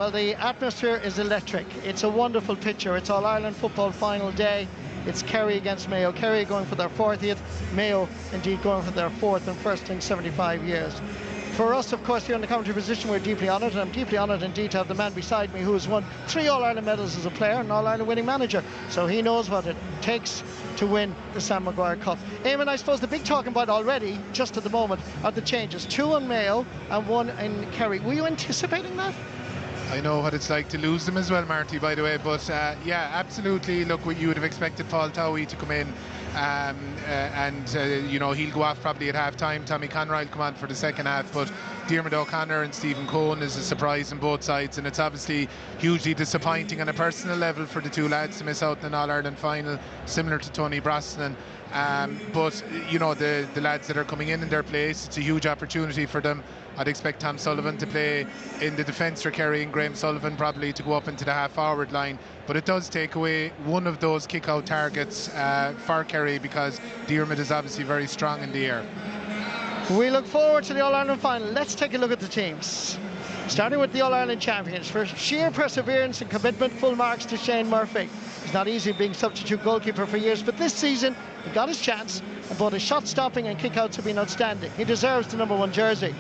Well, the atmosphere is electric. It's a wonderful picture. It's All-Ireland football final day. It's Kerry against Mayo. Kerry going for their 40th. Mayo, indeed, going for their 4th and first in 75 years. For us, of course, here in the commentary position, we're deeply honoured, and I'm deeply honoured indeed to have the man beside me who has won 3 All-Ireland medals as a player and an All-Ireland winning manager. So he knows what it takes to win the Sam Maguire Cup. Eamon, I suppose the big talking about already, just at the moment, are the changes. 2 in Mayo and 1 in Kerry. Were you anticipating that? I know what it's like to lose them as well, Marty, by the way, but yeah, absolutely. Look, you would have expected Paul Towie to come in and you know, he'll go off probably at half-time. Tommy Conroy will come on for the second half, but Diarmuid O'Connor and Stephen Cohen is a surprise on both sides, and it's obviously hugely disappointing on a personal level for the two lads to miss out on an All-Ireland final, similar to Tony Brosnan. But you know, the lads that are coming in their place, it's a huge opportunity for them. I'd expect Tom Sullivan to play in the defence for Kerry and Graham Sullivan probably to go up into the half-forward line, but it does take away one of those kick-out targets for Kerry, because Diarmuid is obviously very strong in the air. We look forward to the All-Ireland final. Let's take a look at the teams. Starting with the All-Ireland champions. For sheer perseverance and commitment, full marks to Shane Murphy. It's not easy being substitute goalkeeper for years, but this season he got his chance, and both his shot stopping and kick-outs have been outstanding. He deserves the #1 jersey.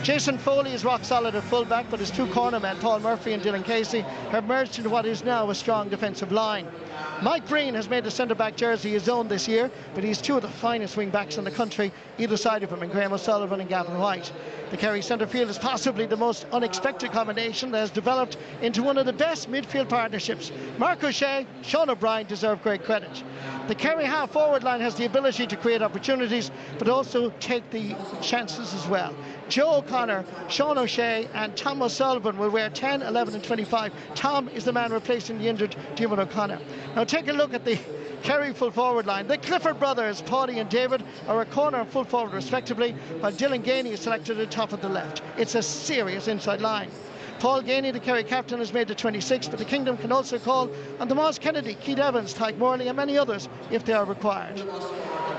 Jason Foley is rock solid at fullback, but his 2 cornermen, Paul Murphy and Dylan Casey, have merged into what is now a strong defensive line. Mike Breen has made the centre-back jersey his own this year, but he's 2 of the finest wing-backs in the country, either side of him, in Graham O'Sullivan and Gavin White. The Kerry centre field is possibly the most unexpected combination that has developed into one of the best midfield partnerships. Mark O'Shea, Sean O'Brien deserve great credit. The Kerry half-forward line has the ability to create opportunities, but also take the chances as well. Joe O'Connor, Sean O'Shea and Tom O'Sullivan will wear 10, 11 and 25. Tom is the man replacing the injured Diarmuid O'Connor. Now take a look at the Kerry full forward line. The Clifford brothers, Paddy and David, are a corner and full forward respectively, while Dylan Gainey is selected at the top of the left. It's a serious inside line. Paul Gainey, the Kerry captain, has made the 26, but the Kingdom can also call on Tomas Kennedy, Keith Evans, Tyke Morley and many others if they are required.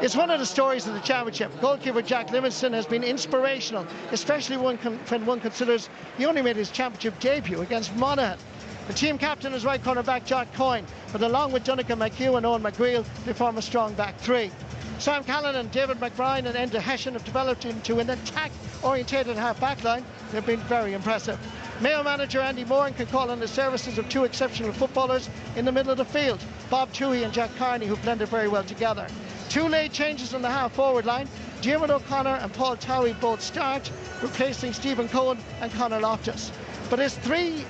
It's one of the stories of the championship. Goalkeeper Jack Livingston has been inspirational, especially when one considers he only made his championship debut against Monaghan. The team captain is right cornerback Jack Coyne, but along with Dunican McHugh and Owen McGreal, they form a strong back 3. Sam Callanan, David McBride and Enda Hession have developed into an attack-orientated half-back line. They've been very impressive. Mayo manager Andy Moran can call on the services of 2 exceptional footballers in the middle of the field, Bob Toohey and Jack Carney, who blended very well together. 2 late changes on the half-forward line. Diarmuid O'Connor and Paul Towie both start, replacing Stephen Cohen and Conor Loftus. But it's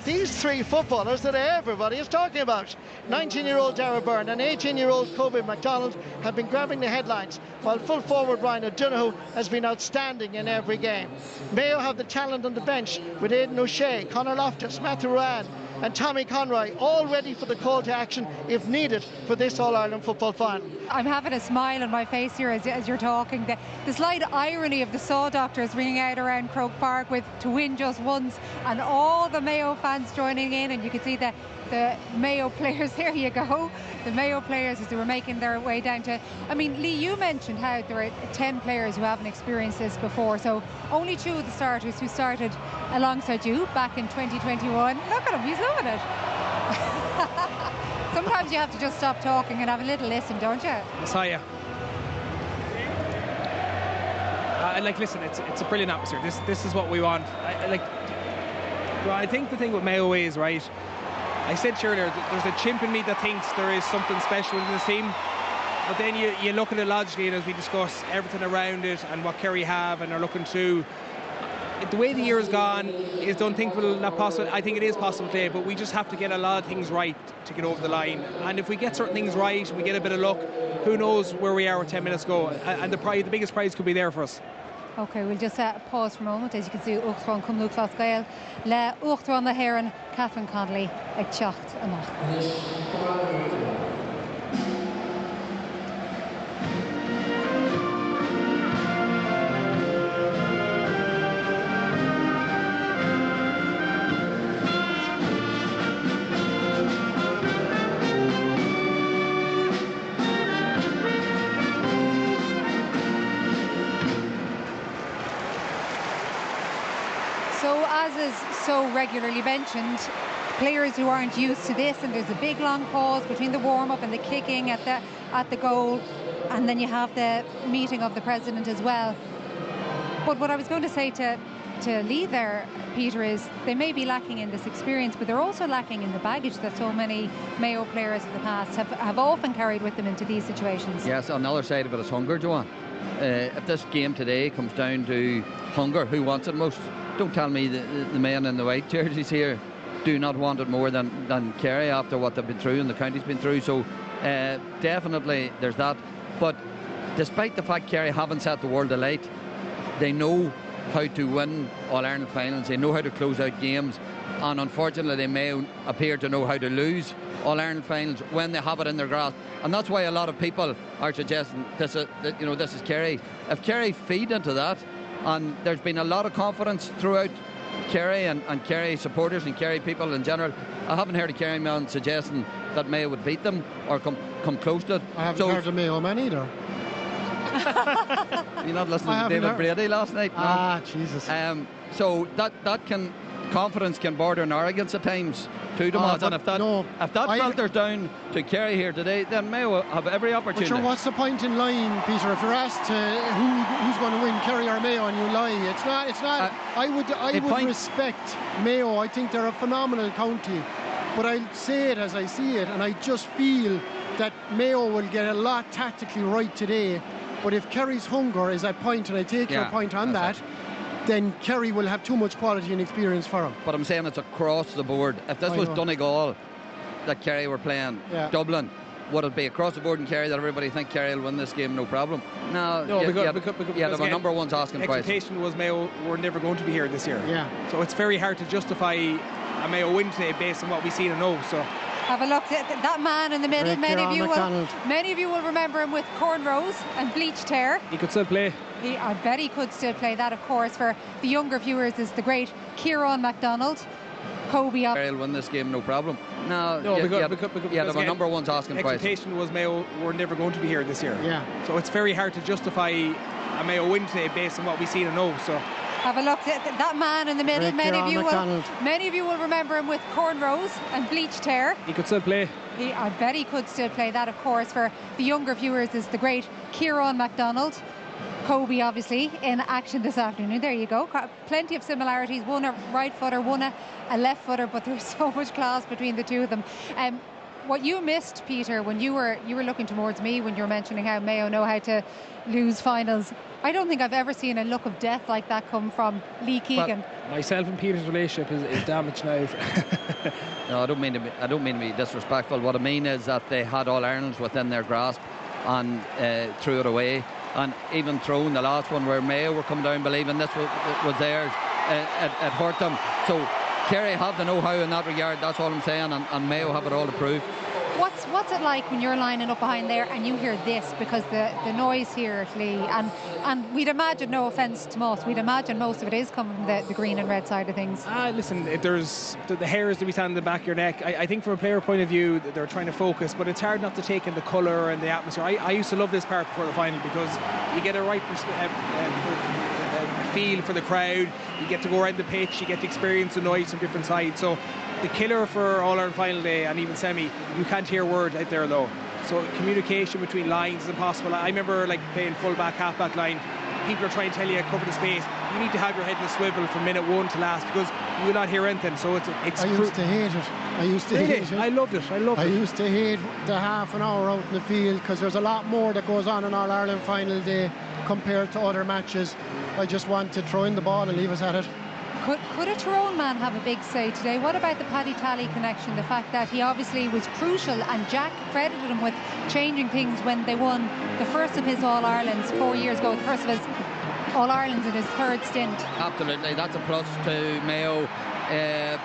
these three footballers that everybody is talking about. 19-year-old Darragh Byrne and 18-year-old Kobe MacDonald have been grabbing the headlines, while full forward Ryan O'Donoghue has been outstanding in every game. Mayo have the talent on the bench with Aidan O'Shea, Conor Loftus, Matthew Ruan and Tommy Conroy, all ready for the call to action if needed for this All-Ireland football final. I'm having a smile on my face here as you're talking. The slight irony of the Saw Doctors ringing out around Croke Park with "to win just once" and all the Mayo fans joining in, and you can see the Mayo players, there you go, the Mayo players as they were making their way down to, I mean, Lee, you mentioned how there are 10 players who haven't experienced this before, so only 2 of the starters who started alongside you back in 2021. Look at him, he's loving it. Sometimes you have to just stop talking and have a little listen, don't you? Messiah. Listen, it's a brilliant atmosphere. This is what we want. I think the thing with Mayo is, right, I said earlier, there's a chimp in me that thinks there is something special in this team, but then you look at it logically, and as we discuss everything around it and what Kerry have and are looking to, the way the year has gone is unthinkable, not possible. I think it is possible today, but we just have to get a lot of things right to get over the line. And if we get certain things right, we get a bit of luck, who knows where we are with 10 minutes ago. And the biggest prize could be there for us. OK, we'll just pause for a moment. As you can see, Uachtaráin Cumnú Clas Gael, le Uachtaráin na Héireann, Catherine Connolly, ag teacht amach. is so regularly mentioned, players who aren't used to this, and there's a big long pause between the warm-up and the kicking at the goal, and then you have the meeting of the president as well. But what I was going to say to Lee there, Peter, is they may be lacking in this experience, but they're also lacking in the baggage that so many Mayo players in the past have often carried with them into these situations. Yes, on the other side of it is hunger, Joanne. If this game today comes down to hunger, who wants it most? Don't tell me the men in the white jerseys here do not want it more than Kerry after what they've been through and the county's been through. So definitely there's that. But despite the fact Kerry haven't set the world alight, they know how to win All-Ireland finals, they know how to close out games, and unfortunately they may appear to know how to lose All-Ireland finals when they have it in their grasp. And that's why a lot of people are suggesting this is Kerry. If Kerry feed into that, and there's been a lot of confidence throughout Kerry and Kerry supporters and Kerry people in general, I haven't heard a Kerry man suggesting that Mayo would beat them or come close to it. I haven't heard a Mayo man either. You're not listening to David Brady last night? No? Ah, Jesus. So that confidence can border on arrogance at times too, Tomas. And if that filters down to Kerry here today, then Mayo have every opportunity. But sure, what's the point in lying, Peter? If you're asked who's going to win, Kerry or Mayo, and you lie, it's not. I would respect Mayo. I think they're a phenomenal county, but I say it as I see it, and I just feel that Mayo will get a lot tactically right today. But if Kerry's hunger is at point, and I take your point on that, then Kerry will have too much quality and experience for him. But I'm saying it's across the board. If this was Donegal that Kerry were playing, Dublin, would it be across the board in Kerry that everybody think Kerry will win this game, no problem? No, because the number one's asking questions. Expectation was Mayo were never going to be here this year. Yeah. So it's very hard to justify a Mayo win today based on what we've seen and know. So have a look at that man in the middle. Many of you will remember him with cornrows and bleached hair. He could still play. I bet he could still play. That, of course, for the younger viewers, is the great Kieran MacDonald. Kobe up. Kerry will win this game, no problem. Because the number one's asking questions. Expectation was Mayo were never going to be here this year. Yeah. So it's very hard to justify a Mayo win today based on what we've seen and know. So have a look at that man in the middle. Many of you will remember him with cornrows and bleached hair. He could still play. I bet he could still play. That, of course, for the younger viewers, is the great Kieran MacDonald. Kobe, obviously, in action this afternoon. There you go. Plenty of similarities. One a right footer, one a left footer, but there's so much class between the two of them. What you missed, Peter, when you were looking towards me when you were mentioning how Mayo know how to lose finals, I don't think I've ever seen a look of death like that come from Lee Keegan. Well, myself and Peter's relationship is damaged now. No, I don't mean to be disrespectful. What I mean is that they had All Irelands within their grasp and threw it away. And even throwing the last one where Mayo were coming down believing this was theirs, it hurt them. So Kerry have the know-how in that regard, that's all I'm saying, and Mayo have it all to prove. What's it like when you're lining up behind there and you hear this? Because the noise here, Lee, and we'd imagine, no offence to most, we'd imagine most of it is coming from the green and red side of things. Listen, there's the hairs that we stand in the back of your neck. I think from a player point of view, they're trying to focus, but it's hard not to take in the colour and the atmosphere. I used to love this part before the final because you get a right feel for the crowd, you get to go around the pitch, you get to experience the noise from different sides. So the killer for All-Ireland final day and even semi, you can't hear words out there though. So communication between lines is impossible. I remember playing full-back, half-back line. People are trying to tell you cover the space. You need to have your head in a swivel from minute one to last because you will not hear anything. So it's I used to hate it. I loved it. I used to hate the half an hour out in the field because there's a lot more that goes on All-Ireland final day compared to other matches. I just want to throw in the ball and leave us at it. Could a Tyrone man have a big say today? What about the Paddy Tally connection? The fact that he obviously was crucial, and Jack credited him with changing things when they won the first of his All-Irelands 4 years ago, the first of his All-Irelands in his third stint. Absolutely, that's a plus to Mayo.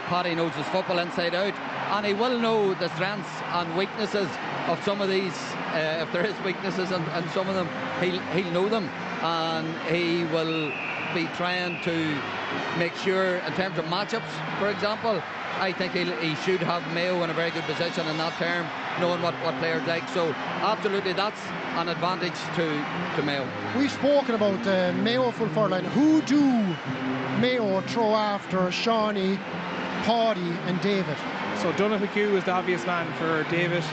Paddy knows his football inside out, and he will know the strengths and weaknesses of some of these. If there is weaknesses and some of them, he'll know them, and he will be trying to make sure, in terms of matchups, for example, I think he should have Mayo in a very good position in that term, knowing what players like. So absolutely, that's an advantage to Mayo. We've spoken about Mayo full forward line. Who do Mayo throw after Shawnee, Paddy and David? So Donald McHugh is the obvious man for David.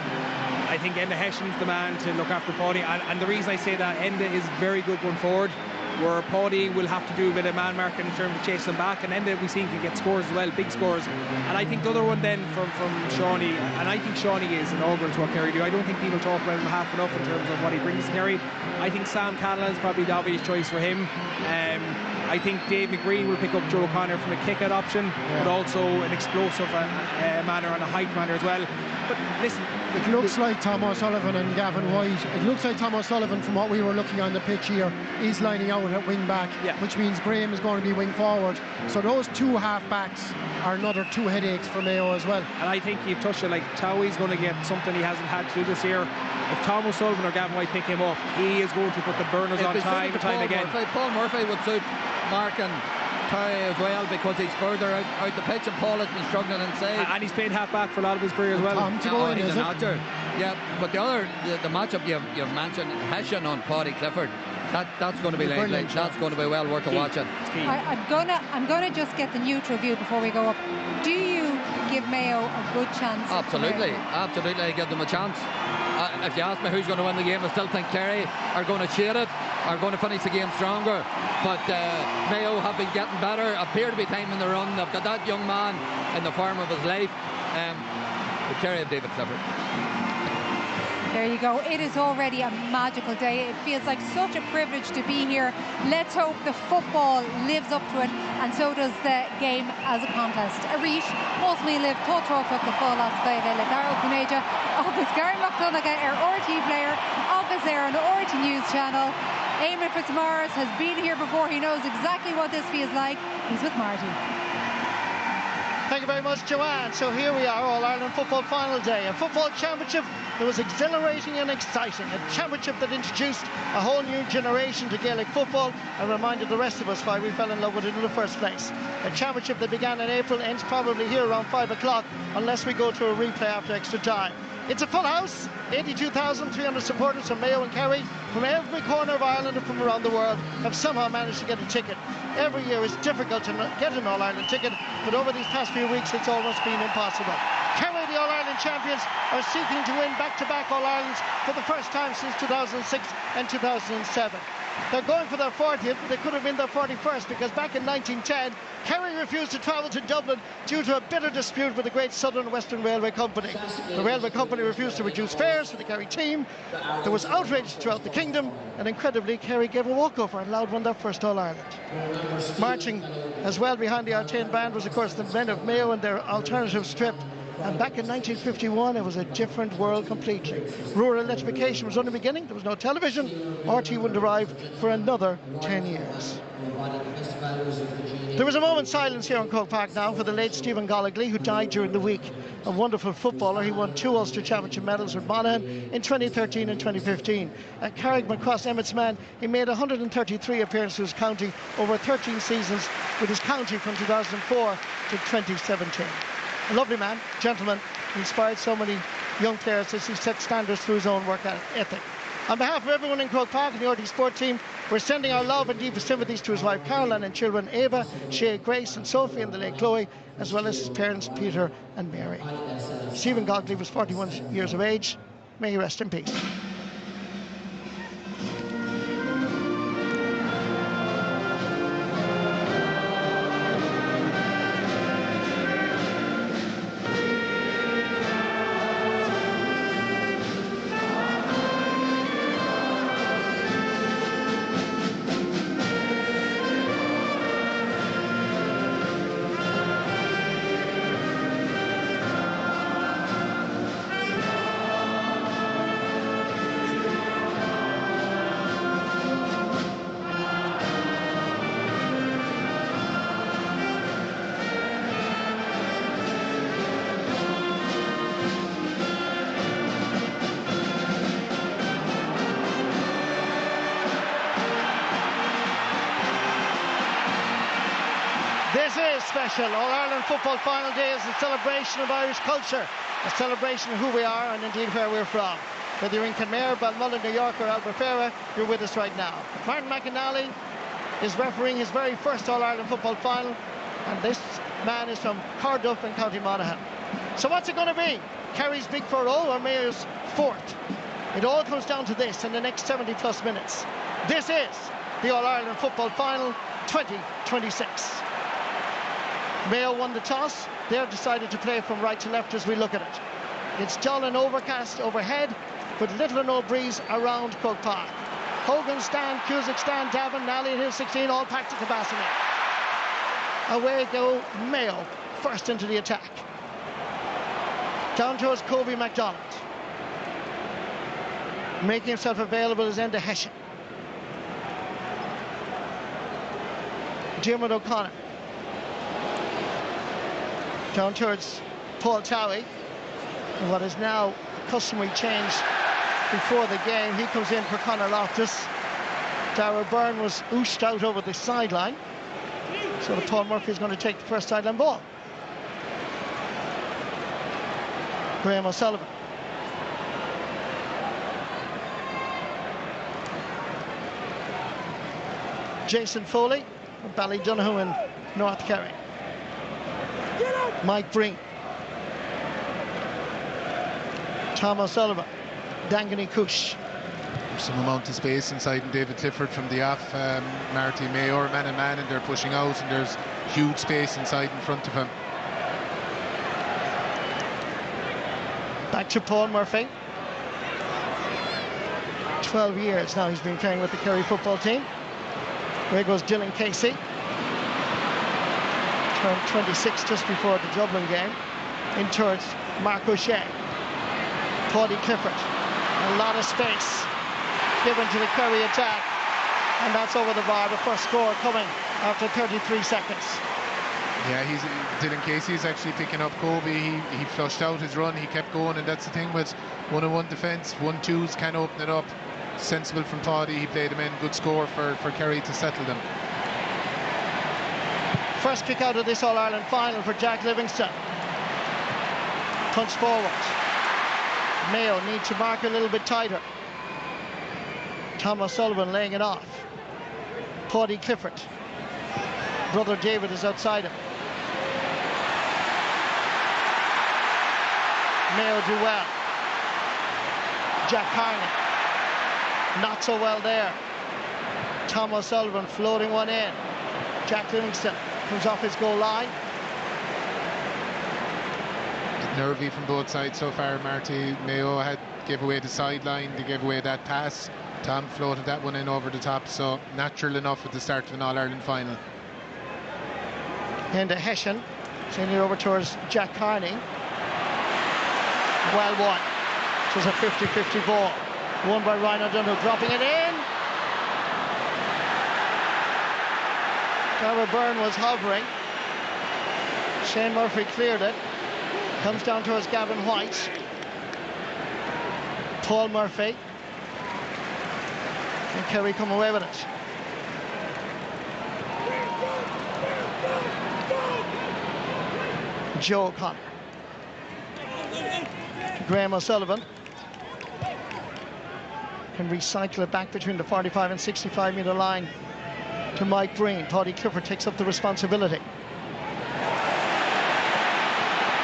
I think Enda Hession's the man to look after Paddy, and the reason I say that, Enda is very good going forward, where Paddy will have to do a bit of man marking in terms of chasing them back, and Enda we seen can get scores as well, big scores. And I think the other one then from Shawnee, and I think Shawnee is inaugural to what Kerry do. I don't think people talk about him half enough in terms of what he brings to Kerry. I think Sam Callanan is probably the obvious choice for him. I think Dave McGreen will pick up Joe O'Connor from a kick-out option, but also an explosive manner and a height manner as well. But listen, it looks like Tom O'Sullivan and Gavin White. It looks like Tom O'Sullivan, from what we were looking on the pitch here, is lining out at wing back, which means Graham is going to be wing forward. So those two half backs are another two headaches for Mayo as well. And I think you've touched it, like Towie's going to get something he hasn't had to do this year. If Tom O'Sullivan or Gavin White pick him up, he is going to put the burners on time and time again. Paul Murphy would suit Mark and Terry as well, because he's further out the pitch, and Paul has been struggling inside. And he's played half back for a lot of his career as well. Tom to go in, he's is an it? actor. Yeah, but the matchup you've mentioned, Hessian on Paddy Clifford, that's going to be late. That's going to be well worth watching. I'm gonna just get the neutral view before we go up. Do you give Mayo a good chance? Absolutely, I give them a chance. If you ask me who's going to win the game, I still think Kerry are going to shade it, are going to finish the game stronger. But Mayo have been getting better, appear to be timing the run. They've got that young man in the form of his life. But Kerry have David Clifford. There you go. It is already a magical day. It feels like such a privilege to be here. Let's hope the football lives up to it, and so does the game as a contest. Arish, most me live Totrok the full last day. Le Darrell Cuneja, August Gary McDonagh, our RT player, August there on the RT News channel. Eamon Fitzmaurice has been here before. He knows exactly what this feels like. He's with Marty. Thank you very much, Joanne. So here we are, All-Ireland Football Final Day. A football championship that was exhilarating and exciting. A championship that introduced a whole new generation to Gaelic football and reminded the rest of us why we fell in love with it in the first place. A championship that began in April, ends probably here around 5 o'clock, unless we go to a replay after extra time. It's a full house, 82,300 supporters from Mayo and Kerry, from every corner of Ireland and from around the world, have somehow managed to get a ticket. Every year it's difficult to get an All-Ireland ticket, but over these past few weeks it's almost been impossible. Kerry, the All-Ireland champions, are seeking to win back-to-back All-Irelands for the first time since 2006 and 2007. They're going for their 40th, but they could have been their 41st, because back in 1910, Kerry refused to travel to Dublin due to a bitter dispute with the Great Southern Western Railway Company. The railway company refused to reduce fares for the Kerry team. There was outrage throughout the kingdom, and incredibly, Kerry gave a walkover and allowed won their first All-Ireland. Marching as well behind the Artane band was, of course, the men of Mayo and their alternative strip. And back in 1951, it was a different world completely. Rural electrification was only beginning. There was no television. RT wouldn't arrive for another 10 years. There was a moment's silence here in Croke Park now for the late Stephen Goligly, who died during the week. A wonderful footballer. He won 2 Ulster Championship medals with Monaghan in 2013 and 2015. At Carrickmacross Emmett's man, he made 133 appearances for his county over 13 seasons with his county from 2004 to 2017. A lovely man, gentleman, inspired so many young players as he set standards through his own work ethic. On behalf of everyone in Croke Park and the RT Sport team, we're sending our love and deepest sympathies to his wife Caroline and children Ava, Shay, Grace and Sophie and the late Chloe, as well as his parents Peter and Mary. Stephen Gogley was 41 years of age. May he rest in peace. special. All-Ireland Football Final Day is a celebration of Irish culture, a celebration of who we are and indeed where we're from. Whether you're in Kenmare, Balmullen, New York or Albufeira, you're with us right now. Martin McAnally is refereeing his very first All-Ireland Football Final, and this man is from Carduff in County Monaghan. So what's it going to be? Kerry's big 4-0 or Mayo's 4th? It all comes down to this in the next 70 plus minutes. This is the All-Ireland Football Final 2026. Mayo won the toss. They've decided to play from right to left as we look at it. It's dull and overcast overhead, but little or no breeze around Croke Park. Hogan stand, Cusack stand, Davin, Nally and Hill 16 all packed to capacity. Away go Mayo, first into the attack. Down towards Kobe MacDonald. Making himself available is Enda Hession. Diarmuid O'Connor. Down towards Paul Towie. What is now a customary change before the game. He comes in for Conor Loftus. Darragh Byrne was ooshed out over the sideline. So Paul Murphy is going to take the first sideline ball. Graham O'Sullivan. Jason Foley from Ballydonoghue in North Kerry. Mike Breen. Tom O'Sullivan. Dangany Cush. Some amount of space inside and David Clifford from the off. Marty Mayo man and man, and they're pushing out, and there's huge space inside in front of him. Back to Paul Murphy. 12 years now he's been playing with the Kerry football team. There goes Dylan Casey. Turned 26 just before the Dublin game. In towards Mark O'Shea. Paddy Clifford. A lot of space given to the Kerry attack. And that's over the bar. The first score coming after 33 seconds. Yeah, Dylan Casey is actually picking up Kobe. He flushed out his run. He kept going, and that's the thing with 1-on-1 defence. 1-2s can open it up. Sensible from Paddy. He played him in. Good score for Kerry to settle them. First kick out of this All-Ireland final for Jack Livingston. Punch forward. Mayo need to mark a little bit tighter. Tom O'Sullivan laying it off. Paddy Clifford. Brother David is outside him. Mayo do well. Jack Carney. Not so well there. Tom O'Sullivan floating one in. Jack Livingston comes off his goal line. Nervy from both sides so far, Marty. Mayo gave away the sideline, they gave away that pass. Tom floated that one in over the top, so natural enough at the start of an All-Ireland final. Enda Hession sending it over towards Jack Carney. Well won. It was a 50-50 ball. Won by Ryan O'Donoghue, dropping it in. Darragh Byrne was hovering. Shane Murphy cleared it. Comes down towards Gavin White. Paul Murphy. And Kerry come away with it. Joe O'Connor. Graham O'Sullivan can recycle it back between the 45 and 65 metre line to Mike Breen. Paddy Clifford takes up the responsibility.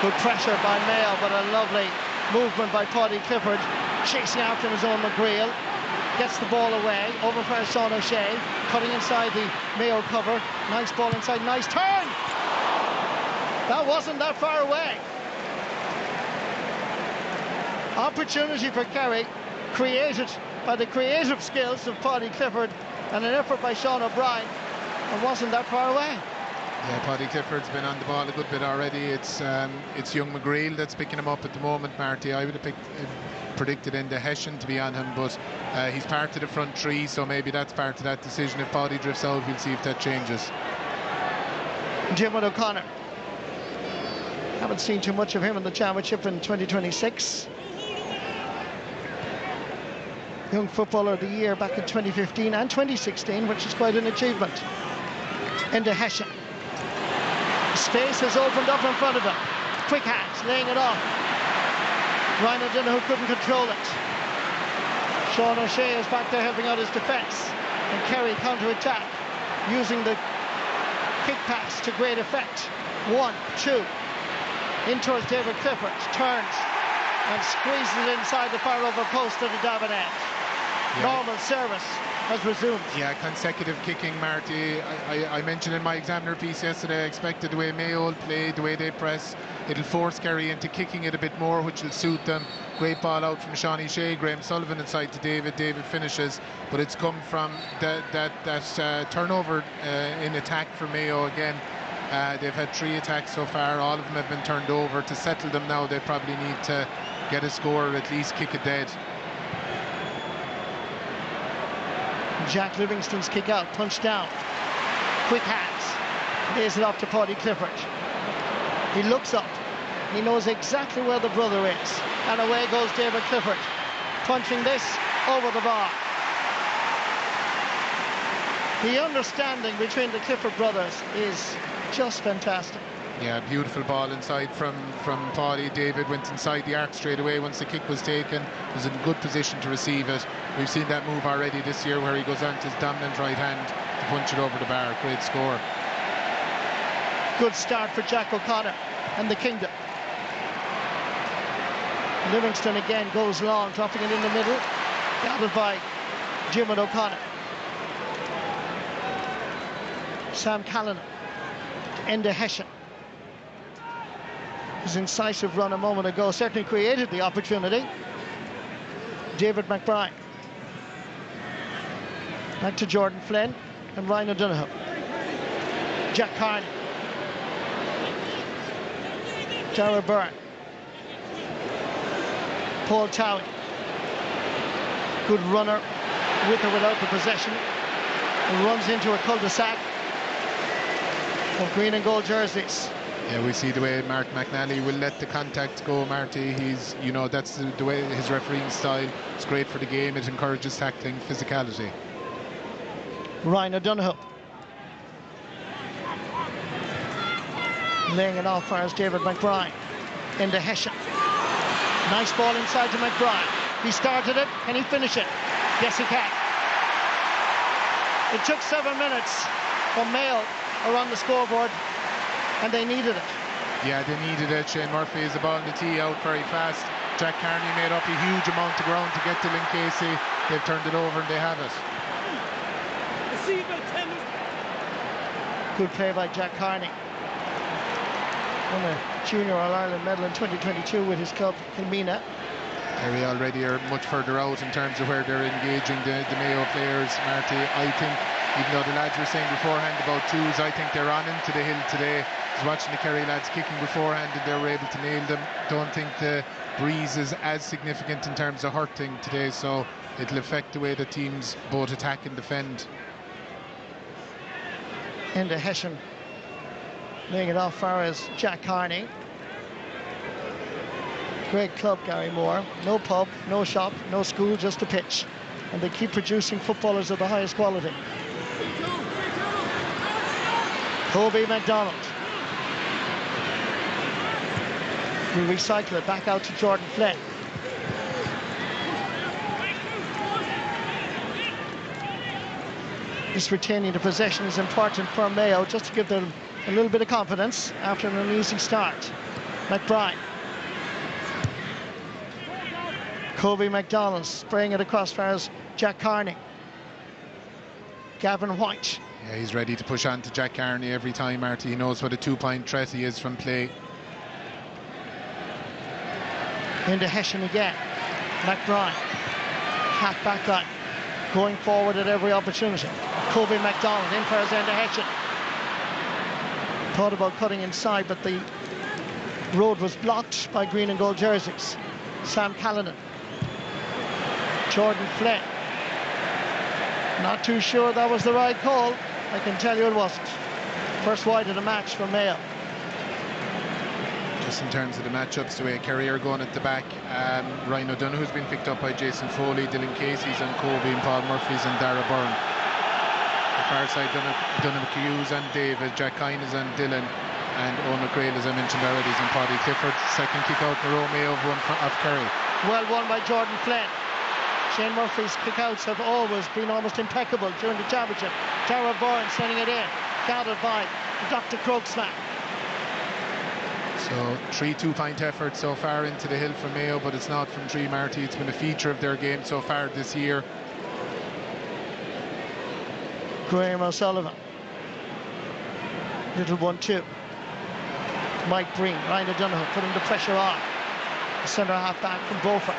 Good pressure by Mayo, but a lovely movement by Paddy Clifford, chasing after his own McGreal. Gets the ball away, over for Sean O'Shea, cutting inside the Mayo cover. Nice ball inside, nice turn! That wasn't that far away. Opportunity for Kerry, created by the creative skills of Paddy Clifford and an effort by Sean O'Brien. It wasn't that far away. Yeah, Paddy Clifford's been on the ball a good bit already. It's young McGreal that's picking him up at the moment, Marty. I would have predicted Enda Hession to be on him, but he's part of the front three, so maybe that's part of that decision. If Paddy drifts out, we'll see if that changes. Diarmuid O'Connor. Haven't seen too much of him in the championship in 2026. Young Footballer of the Year back in 2015 and 2016, which is quite an achievement. Enda Hession. Space has opened up in front of him. Quick hands, laying it off. Ryan O'Donoghue couldn't control it. Sean O'Shea is back there helping out his defence. And Kerry counter-attack, using the kick pass to great effect. 1, 2. In towards David Clifford. Turns and squeezes it inside the far over post of the Davin end. Yeah. Normal service has resumed. Yeah, consecutive kicking, Marty. I mentioned in my Examiner piece yesterday, I expected the way Mayo will play, the way they press, it'll force Kerry into kicking it a bit more, which will suit them. Great ball out from Sean O'Shea, Graham Sullivan inside to David. David finishes, but it's come from that turnover in attack for Mayo again. They've had 3 attacks so far, all of them have been turned over. To settle them now, they probably need to get a score or at least kick it dead. Jack Livingston's kick out, punch down. Quick hands. Lays it up to Paddy Clifford. He looks up. He knows exactly where the brother is. And away goes David Clifford. Punching this over the bar. The understanding between the Clifford brothers is just fantastic. Yeah, beautiful ball inside from Paddy. David went inside the arc straight away once the kick was taken. Was in good position to receive it. We've seen that move already this year where he goes on to his dominant right hand to punch it over the bar. Great score. Good start for Jack O'Connor and the Kingdom. Livingston again goes long, dropping it in the middle. Gathered by Jim and O'Connor. Sam Callanan to Enda Hession. His incisive run a moment ago certainly created the opportunity. David McBride. Back to Jordan Flynn and Ryan O'Donoghue. Jack Carney. Dara Byrne. Paul Towie. Good runner with or without the possession. And runs into a cul-de-sac of green and gold jerseys. Yeah, we see the way Mark McNally will let the contact go, Marty. He's, you know, that's the way his refereeing style. It's great for the game. It encourages tackling, physicality. Ryan O'Donoghue. Laying it off as David McBride. Into Hession. Nice ball inside to McBride. He started it. Can he finish it? Yes, he can. It took 7 minutes for Mayo are on the scoreboard, and they needed it. Yeah, they needed it. Shane Murphy is the ball in the tee out very fast. Jack Carney made up a huge amount of ground to get to Lynn Casey. They've turned it over and they have it. Good play by Jack Carney. Won a Junior All-Ireland medal in 2022 with his club Kilmina. Kerry already are much further out in terms of where they're engaging the Mayo players, Marty. I think, even though the lads were saying beforehand about twos, I think they're on into the hill today. I was watching the Kerry lads kicking beforehand and they were able to nail them. Don't think the breeze is as significant in terms of hurting today, so it'll affect the way the teams both attack and defend. Into Hession, laying it off far as Jack Carney. Great club, Gary Moore. No pub, no shop, no school, just a pitch. And they keep producing footballers of the highest quality. Kobe McDonald. We recycle it back out to Jordan Flynn. This retaining the possession is important for Mayo, just to give them a little bit of confidence after an uneasy start. McBride. Kobe McDonald spraying it across far as Jack Carney. Gavin White. Yeah, he's ready to push on to Jack Carney every time, Marty. He knows what a two-point threat he is from play. Into Hession again. McBride. Half back line. Going forward at every opportunity. Kobe McDonald in for his end to Hession. Thought about cutting inside, but the road was blocked by green and gold jerseys. Sam Callanan. Jordan Flynn. Not too sure that was the right call. I can tell you it wasn't. First wide of the match for Mayo. Just in terms of the matchups, the way Kerry are going at the back, Ryan O'Donoghue's been picked up by Jason Foley, Dylan Casey's and Kobe and Paul Murphy's and Dara Byrne. The far side, Donald Hughes and David, Jack Hines and Dylan. and Owen McGrail, as I mentioned already, is on Paddy Clifford. Second kick out in a row, Mayo have won off Kerry. Well won by Jordan Flynn. Shane Murphy's kickouts have always been almost impeccable during the championship. Tara Byrne sending it in, gathered by Dr. Croaksnack. So 3 2-point efforts so far into the hill from Mayo, but it's not from 3, Marty. It's been a feature of their game so far this year. Graham O'Sullivan. Little 1-2. Mike Breen, Ryan O'Donoghue putting the pressure on. The centre half back from Beaufort.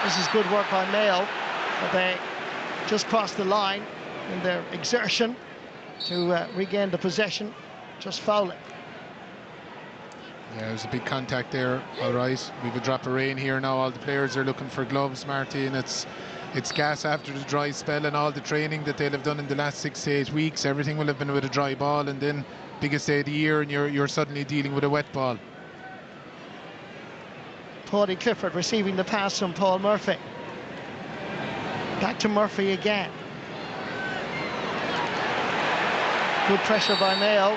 This is good work by Mayo, but they just crossed the line in their exertion to regain the possession, just fouling. Yeah, there's a big contact there. All right, we've a drop of rain here now. All the players are looking for gloves, Marty, and it's gas after the dry spell and all the training that they'll have done in the last 6 to 8 weeks. Everything will have been with a dry ball, and then biggest day of the year, and you're suddenly dealing with a wet ball. Paddy Clifford receiving the pass from Paul Murphy. Back to Murphy again. Good pressure by Mayo.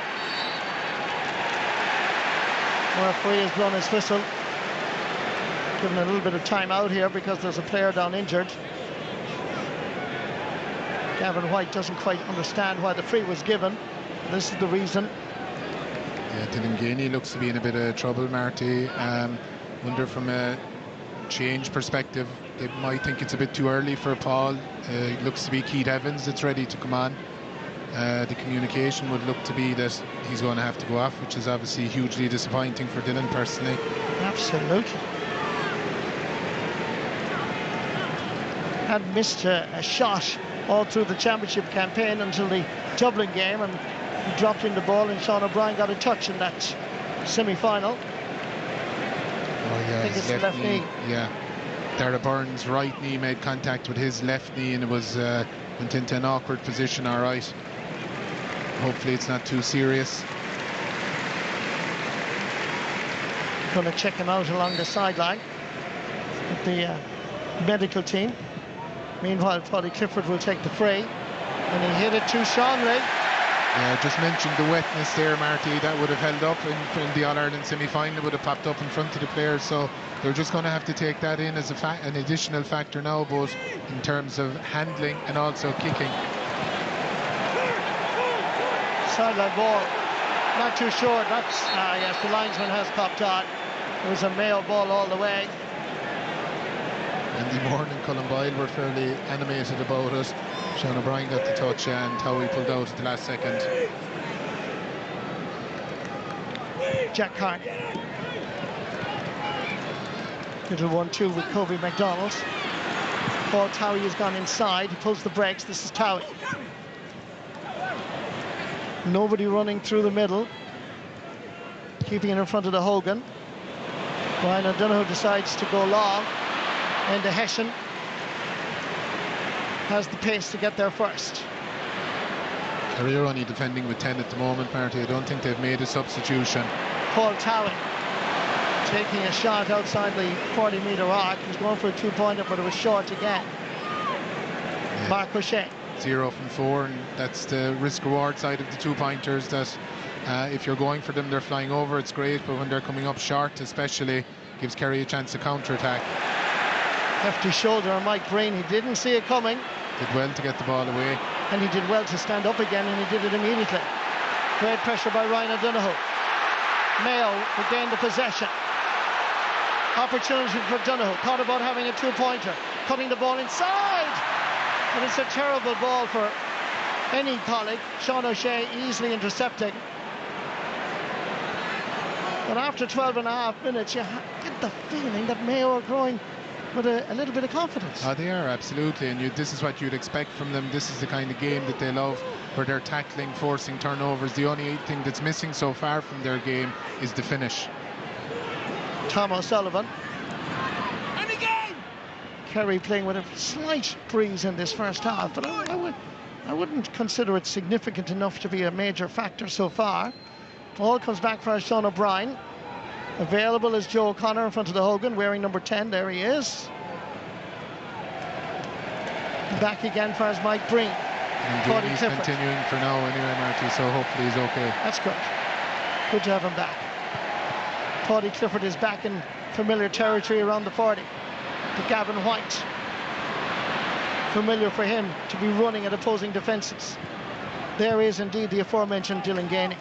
Murphy has blown his whistle. Given a little bit of time out here because there's a player down injured. Gavin White doesn't quite understand why the free was given. This is the reason. Yeah, Dylan Gainey looks to be in a bit of trouble, Marty. Wonder from a change perspective, they might think it's a bit too early for Paul. It looks to be Keith Evans that's ready to come on. The communication would look to be that he's going to have to go off, which is obviously hugely disappointing for Dylan personally. Absolutely. Had missed a shot all through the championship campaign until the Dublin game, and he dropped in the ball, and Sean O'Brien got a touch in that semi-final. Oh yeah, I think it's the left knee. Yeah, Dara Byrne's right knee made contact with his left knee, and it was went into an awkward position. All right, hopefully it's not too serious. Going to check him out along the sideline with the medical team. Meanwhile, Paddy Clifford will take the free, and he hit it too strongly. Yeah, I just mentioned the wetness there, Marty. That would have held up in the All-Ireland semi-final. It would have popped up in front of the players, so they're just going to have to take that in as an additional factor now, both in terms of handling and also kicking. Sideline ball, not too short. That's yes, the linesman has popped on. It was a Mayo ball all the way. Andy Moore and Colin Boyle were fairly animated about it. Sean O'Brien got the touch, and Howie pulled out at the last second. Jack Carney. Little 1-2 with Kobe McDonald. Paul Towie has gone inside. He pulls the brakes. This is Towie. Nobody running through the middle. Keeping it in front of the Hogan. Ryan O'Donoghue decides to go long. And the Hessian has the pace to get there first. Kerry are only defending with 10 at the moment, Marty. I don't think they've made a substitution. Paul Towie taking a shot outside the 40-metre arc. He was going for a 2-pointer, but it was short again. Yeah. Mark O'Shea. 0 from 4, and that's the risk-reward side of the 2-pointers, that if you're going for them, they're flying over, it's great, but when they're coming up short especially, gives Kerry a chance to counter-attack. Hefty shoulder on Mike Breen. He didn't see it coming. Did well to get the ball away. And he did well to stand up again, and he did it immediately. Great pressure by Ryan O'Donoghue. Mayo regained the possession. Opportunity for O'Donoghue. Thought about having a 2-pointer. Cutting the ball inside. And it's a terrible ball for any colleague. Sean O'Shea easily intercepting. But after 12 and a half minutes, you get the feeling that Mayo are growing with a little bit of confidence. Oh, they are, absolutely, and this is what you'd expect from them. This is the kind of game that they love, where they're tackling, forcing turnovers. The only thing that's missing so far from their game is the finish. Tom O'Sullivan. Kerry playing with a slight breeze in this first half, but I wouldn't consider it significant enough to be a major factor so far. Ball comes back for Sean O'Brien. Available is Joe O'Connor in front of the Hogan, wearing number 10. There he is. Back again for us, Mike Breen. And he's continuing for now anyway, Marty, so hopefully he's okay. That's good. Good to have him back. Paddy Clifford is back in familiar territory around the 40. To Gavin White. Familiar for him to be running at opposing defences. There is indeed the aforementioned Dylan Gainey.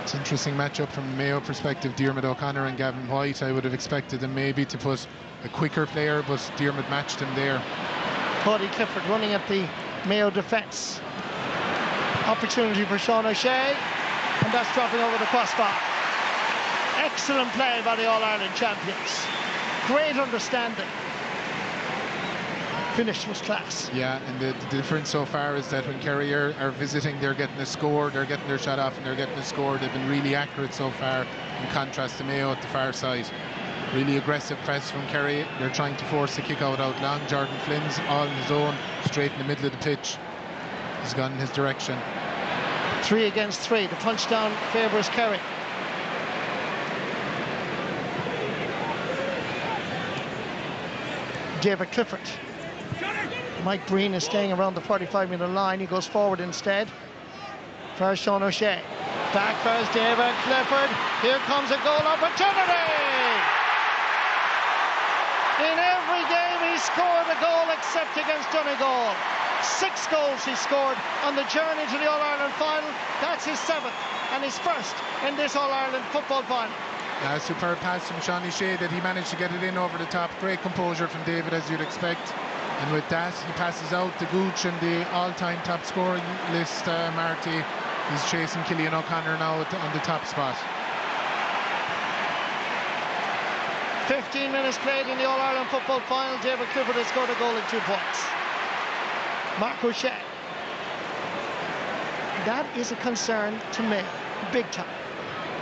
It's an interesting matchup from a Mayo perspective. Diarmuid O'Connor and Gavin White. I would have expected them maybe to put a quicker player, but Diarmuid matched him there. Paddy Clifford running at the Mayo defence. Opportunity for Sean O'Shea, and that's dropping over the crossbar. Excellent play by the All-Ireland champions. Great understanding. Finish was class. Yeah, and the difference so far is that when Kerry are visiting, they're getting a score, they're getting their shot off and they're getting a score. They've been really accurate so far, in contrast to Mayo at the far side. Really aggressive press from Kerry. They're trying to force the kick out long. Jordan Flynn's all on his own, straight in the middle of the pitch. He's gone in his direction. 3 against 3. The punch down favours Kerry. David Clifford. Mike Breen is staying around the 45-metre line. He goes forward instead. First Sean O'Shea. Back first David Clifford. Here comes a goal opportunity. In every game he scored a goal except against Donegal. 6 goals he scored on the journey to the All-Ireland final. That's his 7th and his first in this All-Ireland football final. A superb pass from Sean O'Shea that he managed to get it in over the top. Great composure from David, as you'd expect. And with that, he passes out the Gooch and the all-time top scoring list, Marty. He's chasing Cillian O'Connor now on the top spot. 15 minutes played in the All-Ireland football final. David Clifford has scored a goal and 2 points. Mark O'Shea. That is a concern to me, big time.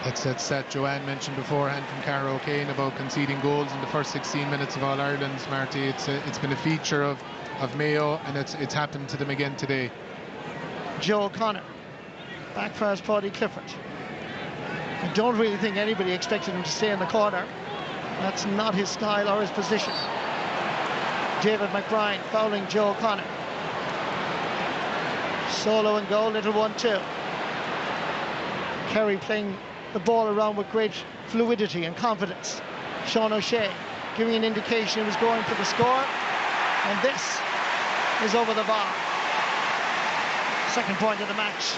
That's that Joanne mentioned beforehand from Cara O'Kane about conceding goals in the first 16 minutes of All-Ireland, Marty. It's been a feature of Mayo, and it's happened to them again today. Joe O'Connor. Back for us, Paddy Clifford. I don't really think anybody expected him to stay in the corner. That's not his style or his position. David McBride fouling Joe O'Connor. Solo and goal, little 1-2. Kerry playing the ball around with great fluidity and confidence. Sean O'Shea giving an indication he was going for the score, and this is over the bar. Second point of the match.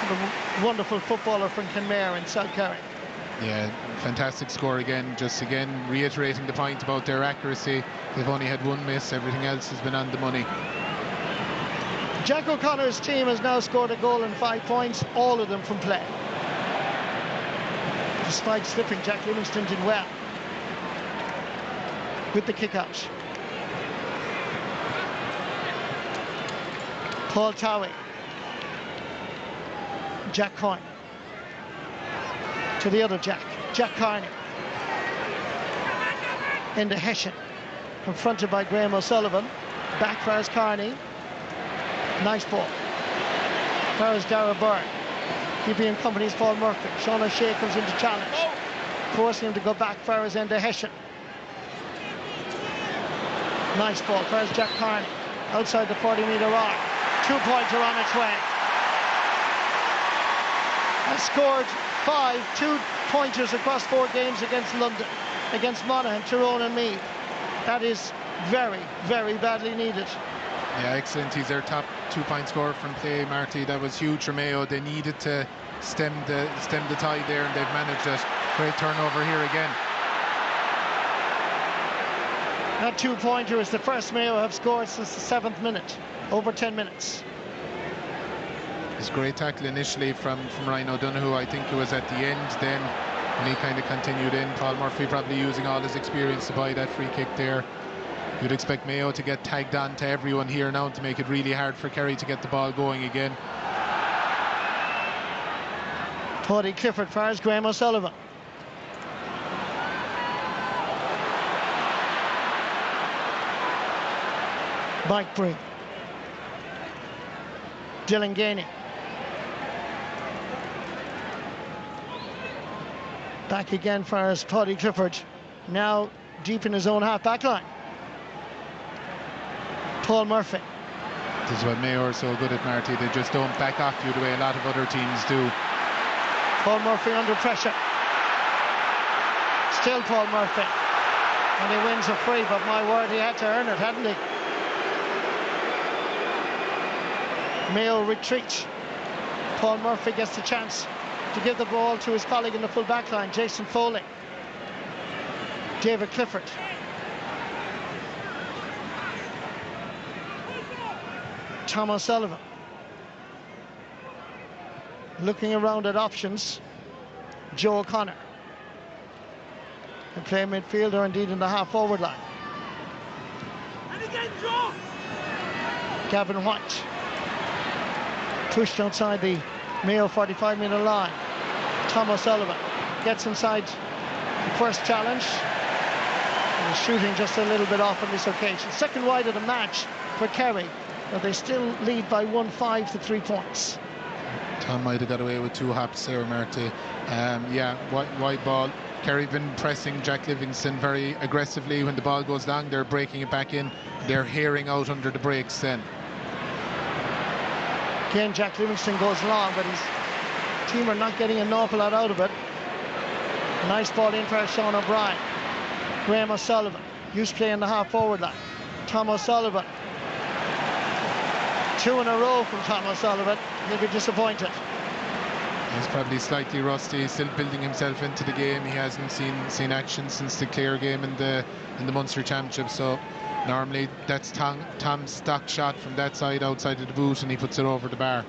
The wonderful footballer from Kenmare in South Kerry. Yeah, fantastic score again. Just again reiterating the point about their accuracy. They've only had 1 miss, everything else has been on the money. Jack O'Connor's team has now scored a goal and 5 points, all of them from play. Despite slipping, Jack Livingston did well with the kick-out. Paul Towie. Jack Coyne. To the other Jack. Jack Carney. Into Hessian. Confronted by Graham O'Sullivan. Back for us Carney. Nice ball. There's Dara Byrne. Keeping in company is Paul Murphy. Sean O'Shea comes into challenge. Forcing him to go back for his end to Hessian. Nice ball. There's Jack Carney. Outside the 40-metre line. 2 points are on its way. Has scored 5 2-pointers across 4 games against London. Against Monaghan, Tyrone and Meath. That is very, very badly needed. Yeah, excellent. He's their top 2-point scorer from play, Marty. That was huge for Mayo. They needed to stem the tide there, and they've managed it. Great turnover here again. That 2-pointer is the first Mayo have scored since the 7th minute. Over 10 minutes. It's great tackle initially from Ryan O'Donoghue. I think it was at the end then when he kind of continued in. Paul Murphy probably using all his experience to buy that free kick there. You'd expect Mayo to get tagged on to everyone here now to make it really hard for Kerry to get the ball going again. Paddy Clifford fires Graham O'Sullivan. Mike Breen. Dylan Gainey. Back again for Paddy Clifford. Now deep in his own half-back line. Paul Murphy. This is what Mayo are so good at, Marty. They just don't back off you the way a lot of other teams do. Paul Murphy under pressure. Still Paul Murphy. And he wins a free, but my word, he had to earn it, hadn't he? Mayo retreats. Paul Murphy gets the chance to give the ball to his colleague in the full back line, Jason Foley. David Clifford. Tom O'Sullivan. Looking around at options, Joe O'Connor. Can play midfield or indeed in the half-forward line. And again, Joe. Gavin White. Pushed outside the Mayo 45-metre line. Tom O'Sullivan gets inside the first challenge. And is shooting just a little bit off on this occasion. Second wide of the match for Kerry. But they still lead by 1-5 to 3 points. Tom might have got away with 2 hops there, Marty. Yeah, wide ball. Kerry been pressing Jack Livingston very aggressively. When the ball goes long, they're breaking it back in. They're hearing out under the breaks then. Again, Jack Livingston goes long, but his team are not getting an awful lot out of it. Nice ball in for Sean O'Brien. Graham O'Sullivan, used to play in the half-forward line. Tom O'Sullivan. 2 in a row from Tom O'Sullivan. He'll be disappointed. He's probably slightly rusty. He's still building himself into the game. He hasn't seen action since the Clare game in the Munster Championship. So normally that's Tom's stock shot from that side, outside of the boot, and he puts it over the bar.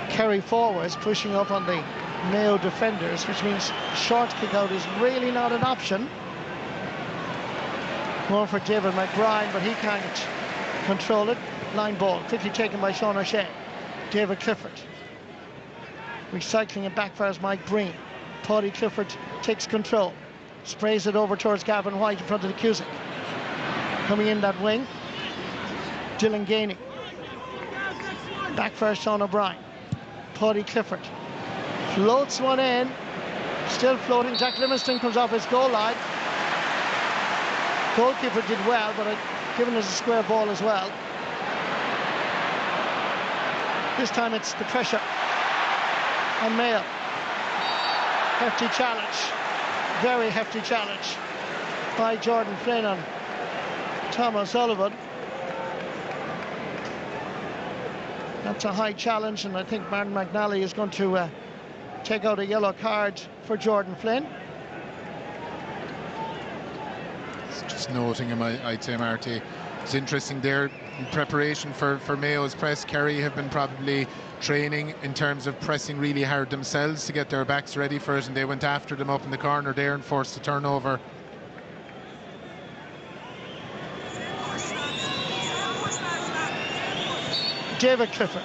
Kerry forwards pushing up on the Mayo defenders, which means short kick out is really not an option. Going for David McBride, but he can't control it. Line ball, quickly taken by Sean O'Shea. David Clifford. Recycling it back for Mike Breen. Paddy Clifford takes control. Sprays it over towards Gavin White in front of the Cusick. Coming in that wing, Dylan Gainey. Back for Sean O'Brien. Paddy Clifford. Floats one in. Still floating. Jack Livingston comes off his goal line. Goalkeeper did well, but given us a square ball as well. This time it's the pressure on Mayo. Hefty challenge, very hefty challenge by Jordan Flynn on Tom O'Sullivan. That's a high challenge, and I think Martin McNally is going to take out a yellow card for Jordan Flynn. Just noting him, I'd say, Marty. It's interesting there in preparation for Mayo's press. Kerry have been probably training in terms of pressing really hard themselves to get their backs ready for it, and they went after them up in the corner there and forced a turnover. David Clifford,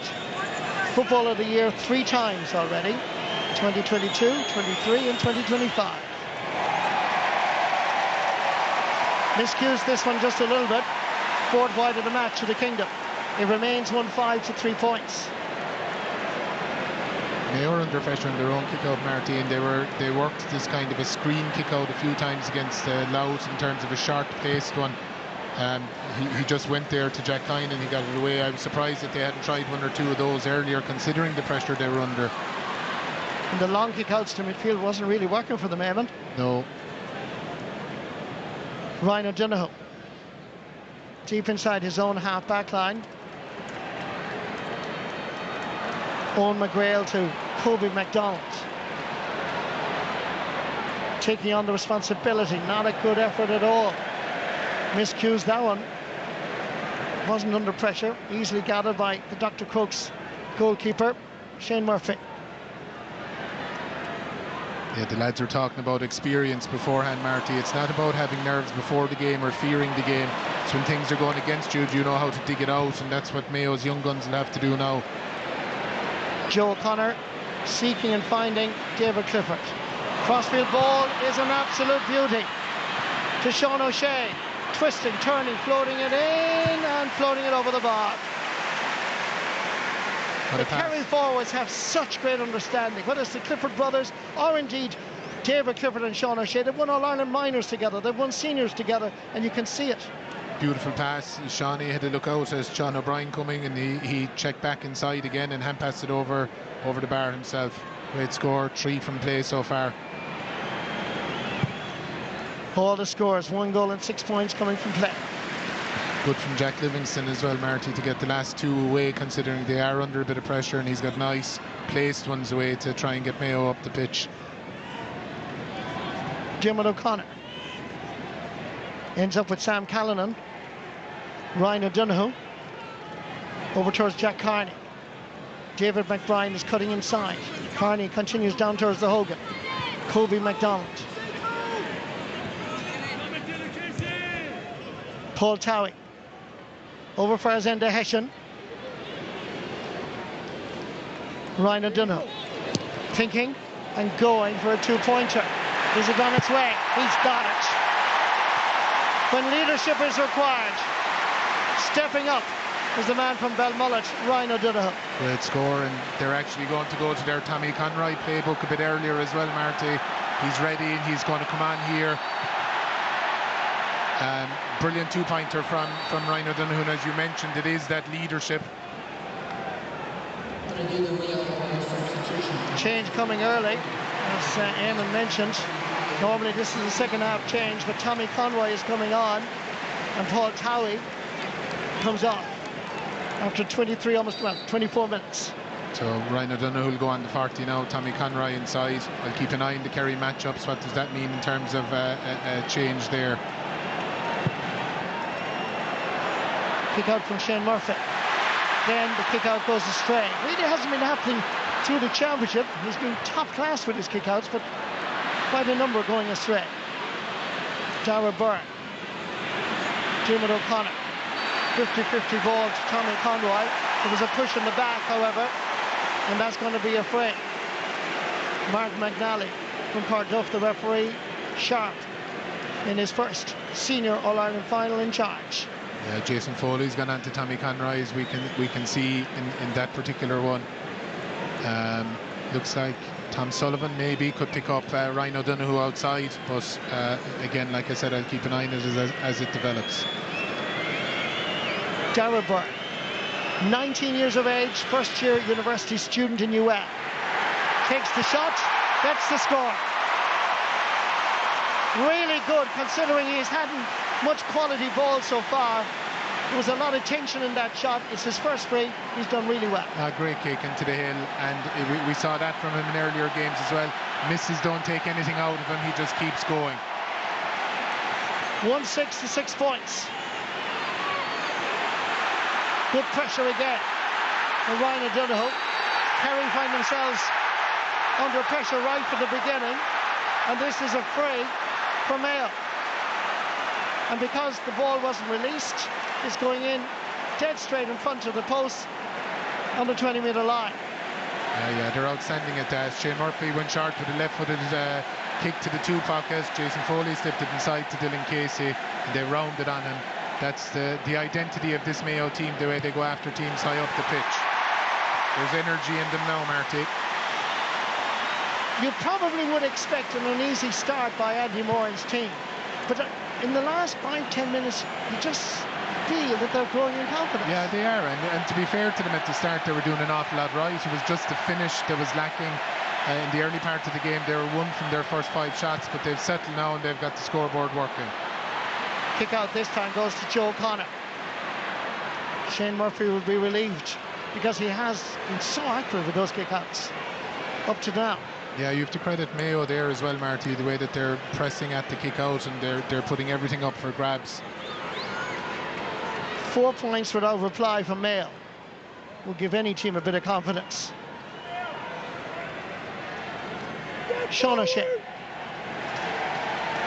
Football of the Year 3 times already, 2022, 23 and 2025. Miscues this one just a little bit. 4th wide of the match to the Kingdom. It remains 1-5 to 3 points. They were under pressure in their own kick-out, Marty, and they worked this kind of a screen kick-out a few times against Louth in terms of a short-paced one. He just went there to Jack Kine and he got it away. I was surprised that they hadn't tried 1 or 2 of those earlier, considering the pressure they were under. And the long kick-outs to midfield wasn't really working for them, Eamon. No. Ryan O'Donoghue, deep inside his own half-back line. Owen McGrail to Kobe McDonald. Taking on the responsibility, not a good effort at all. Miscues that one. Wasn't under pressure, easily gathered by the Dr. Crooks goalkeeper, Shane Murphy. Yeah, the lads are talking about experience beforehand, Marty. It's not about having nerves before the game or fearing the game. It's when things are going against you, do you know how to dig it out? And that's what Mayo's young guns will have to do now. Joe O'Connor seeking and finding David Clifford. Crossfield ball is an absolute beauty to Sean O'Shea. Twisting, turning, floating it in and floating it over the bar. The Kerry forwards have such great understanding, whether it's the Clifford brothers or indeed David Clifford and Sean O'Shea. They've won All-Ireland minors together, they've won seniors together, and you can see it. beautiful pass. Shawnee had to look out as John O'Brien coming, and he checked back inside again and hand passed it over the bar himself. Great score, 3 from play so far. All the scores, 1 goal and 6 points coming from play. Good from Jack Livingston as well, Marty, to get the last 2 away, considering they are under a bit of pressure, and he's got nice placed ones away to try and get Mayo up the pitch. Dermot O'Connor ends up with Sam Callanan. Ryan O'Donoghue over towards Jack Carney. David McBride is cutting inside. Carney continues down towards the Hogan. Kobe McDonald. Paul Towie over for Azenda Hessian. Ryan O'Donoghue thinking and going for a 2-pointer. Is it on its way? He's got it. When leadership is required, stepping up is the man from Belmullet, Ryan O'Donoghue. Great score, and they're actually going to go to their Tommy Conroy playbook a bit earlier as well, Marty. He's ready and he's going to come on here. Brilliant 2-pointer from Ryan O'Donoghue, and as you mentioned, it is that leadership. Change coming early, as Eamon mentioned. Normally this is the second half change, but Tommy Conroy is coming on and Paul Towie comes off after 24 minutes. So Ryan O'Donoghue will go on the 40 now, Tommy Conroy inside. I'll keep an eye on the Kerry matchups. What does that mean in terms of a change there? Kick out from Shane Murphy. Then the kick out goes astray. Really hasn't been happening through the championship. He's been top class with his kick outs, but quite a number going astray. Dara Byrne. Dermot O'Connor. 50-50 ball to Tommy Conroy. There was a push in the back, however, and that's going to be a free. Mark McNally from Cardiff, the referee, sharp in his first senior All-Ireland final in charge. Jason Foley's gone on to Tommy Conroy, as we can see in that particular one. Looks like Tom Sullivan maybe could pick up Ryan O'Donoghue outside, but again, like I said, I'll keep an eye on it as it develops. Dara Byrne, 19 years of age, first-year university student in UL. Takes the shot, gets the score. Really good, considering he's hadn't much quality ball so far. There was a lot of tension in that shot. It's his first free. He's done really well. Great kick into the hill, and we saw that from him in earlier games as well. Misses don't take anything out of him. He just keeps going. 1-6 to 6 points. Good pressure again. And Ryan O'Donoghue. Kerry find themselves under pressure right from the beginning, and this is a free for Mayo. And because the ball wasn't released, it's going in dead straight in front of the post on the 20-metre line. Yeah, they're outstanding at that. Shane Murphy went short with a left-footed kick to the 2 pockets. Jason Foley slipped it inside to Dylan Casey, and they rounded on him. That's the identity of this Mayo team, the way they go after teams high up the pitch. There's energy in them now, Marty. You probably would expect an uneasy start by Andy Moran's team, but in the last 5-10 minutes, you just feel that they're growing in confidence. Yeah, they are, and to be fair to them, at the start they were doing an awful lot right. It was just the finish that was lacking. In the early part of the game, they were 1 from their first 5 shots, but they've settled now and they've got the scoreboard working. Kick out this time goes to Joe O'Connor. Shane Murphy will be relieved because he has been so accurate with those kick outs up to now. Yeah, you have to credit Mayo there as well, Marty, the way that they're pressing at the kick out, and they're putting everything up for grabs. 4 points without reply from Mayo will give any team a bit of confidence. Sean O'Shea.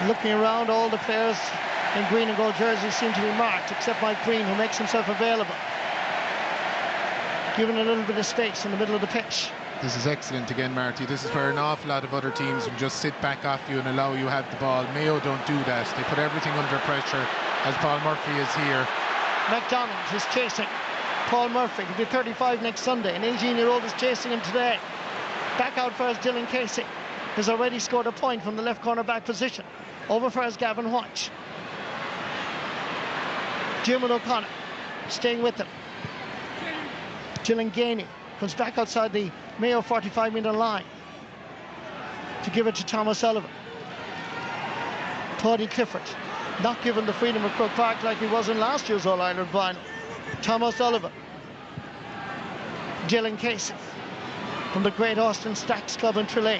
Looking around, all the players in green and gold jerseys seem to be marked, except Mike Green, who makes himself available. Given a little bit of space in the middle of the pitch. This is excellent again, Marty. This is where an awful lot of other teams will just sit back off you and allow you to have the ball. Mayo don't do that. They put everything under pressure, as Paul Murphy is here. McDonald is chasing Paul Murphy. He'll be 35 next Sunday. An 18-year-old is chasing him today. Back out for us, Dylan Casey has already scored a point from the left corner back position. Over for us, Gavin White. Diarmuid O'Connor staying with them. Gillen Gainey comes back outside the Mayo 45-metre line to give it to Tom O'Sullivan. Toddy Clifford, not given the freedom of Croke Park like he was in last year's All-Ireland final. Tom O'Sullivan. Gillen Casey from the Great Austin Stacks Club in Tralee.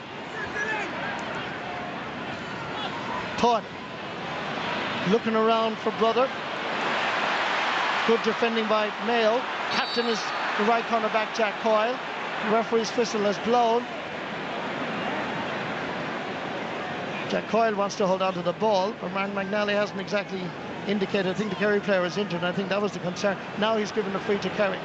Todd looking around for brother. Good defending by Mayo. Captain is the right cornerback Jack Coyle. The referee's whistle has blown. Jack Coyle wants to hold on to the ball, but Martin McNally hasn't exactly indicated. I think the Kerry player is injured, and I think that was the concern. Now he's given the free to Kerry.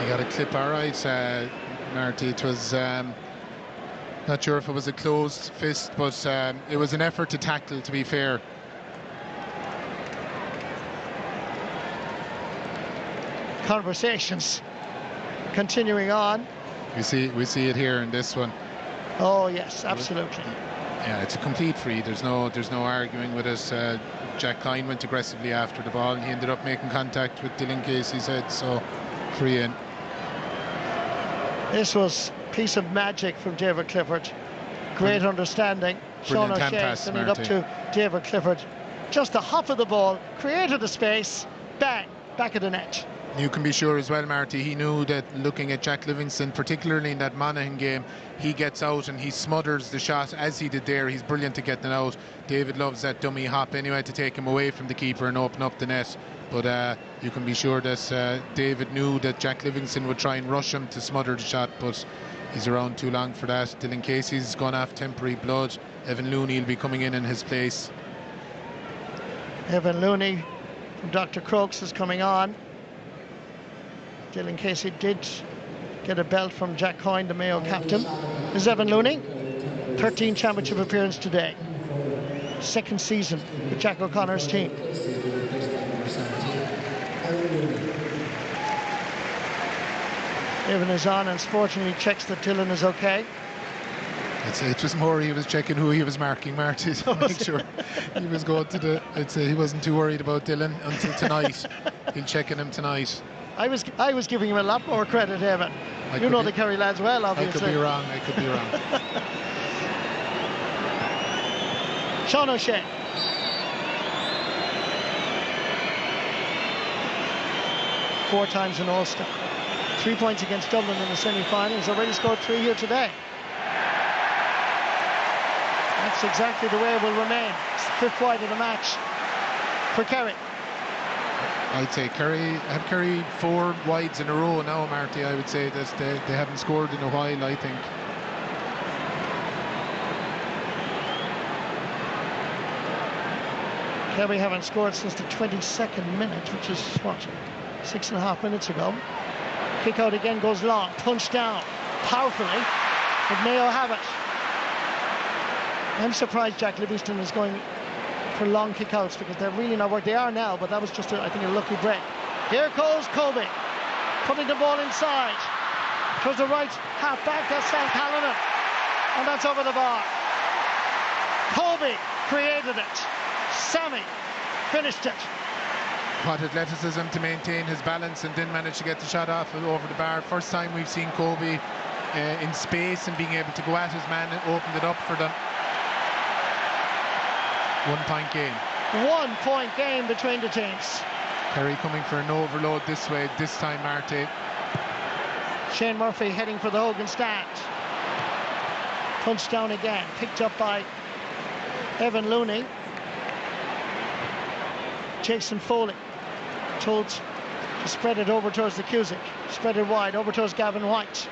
He got a clip all right, Marty. It was, not sure if it was a closed fist, but it was an effort to tackle, to be fair. Conversations continuing on. We see it here in this one. Oh yes, absolutely. Yeah, it's a complete free. There's no arguing with us. Jack Kine went aggressively after the ball, and he ended up making contact with Dylan Casey's head, so free in. This was a piece of magic from David Clifford. Great understanding. Sean O'Shea sending it up to David Clifford. Just a hop of the ball, created a space, bang, back of the net. You can be sure as well, Marty, he knew that looking at Jack Livingston, particularly in that Monaghan game, he gets out and he smothers the shot as he did there. He's brilliant at getting out. David loves that dummy hop anyway to take him away from the keeper and open up the net. But you can be sure that David knew that Jack Livingston would try and rush him to smother the shot, but he's around too long for that. Dylan Casey's gone off temporary blood. Evan Looney will be coming in his place. Evan Looney from Dr. Crokes is coming on. Dylan Casey did get a belt from Jack Coyne, the Mayo captain. This is Evan Looney, 13th championship appearance today. Second season with Jack O'Connor's team. Evan is on and sportingly checks that Dylan is okay. It was more he was checking who he was marking, Marty, to make sure he was going to the... I'd say he wasn't too worried about Dylan until tonight. He'll check in him tonight. I was giving him a lot more credit, Evan. You know the Kerry lads well, obviously. I could be wrong. Sean O'Shea. Four times an All-Star. 3 points against Dublin in the semi-final. He's already scored 3 here today. That's exactly the way it will remain. It's the fifth wide of the match for Kerry. I'd say Kerry 4 wides in a row now, Marty. I would say that they haven't scored in a while, I think. Kerry haven't scored since the 22nd minute, which is, what, 6.5 minutes ago. Kick out again, goes long, punched down powerfully, but Mayo have it. I'm surprised Jack Livingston is going for long kickouts because they're really not working. They are now, but that was just, I think, a lucky break. Here goes Kobe, putting the ball inside. Towards the right half back, that's Sam Callanan, and that's over the bar. Kobe created it. Sammy finished it. What athleticism to maintain his balance and didn't manage to get the shot off over the bar. First time we've seen Kobe in space and being able to go at his man and opened it up for them. 1 point game. 1 point game between the teams. Kerry coming for an overload this way this time, Marty. Shane Murphy heading for the Hogan stand. Punched down again, picked up by Evan Looney. Jason Foley told to spread it over towards the Cusick. Spread it wide over towards Gavin White.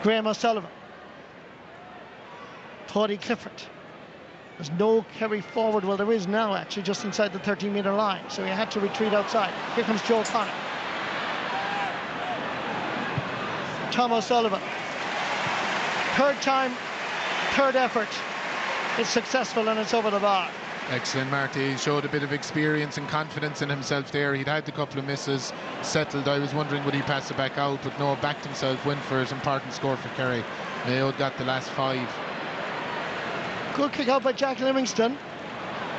Graham O'Sullivan. Toddy Clifford. There's no Kerry forward. Well, there is now, actually, just inside the 13-metre line. So he had to retreat outside. Here comes Joe Connor. Tom O'Sullivan. Third time, third effort. It's successful and it's over the bar. Excellent, Marty. He showed a bit of experience and confidence in himself there. He'd had a couple of misses, settled. I was wondering would he pass it back out, but no, backed himself, went for it. Important score for Kerry. Mayo got the last 5. Good kick out by Jack Livingston.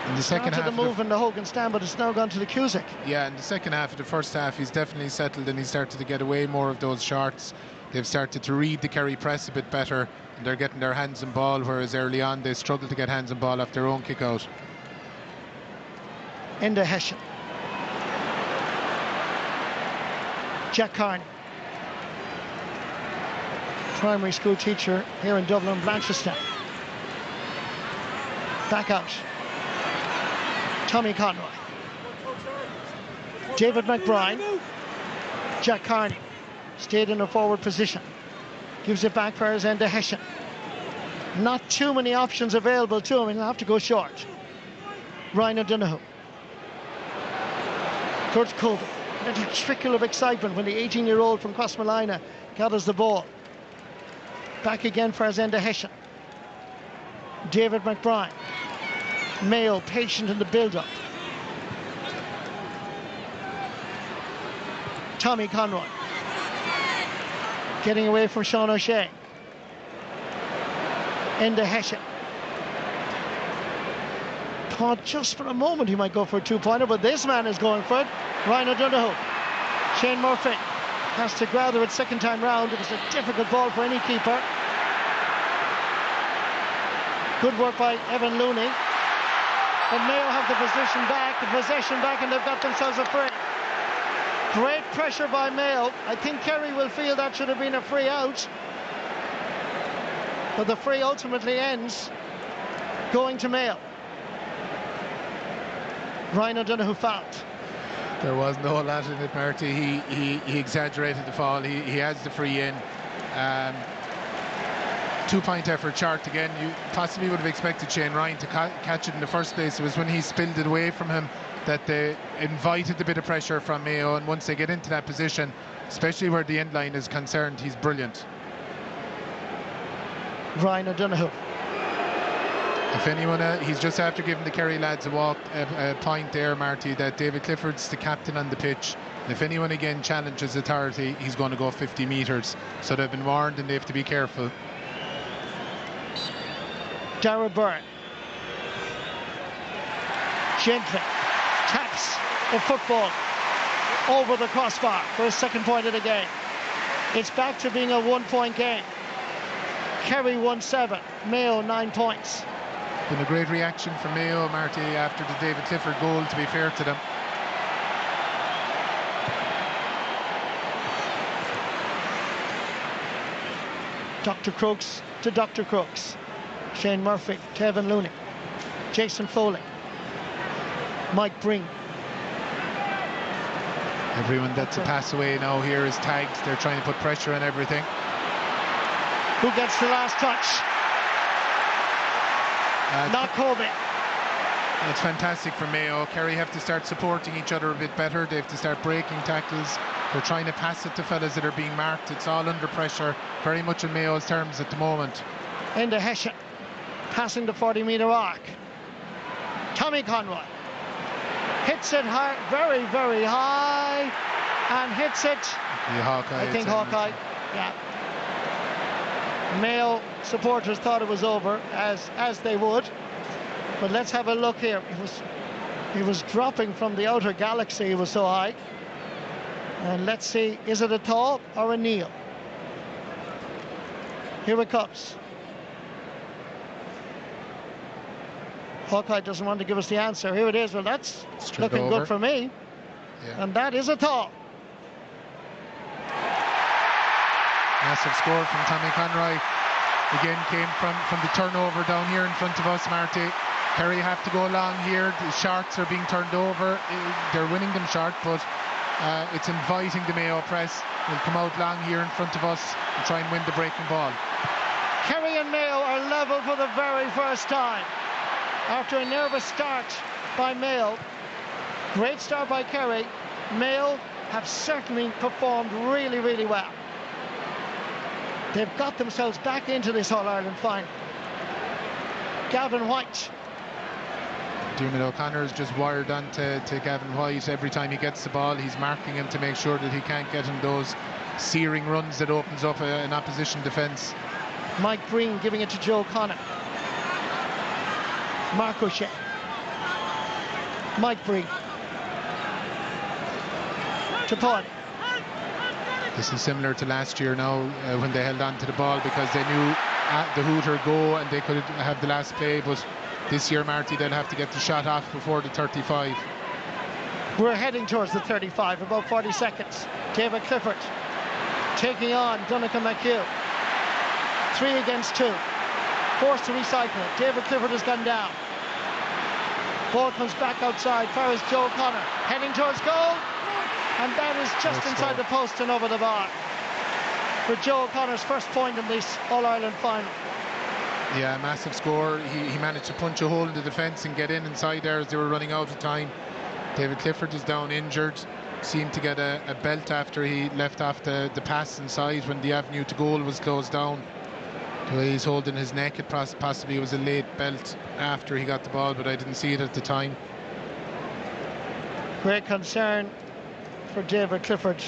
In the second half, the move in the Hogan stand, but it's now gone to the Cusack. Yeah, in the second half of the first half, he's definitely settled and he started to get away more of those shots. They've started to read the Kerry press a bit better, and they're getting their hands on ball, whereas early on they struggled to get hands on ball off their own kick out. Enda Hessian. Jack Carney, primary school teacher here in Dublin, Blanchardstown. Back out. Tommy Conroy. David McBride. Jack Carney stayed in a forward position. Gives it back for Enda Hessian. Not too many options available to him, he'll have to go short. Ryan O'Donoghue. Towards Colby. A little trickle of excitement when the 18-year-old from Crossmolina gathers the ball. Back again for Enda Hessian. David McBride. Mayo patient in the build-up. Tommy Conroy. Getting away from Sean O'Shea. Enda Hessian. Thought just for a moment he might go for a two-pointer, but this man is going for it. Ryan O'Donoghue. Shane Murphy has to gather it second time round. It was a difficult ball for any keeper. Good work by Evan Looney. But Mayo have the possession back, and they've got themselves a free. Great pressure by Mayo. I think Kerry will feel that should have been a free out. But the free ultimately ends going to Mayo. Ryan O'Donoghue fouled. There was no lot in it, Marty. He exaggerated the foul. He has the free in. Two-point effort chart again. You possibly would have expected Shane Ryan to catch it in the first place. It was when he spilled it away from him that they invited a bit of pressure from Mayo, and once they get into that position, especially where the end line is concerned, he's brilliant. Ryan O'Donoghue. If anyone, he's just after giving the Kerry lads a point there, Marty, that David Clifford's the captain on the pitch. And if anyone again challenges authority, he's going to go 50 metres. So they've been warned and they have to be careful. Dara Byrne. Gently taps the football over the crossbar for his second point of the game. It's back to being a one-point game. Kerry 1-7, Mayo 9 points. Been a great reaction from Mayo, Marty, after the David Clifford goal, to be fair to them. Dr. Crooks to Dr. Crooks. Shane Murphy to Evan Looney. Jason Foley. Mike Breen. Everyone that's a pass away now here is tagged. They're trying to put pressure on everything. Who gets the last touch? Not Colby. It's fantastic for Mayo. Kerry have to start supporting each other a bit better. They have to start breaking tackles. They're trying to pass it to fellas that are being marked. It's all under pressure, very much in Mayo's terms at the moment. Enda Hessian passing the 40-metre arc. Tommy Conroy hits it high, very, very high, and hits it. Hawkeye, I think Hawkeye, yeah. Mayo supporters thought it was over, as they would. But let's have a look here. He was dropping from the outer galaxy. He was so high. And let's see, is it a thaw or a kneel? Here it comes. Hawkeye doesn't want to give us the answer. Here it is. Well, that's looking good for me. Yeah. And that is a thaw. Massive score from Tommy Conroy. Again, came from the turnover down here in front of us, Marty. Kerry have to go along here. The sharks are being turned over. They're winning them short, but it's inviting the Mayo press. They'll come out long here in front of us and try and win the breaking ball. Kerry and Mayo are level for the very first time. After a nervous start by Mayo, great start by Kerry, Mayo have certainly performed really, really well. They've got themselves back into this All-Ireland final. Gavin White. Dermot O'Connor is just wired on to Gavin White. Every time he gets the ball, he's marking him to make sure that he can't get him those searing runs that opens up an opposition defence. Mike Breen giving it to Joe Connor. Mark O'Shea, Mike Bree, to Paul. This is similar to last year now when they held on to the ball because they knew the hooter go and they could have the last play, but this year, Marty, they'll have to get the shot off before the 35. We're heading towards the 35, about 40 seconds. David Clifford taking on Donnacha McHugh. 3 against 2. Forced to recycle it. David Clifford has gone down. Ball comes back outside. Far as Joe O'Connor heading towards goal. And that is just inside the post and over the bar for Joe O'Connor's first point in this All-Ireland final. Yeah, massive score. He managed to punch a hole in the defence and get inside there as they were running out of time. David Clifford is down injured. Seemed to get a belt after he left off the pass inside when the avenue to goal was closed down. The way he's holding his neck, it possibly was a late belt after he got the ball, but I didn't see it at the time. Great concern for David Clifford.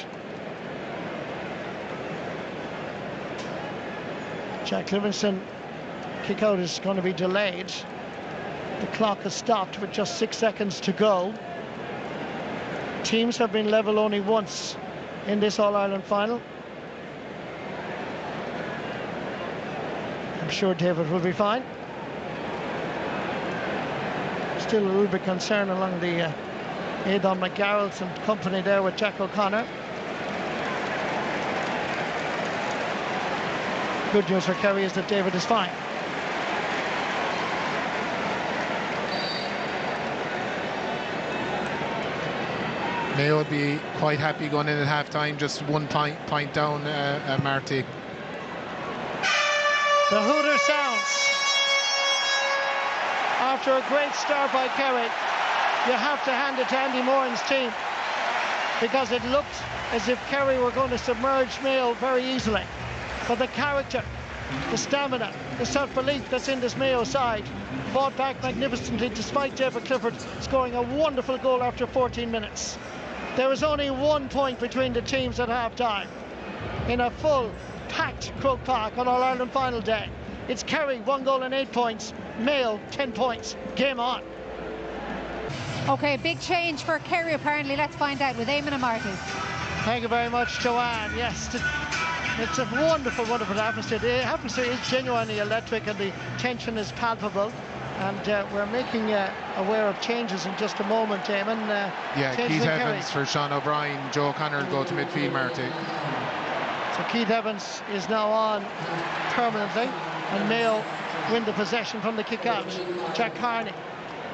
Jack Livingston kick out is going to be delayed. The clock has stopped with just 6 seconds to go. Teams have been level only once in this All-Ireland final. I'm sure David will be fine. Still a little bit concerned along the Aidan McGarrels and company there with Jack O'Connor. Good news for Kerry is that David is fine. Mayo would be quite happy going in at half-time, just 1 point down, Marty. The hooter sounds. After a great start by Kerry, you have to hand it to Andy Moran's team, because it looked as if Kerry were going to submerge Mayo very easily. But the character, the stamina, the self-belief that's in this Mayo side fought back magnificently despite David Clifford scoring a wonderful goal after 14 minutes. There was only 1 point between the teams at half-time in a full, packed Croke Park on All-Ireland final day. It's Kerry, 1 goal and 8 points. Mayo, 10 points. Game on. OK, big change for Kerry apparently. Let's find out with Eamon and Marty. Thank you very much, Joanne. Yes, it's a wonderful, wonderful atmosphere. The atmosphere is genuinely electric and the tension is palpable. And we're making aware of changes in just a moment, Eamon. Yeah, Keith Evans for Sean O'Brien. Joe O'Connor will go to midfield, Marty. So Keith Evans is now on permanently, and Mayo win the possession from the kick out. Jack Carney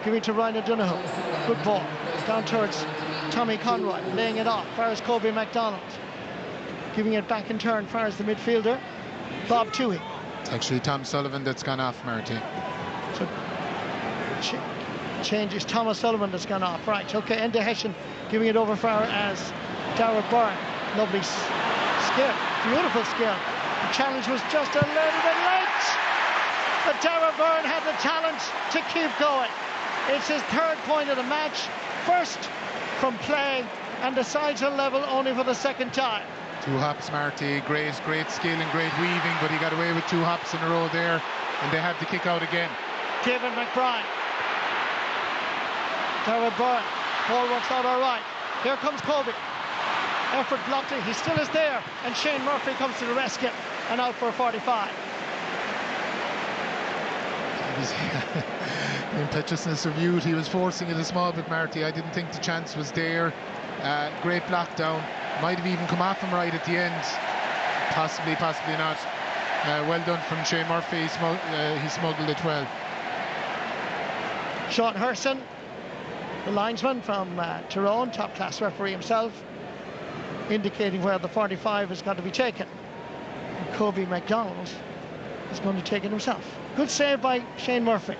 giving to Ryan O'Donoghue. Good ball. Down towards Tommy Conroy, laying it off. Far as Kobe MacDonald. Giving it back in turn, far as the midfielder, Bob Toohey. It's actually Tom Sullivan that's gone off, Marty. So changes, Thomas Sullivan that's gone off. Right, okay, Enda Hessian giving it over far as Darragh Byrne. Lovely skill, beautiful skill. The challenge was just a little bit late, but Darragh Byrne had the talent to keep going. It's his 3rd point of the match, first from play, and the sides are level only for the 2nd time. 2 hops, Marty. Great skill and great weaving, but he got away with 2 hops in a row there, and they have the kick out again. David McBride. Darragh Byrne. Ball works out all right. Here comes Kobe. Effort blocked it. He still is there. And Shane Murphy comes to the rescue and out for a 45. The impetuousness of youth. He was forcing it a small bit, Marty. I didn't think the chance was there. Great block down. Might have even come off him right at the end. Possibly not. Well done from Shane Murphy. He smuggled it well. Sean Herson, the linesman from Tyrone, top-class referee himself, indicating where the 45 is going to be taken. And Kobe MacDonald is going to take it himself. Good save by Shane Murphy.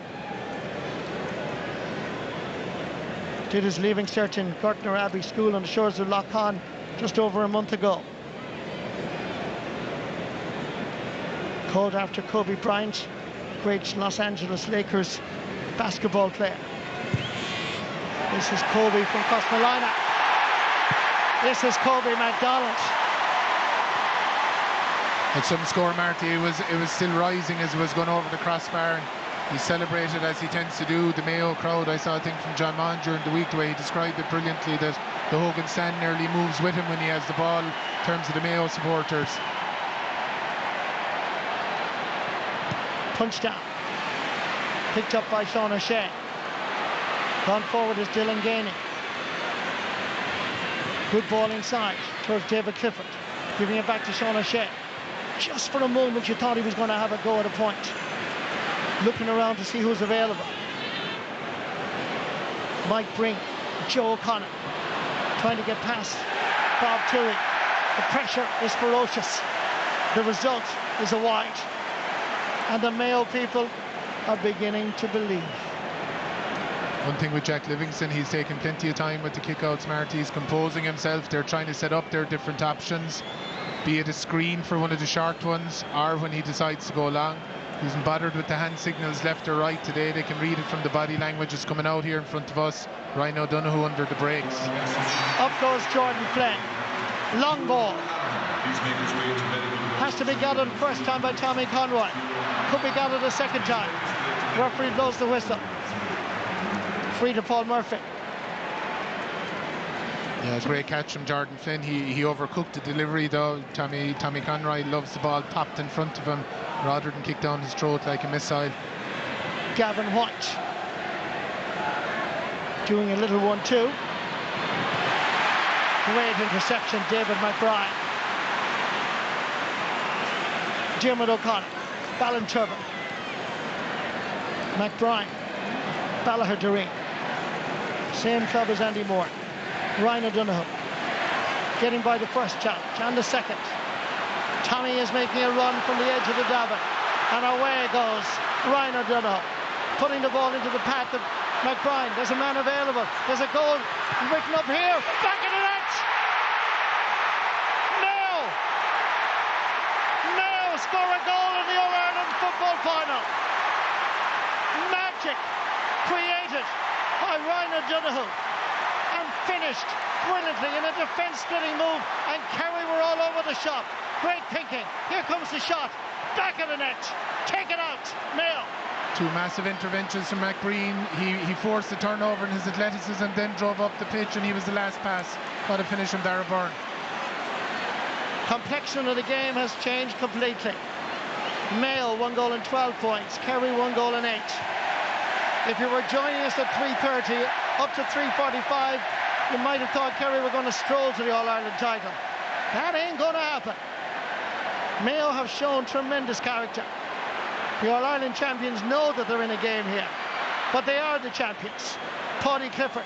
Did his leaving cert in Gartner Abbey School on the shores of Lough Conn just over a month ago. Called after Kobe Bryant, great Los Angeles Lakers basketball player. This is Kobe from Cosmolina. This is Kobe MacDonald. At some score, Marty, it was still rising as it was going over the crossbar. He celebrated as he tends to do. The Mayo crowd, I saw a thing from John Mann during the week, the way he described it brilliantly, that the Hogan stand nearly moves with him when he has the ball in terms of the Mayo supporters. Punch down. Picked up by Sean O'Shea. Gone forward is Dylan Gainey. Good ball inside towards David Clifford. Giving it back to Sean O'Shea. Just for a moment you thought he was going to have a go at a point. Looking around to see who's available. Mike Breen, Joe O'Connor, trying to get past Bob Toohey. The pressure is ferocious. The result is a wide. And the Mayo people are beginning to believe. One thing with Jack Livingston, he's taken plenty of time with the kickouts, Marty. He's composing himself. They're trying to set up their different options, be it a screen for one of the short ones, or when he decides to go long. He isn't bothered with the hand signals left or right today. They can read it from the body language. It's coming out here in front of us. Ryan O'Donoghue under the brakes. Up goes Jordan Flynn. Long ball. Has to be gathered first time by Tommy Conroy. Could be gathered a second time. Referee blows the whistle. Free to Paul Murphy. Yeah, it's a great catch from Jordan Flynn. He overcooked the delivery though. Tommy Conroy loves the ball popped in front of him rather than kick down his throat like a missile. Gavin White doing a little 1-2. Great interception, David McBride. Dermot O'Connor, Ballinturbo, McBride, Ballagher Doreen. Same club as Andy Moore. Ryan O'Donoghue getting by the first challenge and the second. Tommy is making a run from the edge of the davit, and away goes Ryan O'Donoghue, putting the ball into the path of McBride. There's a man available. There's a goal written up here. Back in the net. Mayo score a goal in the All-Ireland football final. Magic created by Ryan O'Donoghue and finished brilliantly in a defence-splitting move, and Kerry were all over the shop. Great thinking. Here comes the shot. Back of the net. Take it out. Mayo. Two massive interventions from McBreen. He forced the turnover in his athleticism, then drove up the pitch, and he was the last pass. What a finish from Dara Byrne. Complexion of the game has changed completely. Mayo 1 goal and 12 points. Kerry 1 goal and 8. If you were joining us at 3:30 up to 3:45, you might have thought Kerry were going to stroll to the All-Ireland title. That ain't going to happen. Mayo have shown tremendous character. The All-Ireland champions know that they're in a game here, but they are the champions. Paddy Clifford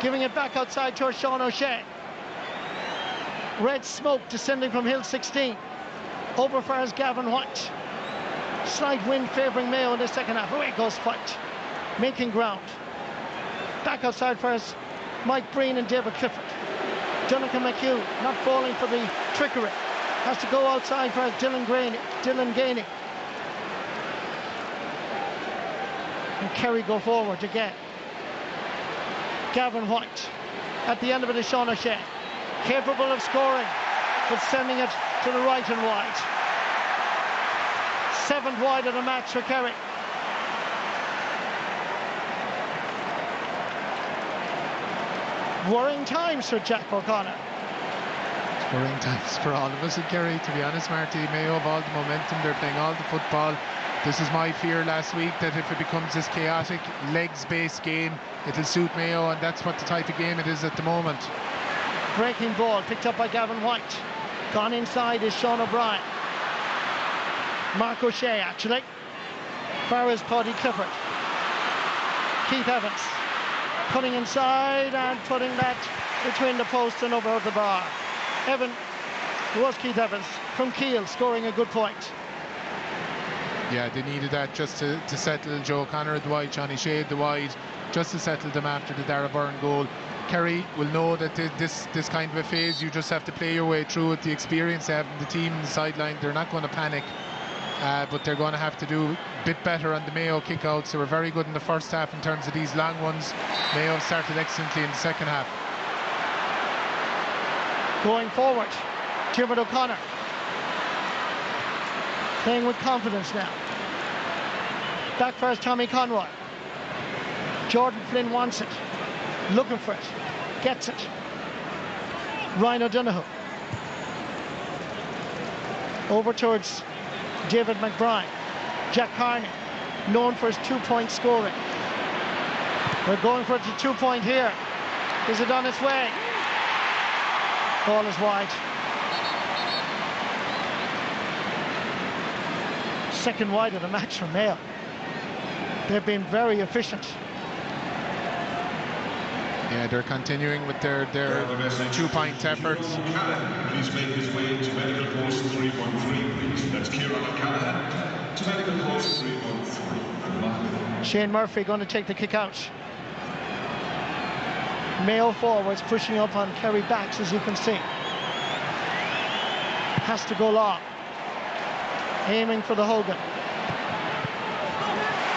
giving it back outside towards Sean O'Shea. Red smoke descending from Hill 16. Over far as Gavin White. Slight wind favouring Mayo in the second half. Away goes White, making ground. Back outside for us, Mike Breen and David Clifford. Jonathan McHugh not falling for the trickery. Has to go outside for us, Dylan Gainey. And Kerry go forward again. Gavin White. At the end of it is Sean O'Shea. Capable of scoring, but sending it to the right and wide. 7th wide of the match for Kerry. Worrying times for Jack O'Connor. Worrying times for all of us at Kerry, to be honest, Marty. Mayo have all the momentum, they're playing all the football. This is my fear last week, that if it becomes this chaotic legs-based game, it'll suit Mayo, and that's what the type of game it is at the moment. Breaking ball picked up by Gavin White. Gone inside is Sean O'Brien. Mark O'Shea actually. Far is Paddy Clifford. Keith Evans cutting inside and putting that between the post and over the bar. It was Keith Evans from Keele scoring a good point. Yeah, they needed that just to settle Joe O'Connor at the wide, Johnny Shea at the wide, just to settle them after the Dara Byrne goal. Kerry will know that this kind of a phase, you just have to play your way through it. The experience they have in the team on the sideline, they're not going to panic, but they're going to have to do a bit better on the Mayo kickouts. They were very good in the first half in terms of these long ones. Mayo started excellently in the second half. Going forward, Dermot O'Connor playing with confidence now. Back first, Tommy Conroy. Jordan Flynn wants it. Looking for it. Gets it. Ryan O'Donoghue. Over towards David McBride. Jack Carney, known for his 2-point scoring. They're going for it to 2-point here. Is it on its way? Ball is wide. Second wide of the match for Mayo. They've been very efficient. Yeah, they're continuing with their 2-point efforts. Please make his way to medical post 313, please. That's Kieran O'Callaghan to medical post 313. Shane Murphy going to take the kick out. Mayo forwards pushing up on Kerry backs, as you can see. Has to go long. Aiming for the Hogan.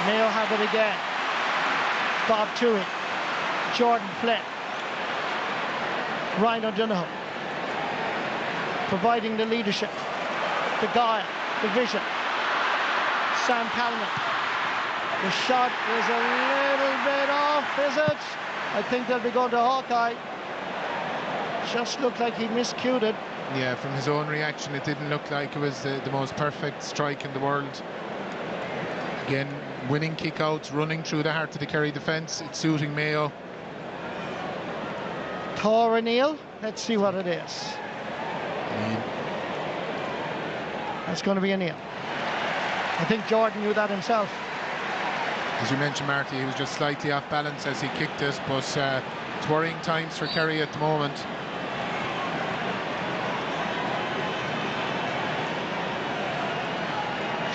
Mayo have it again. Bob Toohey. Jordan Flynn. Ryan O'Donoghue. Providing the leadership, the guile, the vision. Sam Calman. The shot is a little bit off, is it? I think they'll be going to Hawkeye. Just looked like he miscued it. Yeah, from his own reaction, it didn't look like it was the most perfect strike in the world. Again, winning kickouts, running through the heart of the Kerry defence. It's suiting Mayo. Thor O'Neill, let's see what it is. That's going to be a kneel. I think Jordan knew that himself. As you mentioned, Marty, he was just slightly off balance as he kicked it, but it's worrying times for Kerry at the moment.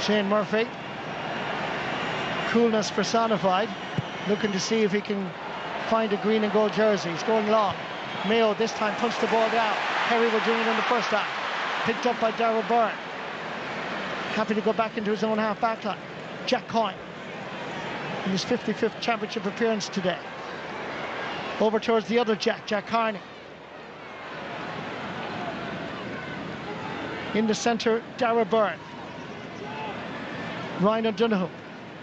Shane Murphy, coolness personified, looking to see if he can find a green and gold jersey. He's going long. Mayo this time punched the ball down. Kerry were doing it in the first half. Picked up by Darrell Byrne. Happy to go back into his own half back line. Jack Coyne in his 55th championship appearance today. Over towards the other Jack Carney. In the centre, Darrell Byrne. Ryan O'Donoghue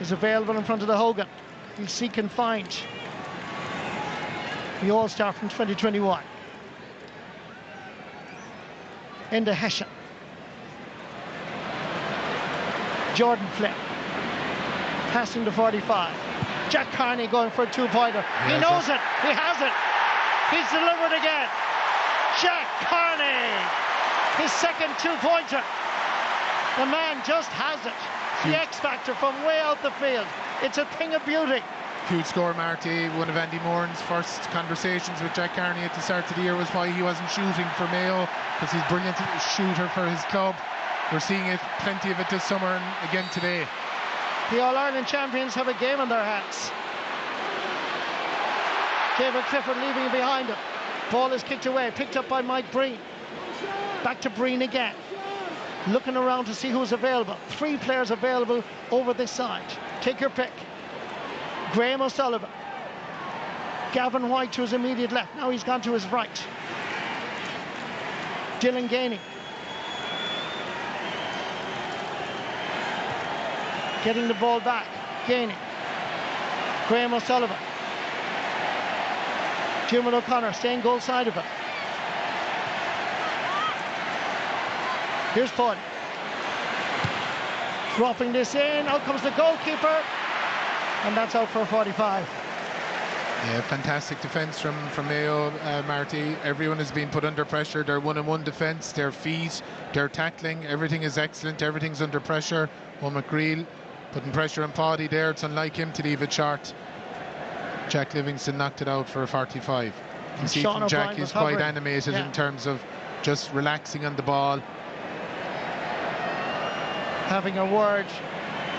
is available in front of the Hogan. He'll seek and find the All-Star from 2021. Into Hessian. Jordan Flynn. Passing to 45. Jack Carney going for a 2-pointer. He knows it. He has it. He's delivered again. Jack Carney. His second 2-pointer. The man just has it. The X factor from way out the field. It's a thing of beauty. Huge score, Marty. One of Andy Moran's first conversations with Jack Carney at the start of the year was why he wasn't shooting for Mayo, because he's a brilliant shooter for his club. We're seeing it, plenty of it this summer and again today. The All-Ireland champions have a game on their hands. David Clifford leaving it behind him. Ball is kicked away, picked up by Mike Breen. Back to Breen again. Looking around to see who's available. 3 players available over this side. Take your pick. Graham O'Sullivan. Gavin White to his immediate left. Now he's gone to his right. Dylan Gainey. Getting the ball back. Gainey. Graham O'Sullivan. Jim O'Connor staying goal side of it. Here's Pawdy. Dropping this in. Out comes the goalkeeper. And that's out for a 45. Yeah, fantastic defence from Mayo, Marty. Everyone has been put under pressure. Their one-on-one defence, their feet, their tackling, everything is excellent. Everything's under pressure. McGreel putting pressure on Pawdy there. It's unlike him to leave it short. Jack Livingston knocked it out for a 45. You can see from Jack, he's quite animated in terms of just relaxing on the ball. Having a word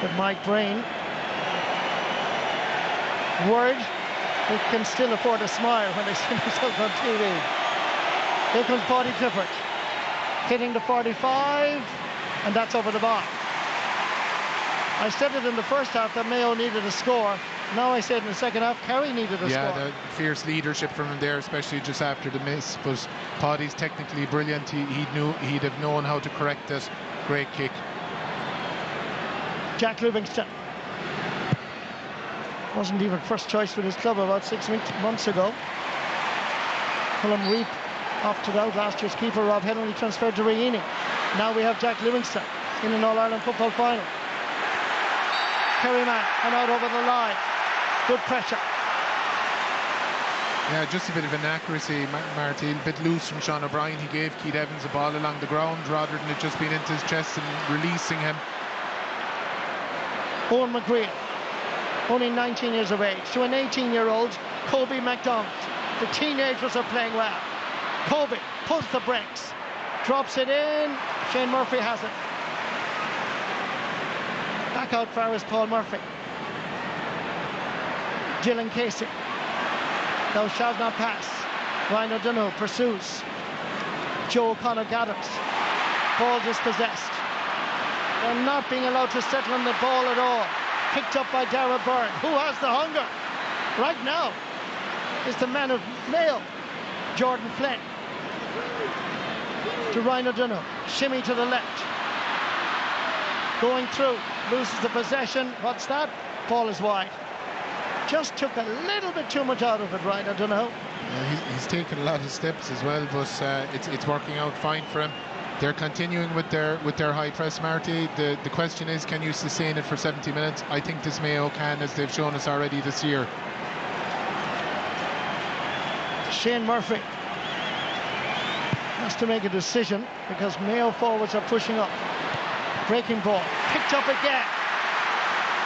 with Mike Breen. Word who can still afford a smile when they see themselves on TV. Here comes Pawdy Clifford. Hitting the 45, and that's over the bar. I said it in the first half that Mayo needed a score. Now I said in the second half, Kerry needed a score. Yeah, the fierce leadership from him there, especially just after the miss. But Pawdy's technically brilliant. He'd have known how to correct it. Great kick. Jack Livingston. Wasn't even first choice with his club about 6 months ago. Fulham Reap opted out. Last year's keeper Rob Henry transferred to Reini. Now we have Jack Livingston in an All-Ireland football final. Kerry man and out over the line. Good pressure. Yeah, just a bit of inaccuracy, Marty. A bit loose from Sean O'Brien. He gave Keith Evans a ball along the ground rather than it just being into his chest and releasing him. Owen McGreal, only 19 years of age, to an 18-year-old Kobe MacDonald. The teenagers are playing well. Kobe pulls the brakes, drops it in. Shane Murphy has it. Back out far is Paul Murphy. Gillen Casey. Thou shalt not pass. Ryan O'Donoghue pursues. Joe O'Connor gathers. Ball dispossessed. They're not being allowed to settle on the ball at all. Picked up by Dara Byrne. Who has the hunger? Right now is the man of Mayo, Jordan Flynn. To Ryan O'Donoghue. Shimmy to the left. Going through. Loses the possession. What's that? Ball is wide. Just took a little bit too much out of it, Ryan O'Donoghue. Yeah, he's taken a lot of steps as well, but it's working out fine for him. They're continuing with their high press, Marty. The question is, can you sustain it for 70 minutes? I think this Mayo can, as they've shown us already this year. Shane Murphy has to make a decision because Mayo forwards are pushing up. Breaking ball, picked up again.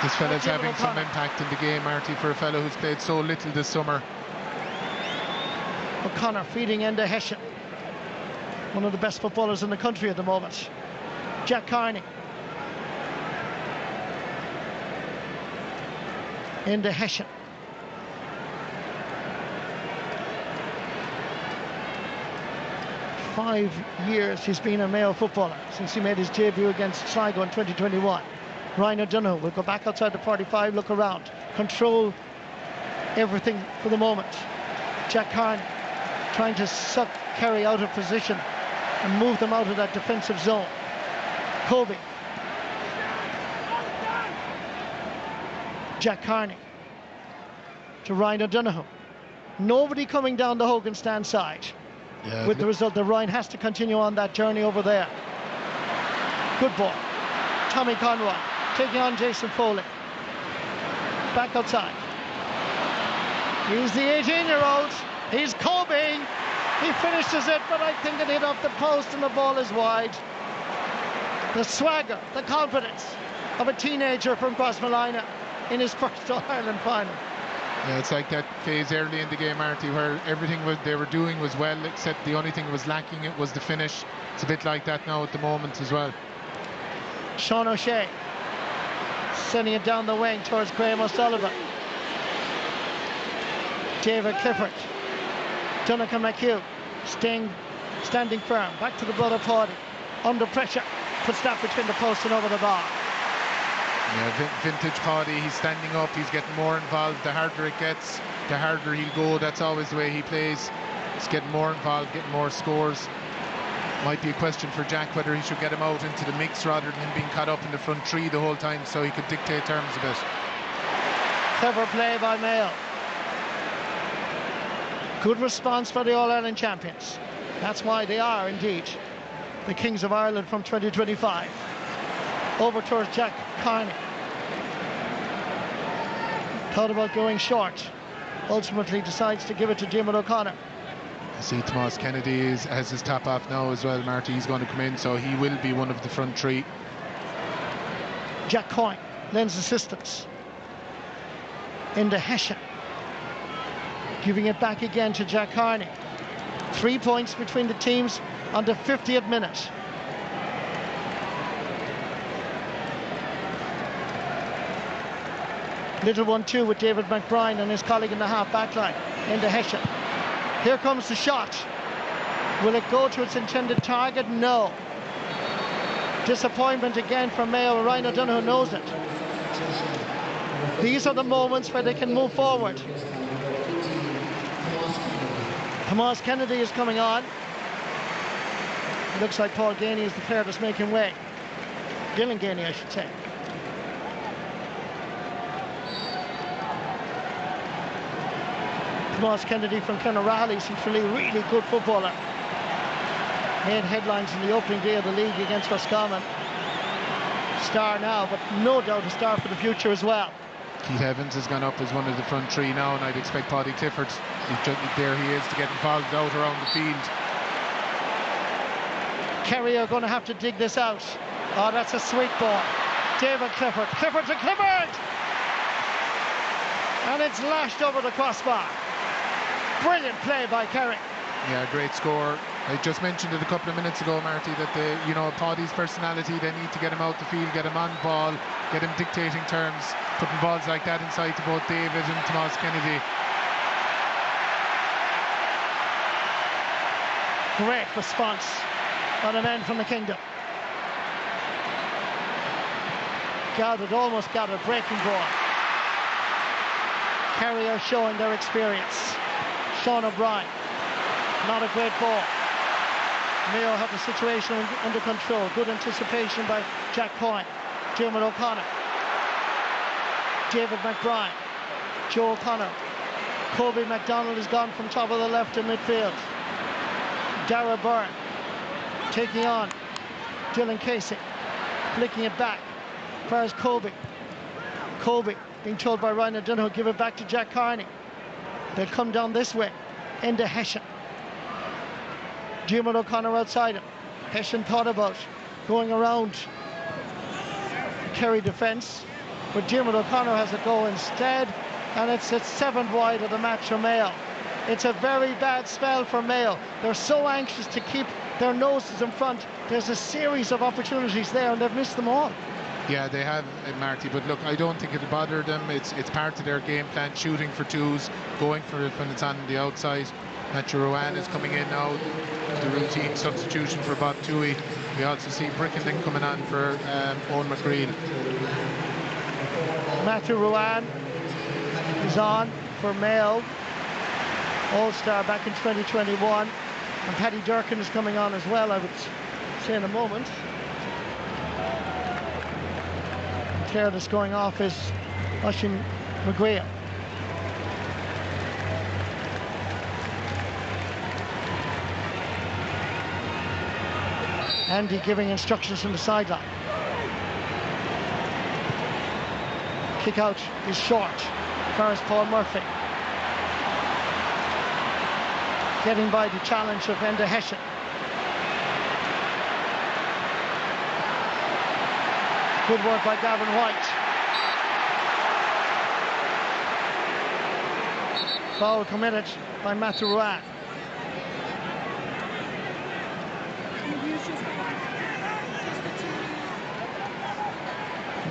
This fella's having some impact in the game, Marty, for a fellow who's played so little this summer. O'Connor feeding Enda Hessian, one of the best footballers in the country at the moment. Jack Carney. Enda Hessian. Five years he's been a Mayo footballer since he made his debut against Sligo in 2021. Ryan O'Donoghue will go back outside the 45, look around, control everything for the moment. Jack Carney trying to suck Kerry out of position and move them out of that defensive zone. Kobe. Jack Carney to Ryan O'Donoghue. Nobody coming down the Hogan stand side. Yeah, with the result that Ryan has to continue on that journey over there. Good ball. Tommy Conroy taking on Jason Foley. Back outside. He's the 18-year-old. He's Kobe. He finishes it, but I think it hit off the post and the ball is wide. The swagger, the confidence of a teenager from Crossmolina in his first All-Ireland final. Yeah, it's like that phase early in the game, Marty, where everything they were doing was well, except the only thing that was lacking it was the finish. It's a bit like that now at the moment as well. Sean O'Shea sending it down the wing towards Graham O'Sullivan. David Clifford. Duncan McHugh standing firm. Back to the brother Pawdy. Under pressure. Puts that between the post and over the bar. Yeah, vintage Pawdy, he's standing up, he's getting more involved. The harder it gets, the harder he'll go. That's always the way he plays. He's getting more involved, getting more scores. Might be a question for Jack whether he should get him out into the mix rather than him being caught up in the front three the whole time so he could dictate terms a bit. Clever play by Mayo. Good response for the All-Ireland champions. That's why they are indeed the Kings of Ireland from 2025. Over towards Jack Carney. Thought about going short. Ultimately decides to give it to Jim O'Connor. I see Tomas Kennedy has his top off now as well, Marty. He's going to come in, so he will be one of the front three. Jack Coyne lends assistance. Into Hessian. Giving it back again to Jack Carney. 3 points between the teams on the 50th minute. Little 1-2 with David McBride and his colleague in the half-back line. Into Hessian. Here comes the shot. Will it go to its intended target? No. Disappointment again from Mayo. Ryan O'Donoghue knows it. These are the moments where they can move forward. Tomas Kennedy is coming on. It looks like Paul Ganey is the player that's making way. Dylan Ganey, I should say. Tomas Kennedy from Clonerahaley, centrally really good footballer. Made headlines in the opening day of the league against Roscommon. Star now, but no doubt a star for the future as well. Keith Evans has gone up as one of the front three now, and I'd expect Paddy Clifford, there he is, to get involved out around the field. Kerry are going to have to dig this out. Oh, that's a sweet ball. David Clifford. Clifford to Clifford! And it's lashed over the crossbar. Brilliant play by Kerry. Yeah, great score. I just mentioned it a couple of minutes ago, Marty, that Paddy's personality, they need to get him out the field, get him on ball, get him dictating terms, putting balls like that inside to both David and Tomas Kennedy. Great response by the men from the Kingdom. Almost gathered, breaking ball. Kerry are showing their experience. Sean O'Brien, not a great ball. Mayo have the situation under control. Good anticipation by Jack Coyne. Dermot O'Connor. David McBride. Joe O'Connor. Kobe MacDonald has gone from top of the left to midfield. Dara Byrne taking on Dylan Casey. Flicking it back. Fires Kobe. Kobe being told by Ryan O'Donoghue, give it back to Jack Carney. They'll come down this way into Hessian. Dermot O'Connor outside him. Hessian thought about going around the Kerry defence, but Dermot O'Connor has a go instead, and it's 7th wide of the match for Mayo. It's a very bad spell for Mayo. They're so anxious to keep their noses in front. There's a series of opportunities there, and they've missed them all. Yeah, they have, Marty, but look, I don't think it'll bother them. It's part of their game plan, shooting for twos, going for it when it's on the outside. Matthew Rowan is coming in now, the routine substitution for Bob Toohey. We also see Brickenden coming on for Owen McGreen. Matthew Rowan is on for Mayo, All-Star back in 2021. And Paddy Durkin is coming on as well, I would say in a moment. The player that's going off is Oisin McGuire. Andy giving instructions from the sideline. Kick out is short. First Paul Murphy. Getting by the challenge of Enda Hessian. Good work by Gavin White. Foul committed by Matthew Rowan.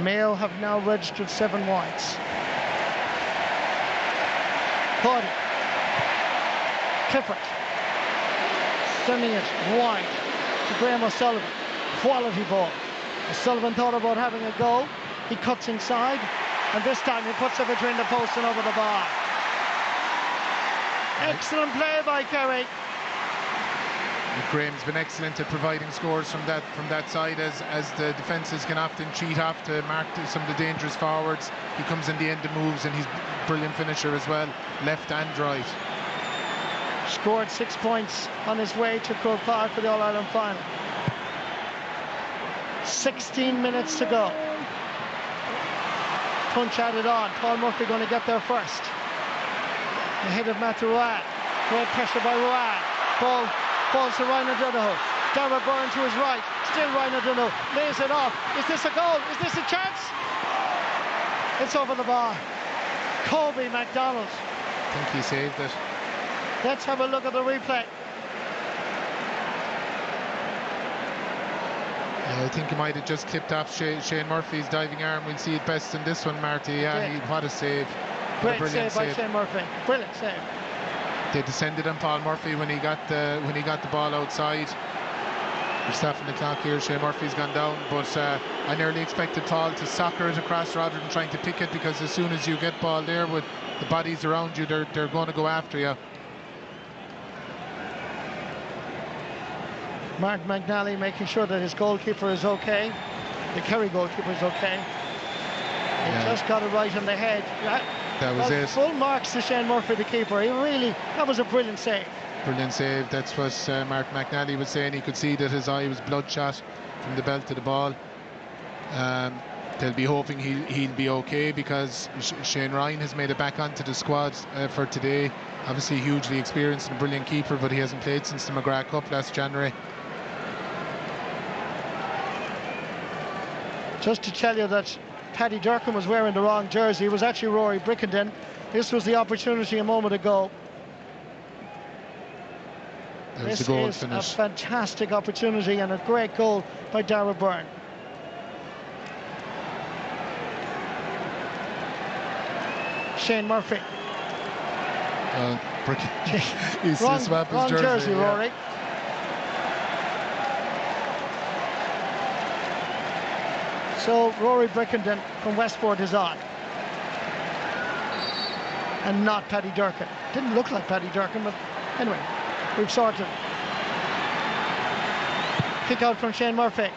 Mayo have now registered 7 wides. Cody. Clifford. Sending it wide to Graham O'Sullivan. Quality ball. O'Sullivan thought about having a go. He cuts inside, and this time he puts it between the post and over the bar. Excellent play by Kerry. Graham's been excellent at providing scores from that side as the defences can often cheat off to mark some of the dangerous forwards. He comes in the end of moves, and he's a brilliant finisher as well, left and right. Scored 6 points on his way to Croke Park for the All-Ireland final. 16 minutes to go. Punch added on. Paul Murphy going to get there first. Ahead of Matthew Rowan. Great pressure by Rowan. Ball falls to Ryan O'Donoghue. Dara Byrne to his right. Still Ryan O'Donoghue. Lays it off. Is this a goal? Is this a chance? It's over the bar. Kobe MacDonald. I think he saved it. Let's have a look at the replay. Yeah, I think he might have just clipped off Shane Murphy's diving arm. We'll see it best in this one, Marty. Yeah, what a save. Great save by Shane Murphy. Brilliant save. They descended on Paul Murphy when he got the ball outside. We're stopping the clock here. Shane Murphy's gone down, but I nearly expected Paul to soccer it across rather than trying to pick it, because as soon as you get ball there with the bodies around you, they're going to go after you. Mark McNally making sure that his goalkeeper is okay. The Kerry goalkeeper is okay. He just got it right on the head. That was it. Full marks to Shane Murphy, the keeper. That was a brilliant save. Brilliant save. That's what Mark McNally was saying. He could see that his eye was bloodshot from the belt to the ball. They'll be hoping he'll be okay, because Shane Ryan has made it back onto the squad for today. Obviously hugely experienced and a brilliant keeper, but he hasn't played since the McGrath Cup last January. Just to tell you that Paddy Durcan was wearing the wrong jersey. It was actually Rory Brickenden. This was the opportunity a moment ago. There's This the goal is finish. a fantastic opportunity and a great goal by Dara Byrne. Shane Murphy. He's to swap his jersey, yeah. Rory. So Rory Brickenden from Westport is on. And not Paddy Durcan. Didn't look like Paddy Durcan, but anyway, we've sorted. Kick out from Shane Murphy.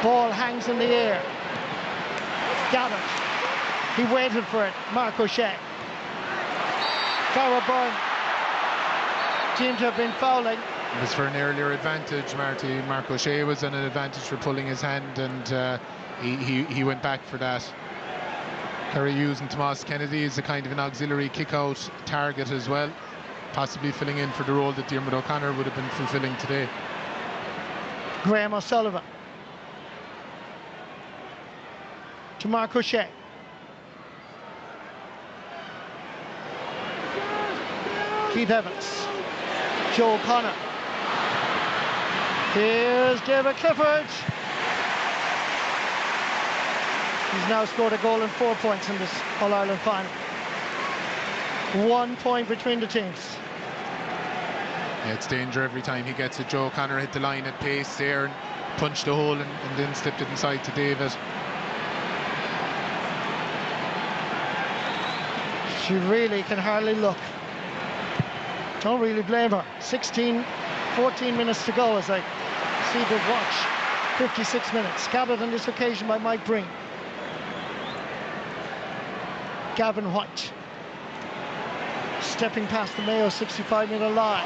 Ball hangs in the air. Gathered. He waited for it. Mark O'Shea. Dara Byrne seemed to have been fouling. It was for an earlier advantage, Marty. Mark O'Shea was on an advantage for pulling his hand, and he went back for that. Kerry Hughes and Tomas Kennedy is a kind of an auxiliary kick-out target as well, possibly filling in for the role that Diarmuid O'Connor would have been fulfilling today. Graham O'Sullivan to Mark O'Shea. Keith Evans. Joe O'Connor. Here's David Clifford. He's now scored a goal and 4 points in this All-Ireland final. 1 point between the teams. Yeah, it's danger every time he gets it. Joe O'Connor hit the line at pace there and punched the hole and then slipped it inside to David. She really can hardly look. Don't really blame her. 14 minutes to go as I see the watch. 56 minutes. Gathered on this occasion by Mike Breen. Gavin White. Stepping past the Mayo 65-metre line.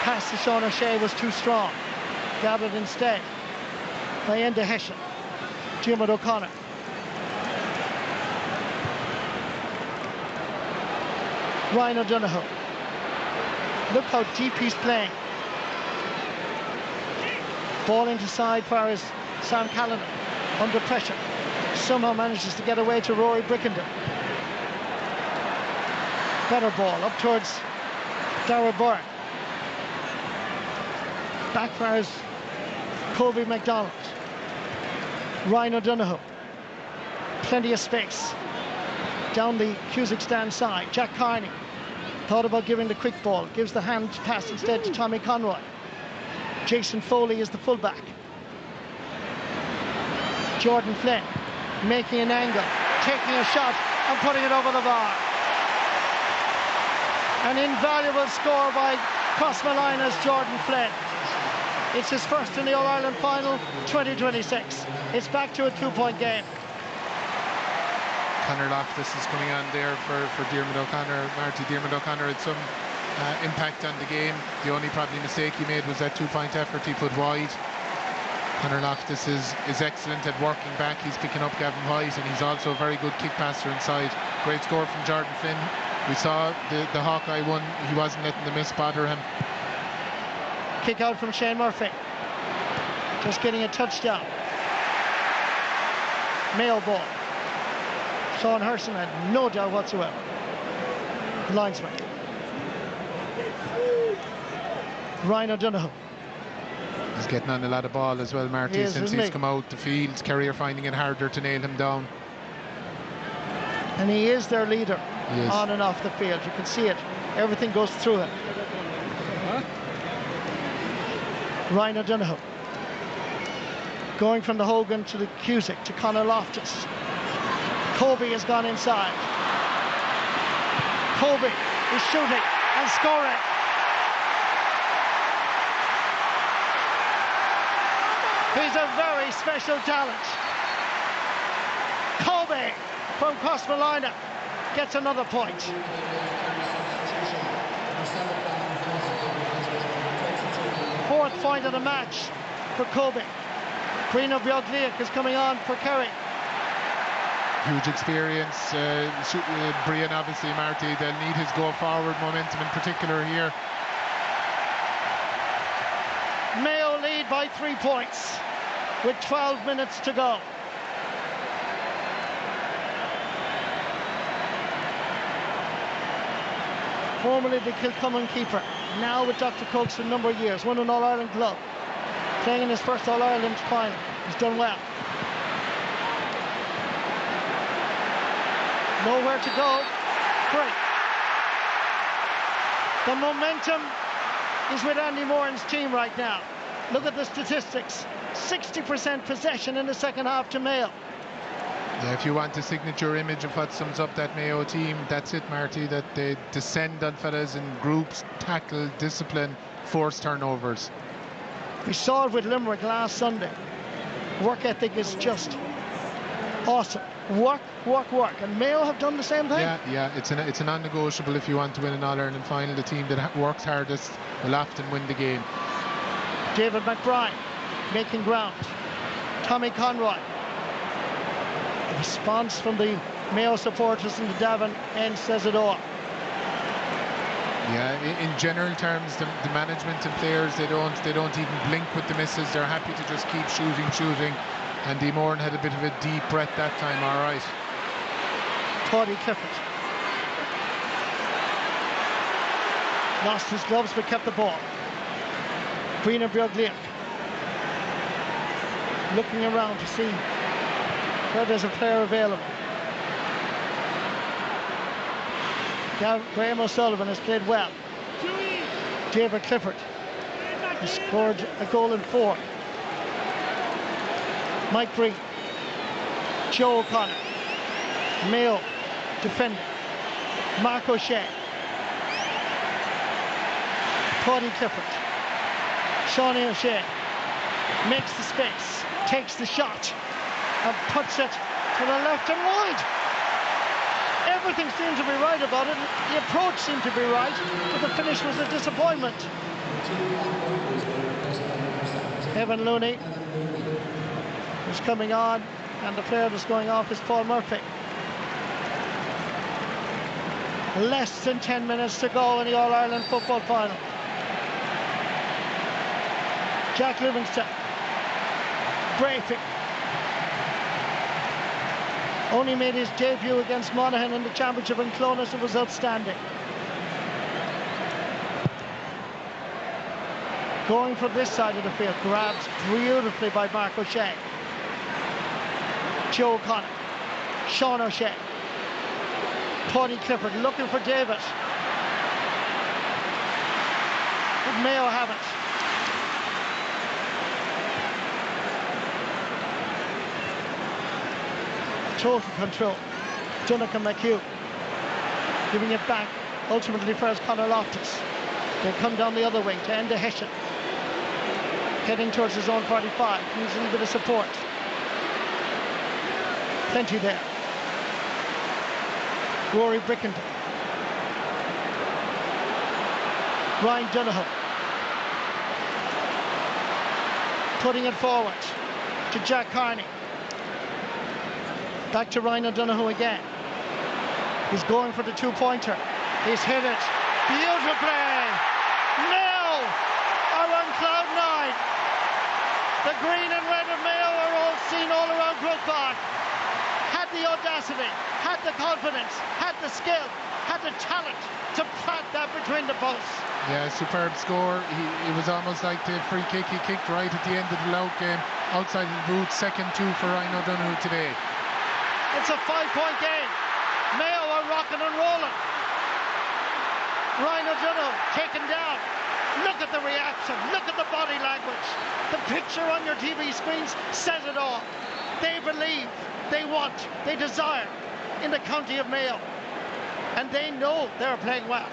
Pass to Sean O'Shea was too strong. Gathered instead by Enda Hession. Diarmuid O'Connor. Ryan O'Donoghue. Look how deep he's playing. Ball into side far as Sam Callanan under pressure. Somehow manages to get away to Rory Brickenden. Better ball up towards Dara Byrne. Back far as Colby McDonald. Ryan O'Donoghue. Plenty of space. Down the Cusack stand side. Jack Carney thought about giving the quick ball. Gives the hand pass instead to Tommy Conroy. Jason Foley is the fullback. Jordan Flynn making an angle, taking a shot and putting it over the bar. An invaluable score by Crossmolina's Jordan Flynn. It's his first in the All-Ireland final 2026. It's back to a 2-point game. Conor Loftus is coming on there for Diarmuid O'Connor. Marty, Diarmuid O'Connor had some impact on the game. The only probably mistake he made was that 2-point effort he put wide. Conor Loftus is excellent at working back. He's picking up Gavin White, and he's also a very good kick passer inside. Great score from Jordan Flynn. We saw the Hawkeye one. He wasn't letting the miss bother him. Kick out from Shane Murphy. Just getting a touchdown. Mayo ball. Sean Herson had no doubt whatsoever. The linesman. Ryan O'Donoghue. He's getting on a lot of ball as well, Marty, since he's come out the field. Kerry are finding it harder to nail him down. And he is their leader on and off the field. You can see it. Everything goes through him. Ryan O'Donoghue. Going from the Hogan to the Cusack to Conor Loftus. Colby has gone inside. Colby is shooting and scoring. He's a very special talent. Colby from Crossmolina gets another point. Fourth point of the match for Kobe. Brina Bjorgliak is coming on for Kerry. Huge experience. Brian, obviously, Marty, they'll need his go-forward momentum in particular here. Mayo lead by 3 points with 12 minutes to go. Formerly the Kilcummin keeper, now with Dr. Cokes for a number of years, won an All-Ireland glove, playing in his first All-Ireland final. He's done well. Nowhere to go. Great. The momentum is with Andy Moran's team right now. Look at the statistics. 60% possession in the second half to Mayo. Yeah, if you want a signature image of what sums up that Mayo team, that's it, Marty, that they descend on fellas in groups, tackle, discipline, force turnovers. We saw it with Limerick last Sunday. Work ethic is just awesome. Work, work, work. And Mayo have done the same thing. Yeah, it's a non-negotiable if you want to win an All-Ireland final. The team that works hardest will often win the game. David McBride making ground. Tommy Conroy. The response from the Mayo supporters in the Davin end says it all. Yeah, in general terms, the management and players, they don't even blink with the misses. They're happy to just keep shooting. Andy Moran had a bit of a deep breath that time, all right. Paddy Clifford lost his gloves but kept the ball. Brina Bjorgliak looking around to see where there's a player available. Graham O'Sullivan has played well. David Clifford has scored a goal in 4. Mike Breen, Joe O'Connor, Mayo defender, Mark O'Shea, Paddy Clifford, Shawnee O'Shea makes the space, takes the shot and puts it to the left and wide. Everything seemed to be right about it. The approach seemed to be right, but the finish was a disappointment. Evan Looney is coming on, and the player that's going off is Paul Murphy. Less than 10 minutes to go in the All-Ireland football final. Jack Livingston breaking. Only made his debut against Monaghan in the championship in Clonus. It was outstanding. Going from this side of the field, grabbed beautifully by Mark O'Shea. Joe O'Connor, Sean O'Shea, Paddy Clifford looking for David. But Mayo have it. Total control. Dunica McHugh giving it back. Ultimately first Conor Loftus. They come down the other wing to Enda Hessian. Heading towards his own 45. Needs a little bit of support. Plenty there. Rory Brickenden. Ryan Donoghue. Putting it forward to Jack Carney. Back to Ryan O'Donoghue again. He's going for the two-pointer. He's hit it. Beautifully! Mayo are on cloud 9. The green and red of Mayo are all seen all around Croke Park. Had the audacity, had the confidence, had the skill, had the talent to plant that between the posts. Yeah, superb score. It was almost like the free kick he kicked right at the end of the Louth game. Outside of the boot, 2nd 2 for Ryan O'Donoghue today. It's a 5-point game. Mayo are rocking and rolling. Ryan O'Donoghue taken down. Look at the reaction. Look at the body language. The picture on your TV screens says it all. They believe, they want, they desire in the county of Mayo. And they know they're playing well.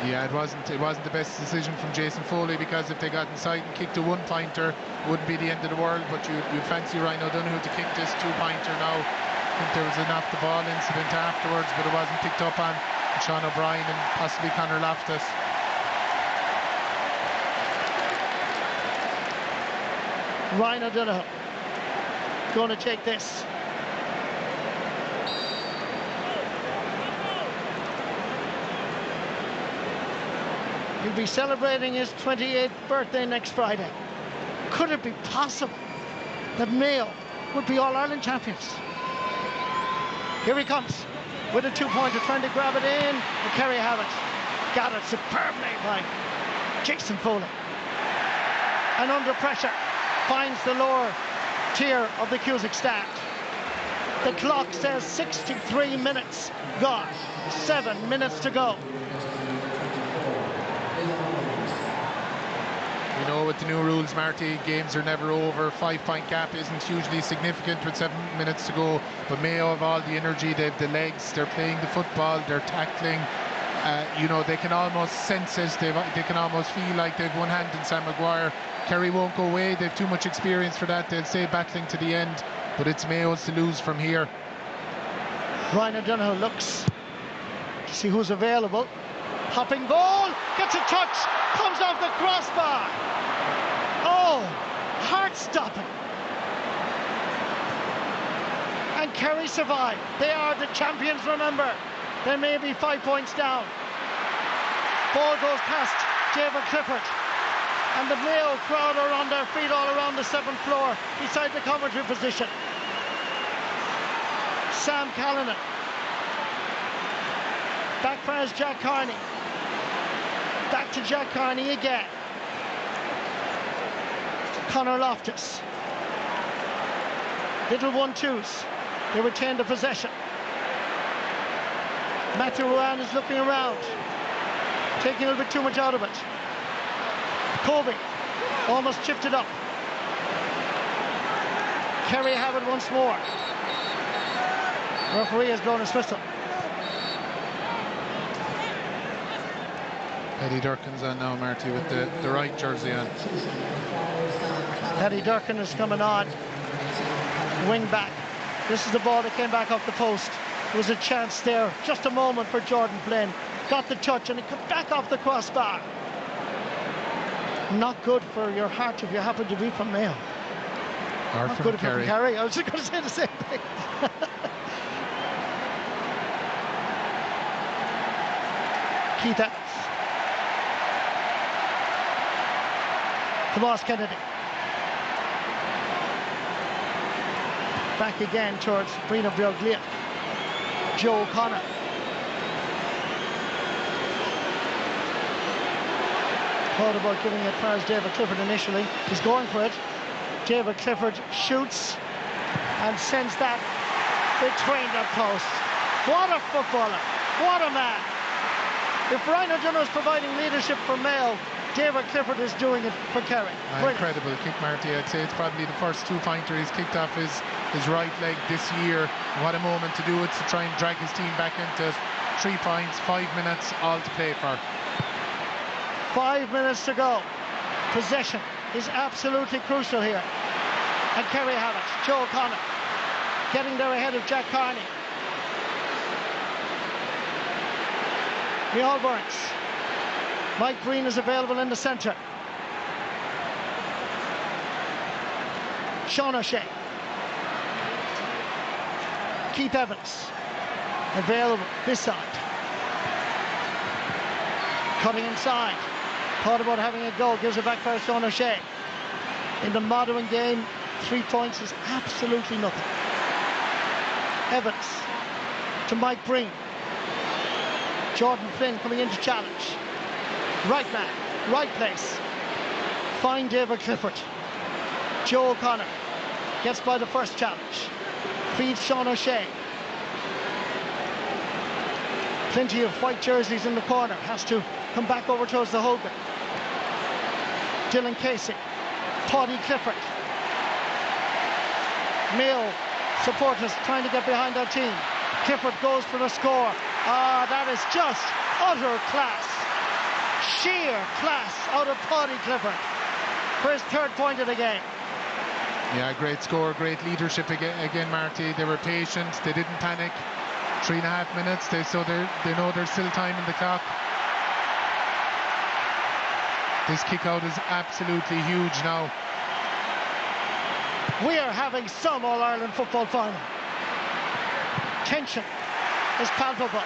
Yeah, it wasn't the best decision from Jason Foley, because if they got inside and kicked a one-pointer, it wouldn't be the end of the world. But you'd fancy Ryan O'Donoghue to kick this two-pointer now. I think there was an off-the-ball incident afterwards, but it wasn't picked up on Sean O'Brien and possibly Conor Loftus. Ryan O'Donoghue going to take this. He'll be celebrating his 28th birthday next Friday. Could it be possible that Mayo would be All-Ireland champions? Here he comes with a two-pointer, trying to grab it in, and Kerry have it. Got it superbly by Jason Foley. And under pressure, finds the lower tier of the Cusack stand. The clock says 63 minutes gone, 7 minutes to go. You know, with the new rules, Marty, games are never over. 5-point gap isn't hugely significant with 7 minutes to go. But Mayo have all the energy, they have the legs, they're playing the football, they're tackling. You know, they can almost sense it, they can almost feel like they've one hand in Sam Maguire. Kerry won't go away, they've too much experience for that. They'll stay battling to the end, but it's Mayo's to lose from here. Ryan O'Donoghue looks to see who's available. Hopping ball, gets a touch, comes off the crossbar. Oh, heart-stopping. And Kerry survive. They are the champions, remember. They may be 5 points down. Ball goes past David Clifford. And the Mayo crowd are on their feet all around the 7th floor, beside the commentary position. Sam Callanan. Back fires Jack Carney. Back to Jack Carney again. Conor Loftus. Little 1-2s. They retain the possession. Matthew Ruan is looking around, taking a little bit too much out of it. Kobe almost chipped it up. Kerry have it once more. Referee has blown his whistle. Eddie Durkin's on now, Marty, with the right jersey on. Eddie Durkin is coming on. Wing back. This is the ball that came back off the post. There was a chance there, just a moment for Jordan Flynn. Got the touch and it came back off the crossbar. Not good for your heart if you happen to be from Mayo. Or Not from good if you're Kerry. from Kerry. I was just going to say the same thing. Keith Evans. Tomas Kennedy. Back again towards Brina Bioglia. Joe O'Connor. Thought about giving it past David Clifford initially. He's going for it. David Clifford shoots and sends that between the posts. What a footballer. What a man. If Ryan O'Donoghue is providing leadership for Mayo, David Clifford is doing it for Kerry. Incredible kick, Marty. I'd say it's probably the first two-pointer he's kicked off his right leg this year. What a moment to do it, to try and drag his team back into 3 points, 5 minutes, all to play for. 5 minutes to go. Possession is absolutely crucial here. And Kerry have it. Joe O'Connor getting there ahead of Jack Carney. Micheál Burns. Mike Breen is available in the centre. Sean O'Shea. Keith Evans available this side. Cutting inside. Thought about having a go. Gives it back for Sean O'Shea. In the modern game, 3 points is absolutely nothing. Evans to Mike Breen. Jordan Flynn coming in to challenge. Right man, right place. Fine David Clifford. Joe O'Connor gets by the first challenge. Feeds Sean O'Shea. Plenty of white jerseys in the corner. Has to come back over towards the Hogan. Dylan Casey. Paddy Clifford. Mayo supporters trying to get behind their team. Clifford goes for the score. Ah, that is just utter class. Sheer class out of Paddy Clifford for his 3rd point of the game. Yeah, great score, great leadership again, Marty. They were patient, they didn't panic. 3.5 minutes, they know there's still time in the clock. This kick out is absolutely huge now. We are having some All-Ireland football final. Tension is palpable.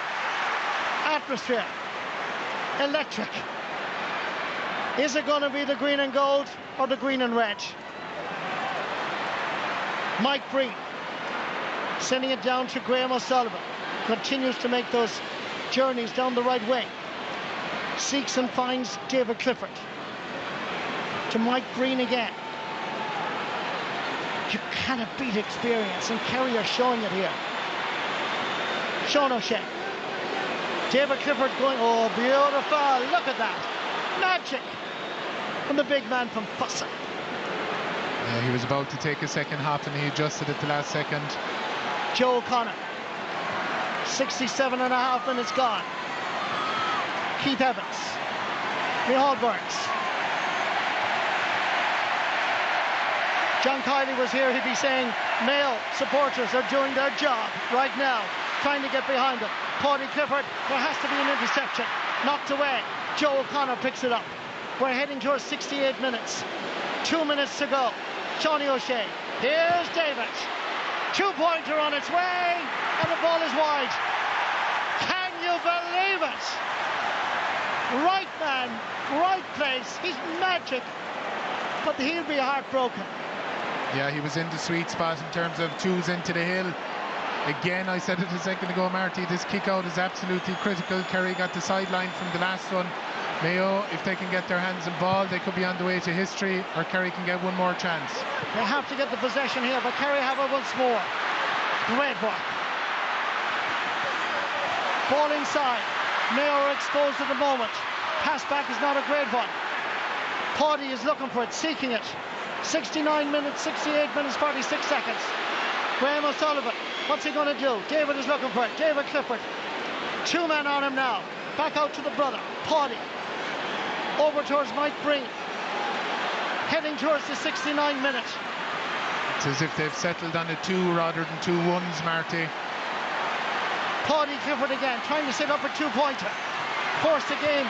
Atmosphere electric. Is it going to be the green and gold or the green and red? Mike Breen sending it down to Graham O'Sullivan. Continues to make those journeys down the right wing. Seeks and finds David Clifford. To Mike Breen again. You cannot beat experience, and Kerry are showing it here. Sean O'Shea. David Clifford going, oh, beautiful, look at that. Magic from the big man from Fussa. Yeah, he was about to take a second hop and he adjusted at the last second. Joe O'Connor. 67.5 minutes gone. Keith Evans. Micheál Burns. John Kiley was here, he'd be saying Mayo supporters are doing their job right now, trying to get behind him. Paudie Clifford, there has to be an interception. Knocked away. Joe O'Connor picks it up. We're heading towards 68 minutes. 2 minutes to go. Seanie O'Shea. Here's David. 2-pointer on its way, and the ball is wide. Can you believe it? Right man, right place. He's magic, but he'll be heartbroken. Yeah, he was in the sweet spot in terms of twos into the hill. Again, I said it a second ago, Marty, this kick out is absolutely critical. Kerry got the sideline from the last one. Mayo, if they can get their hands on ball, they could be on the way to history, or Kerry can get one more chance. They have to get the possession here, but Kerry have it once more. Great work. Ball inside. Mayo are exposed at the moment. Pass back is not a great one. Paudie is looking for it, seeking it. 69 minutes, 68 minutes, 46 seconds. Graham O'Sullivan, what's he going to do? David is looking for it. David Clifford. 2 men on him now. Back out to the brother, Paudie. Over towards Mike Breen. Heading towards the 69 minute. It's as if they've settled on a 2 rather than 2 1s, Marty. Paudie Clifford again, trying to set up a 2-pointer. Force the game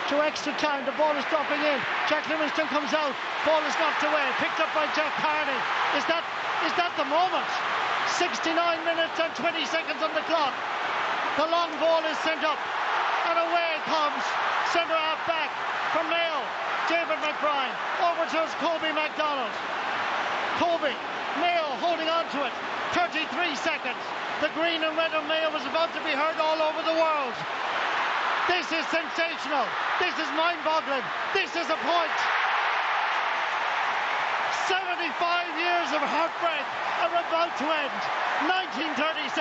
to extra time. The ball is dropping in. Jack Livingston comes out. Ball is knocked away. Picked up by Jack Carney. Is that the moment? 69 minutes and 20 seconds on the clock. The long ball is sent up. And away comes centre half back from Mayo. David McBride. Over towards Kobe MacDonald. Kobe. Mayo holding on to it. 33 seconds. The green and red of Mayo was about to be heard all over the world. This is sensational. This is mind-boggling. This is a point. 75 years of heartbreak are about to end. 1936,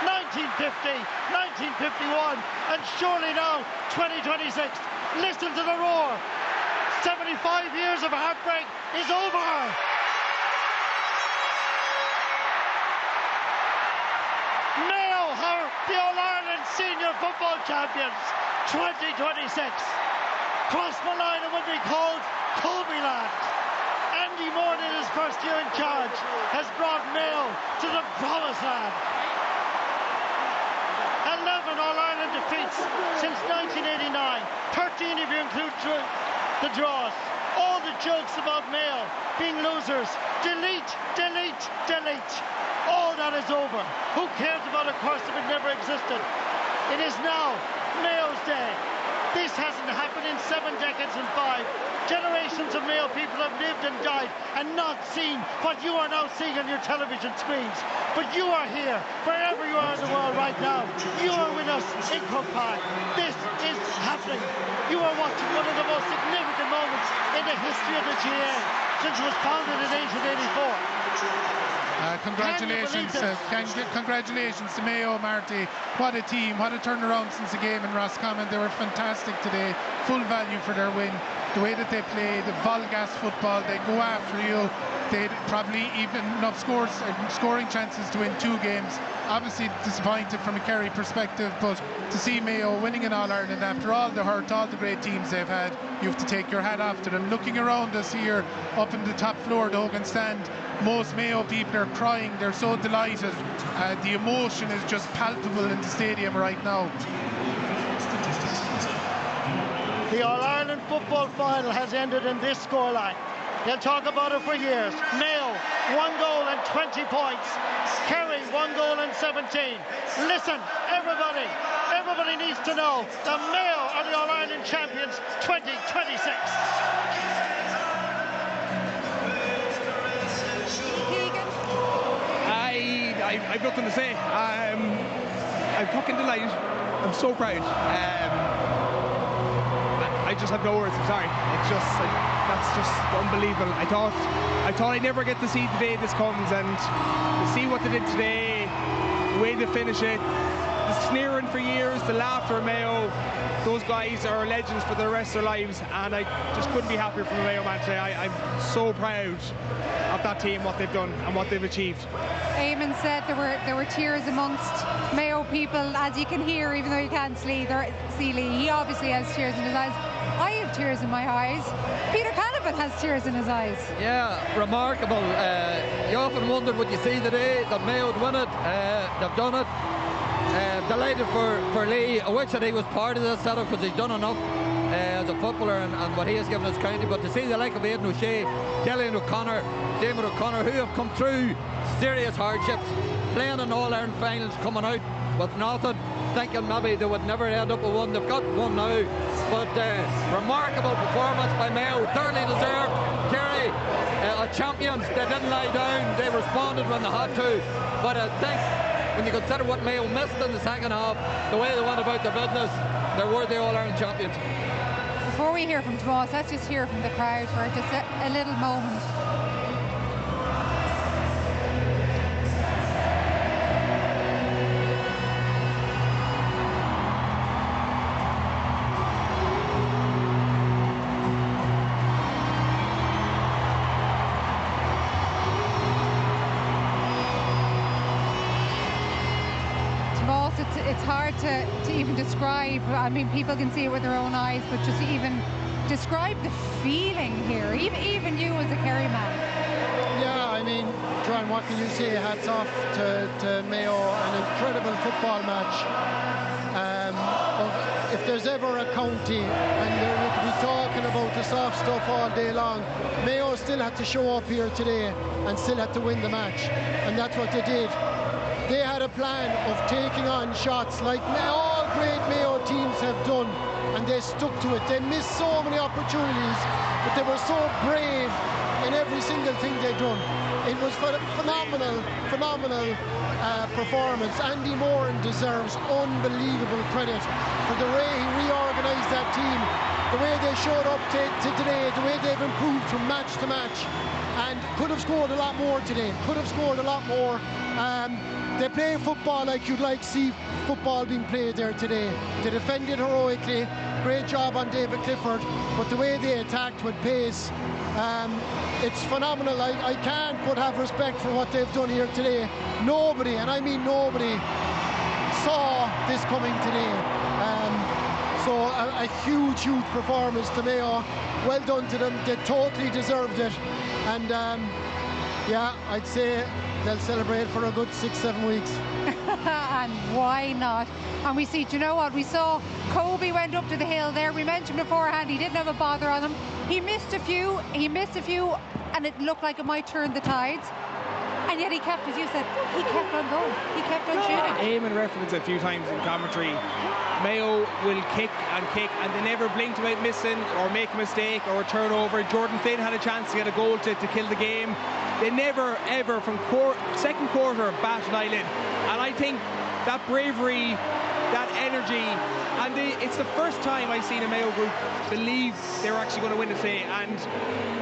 1950, 1951, and surely now 2026. Listen to the roar. 75 years of heartbreak is over. Mayo are the All-Ireland Senior Football Champions 2026. Cross the line and will be called Kobe Land. Andy Moore, in his first year in charge, has brought Mayo to the promised land. 11 All-Ireland defeats since 1989. 13 if you include the draws. All the jokes about Mayo being losers. Delete, delete, delete. All that is over. Who cares about a course if it never existed? It is now Mayo's day. This hasn't happened in 7 decades and 5. Generations of Mayo people have lived and died and not seen what you are now seeing on your television screens. But you are here, wherever you are in the world right now. You are with us in Croke Park. This is happening. You are watching one of the most significant moments in the history of the GA since it was founded in 1884. Congratulations to Mayo, Marty. What a team, what a turnaround since the game in Roscommon. They were fantastic today, full value for their win. the way that they play, the Volgas football, they go after you. They'd probably even enough scoring chances to win 2 games. Obviously disappointed from a Kerry perspective, but to see Mayo winning in All-Ireland after all the hurt, all the great teams they've had, you have to take your hat off to them. Looking around us here up in the top floor of the Hogan stand, most Mayo people are crying. They're so delighted. The emotion is just palpable in the stadium right now. The All-Ireland football final has ended in this scoreline. They'll talk about it for years. Mayo, 1 goal and 20 points. Kerry, 1 goal and 17. Listen, everybody needs to know that Mayo are the All-Ireland champions 2026. I've nothing to say. I'm fucking delighted. I'm so proud. I just have no words. I'm sorry. It's just that's just unbelievable. I thought I'd never get to see the day this comes, and to see what they did today, the way they finish it, the sneering for years, the laughter of Mayo. Those guys are legends for the rest of their lives, and I just couldn't be happier from a Mayo man today. I'm so proud of that team, what they've done and what they've achieved. Eamon said there were tears amongst Mayo people, as you can hear, even though you can't see Lee. He obviously has tears in his eyes. I have tears in my eyes. Peter Canavan has tears in his eyes. Yeah, remarkable. You often wondered, would you see the day that Mayo would win it? They've done it. Delighted for Lee. I wish that he was part of this setup, because he's done enough as a footballer and what he has given his county. But to see the like of Aidan O'Shea, Killian O'Connor, Damon O'Connor, who have come through serious hardships, playing in All-Ireland finals, coming out with nothing, thinking maybe they would never end up with one. They've got one now. But remarkable performance by Mayo, thoroughly deserved. Kerry are champions. They didn't lie down. They responded when they had to. But I think when you consider what Mayo missed in the second half, the way they went about their business, they were the All-Ireland champions. Before we hear from Tomas, let's just hear from the crowd for just a little moment. It's hard to even describe. I mean, people can see it with their own eyes, but just even describe the feeling here, even you as a Kerry man. Yeah, I mean, John, what can you say? Hats off to Mayo, an incredible football match. If there's ever a county, and you could be talking about the soft stuff all day long, Mayo still had to show up here today and still had to win the match, and that's what they did. They had a plan of taking on shots like all great Mayo teams have done, and they stuck to it. They missed so many opportunities, but they were so brave in every single thing they'd done. It was phenomenal performance. Andy Moran deserves unbelievable credit for the way he reorganised that team, the way they showed up to today, the way they've improved from match to match, and could have scored a lot more today, could have scored a lot more. They play football like you'd like to see football being played there today. They defended heroically, great job on David Clifford, but the way they attacked with pace, it's phenomenal. I can't but have respect for what they've done here today. Nobody, and I mean nobody, saw this coming today. So a huge performance to Mayo. Well done to them. They totally deserved it. And yeah, I'd say they'll celebrate for a good 6-7 weeks. And why not? And we see, do you know what? We saw Kobe went up to the hill there. We mentioned beforehand he didn't have a bother on him. He missed a few, and it looked like it might turn the tides. And yet he kept, as you said, he kept on going. He kept on shooting. Eamon referenced a few times in commentary, Mayo will kick, and they never blinked about missing or make a mistake or a turnover. Jordan Flynn had a chance to get a goal to kill the game. They never, ever, from second quarter, bat an eyelid. And I think that bravery, that energy, and it's the first time I've seen a Mayo group believe they're actually going to win it today. And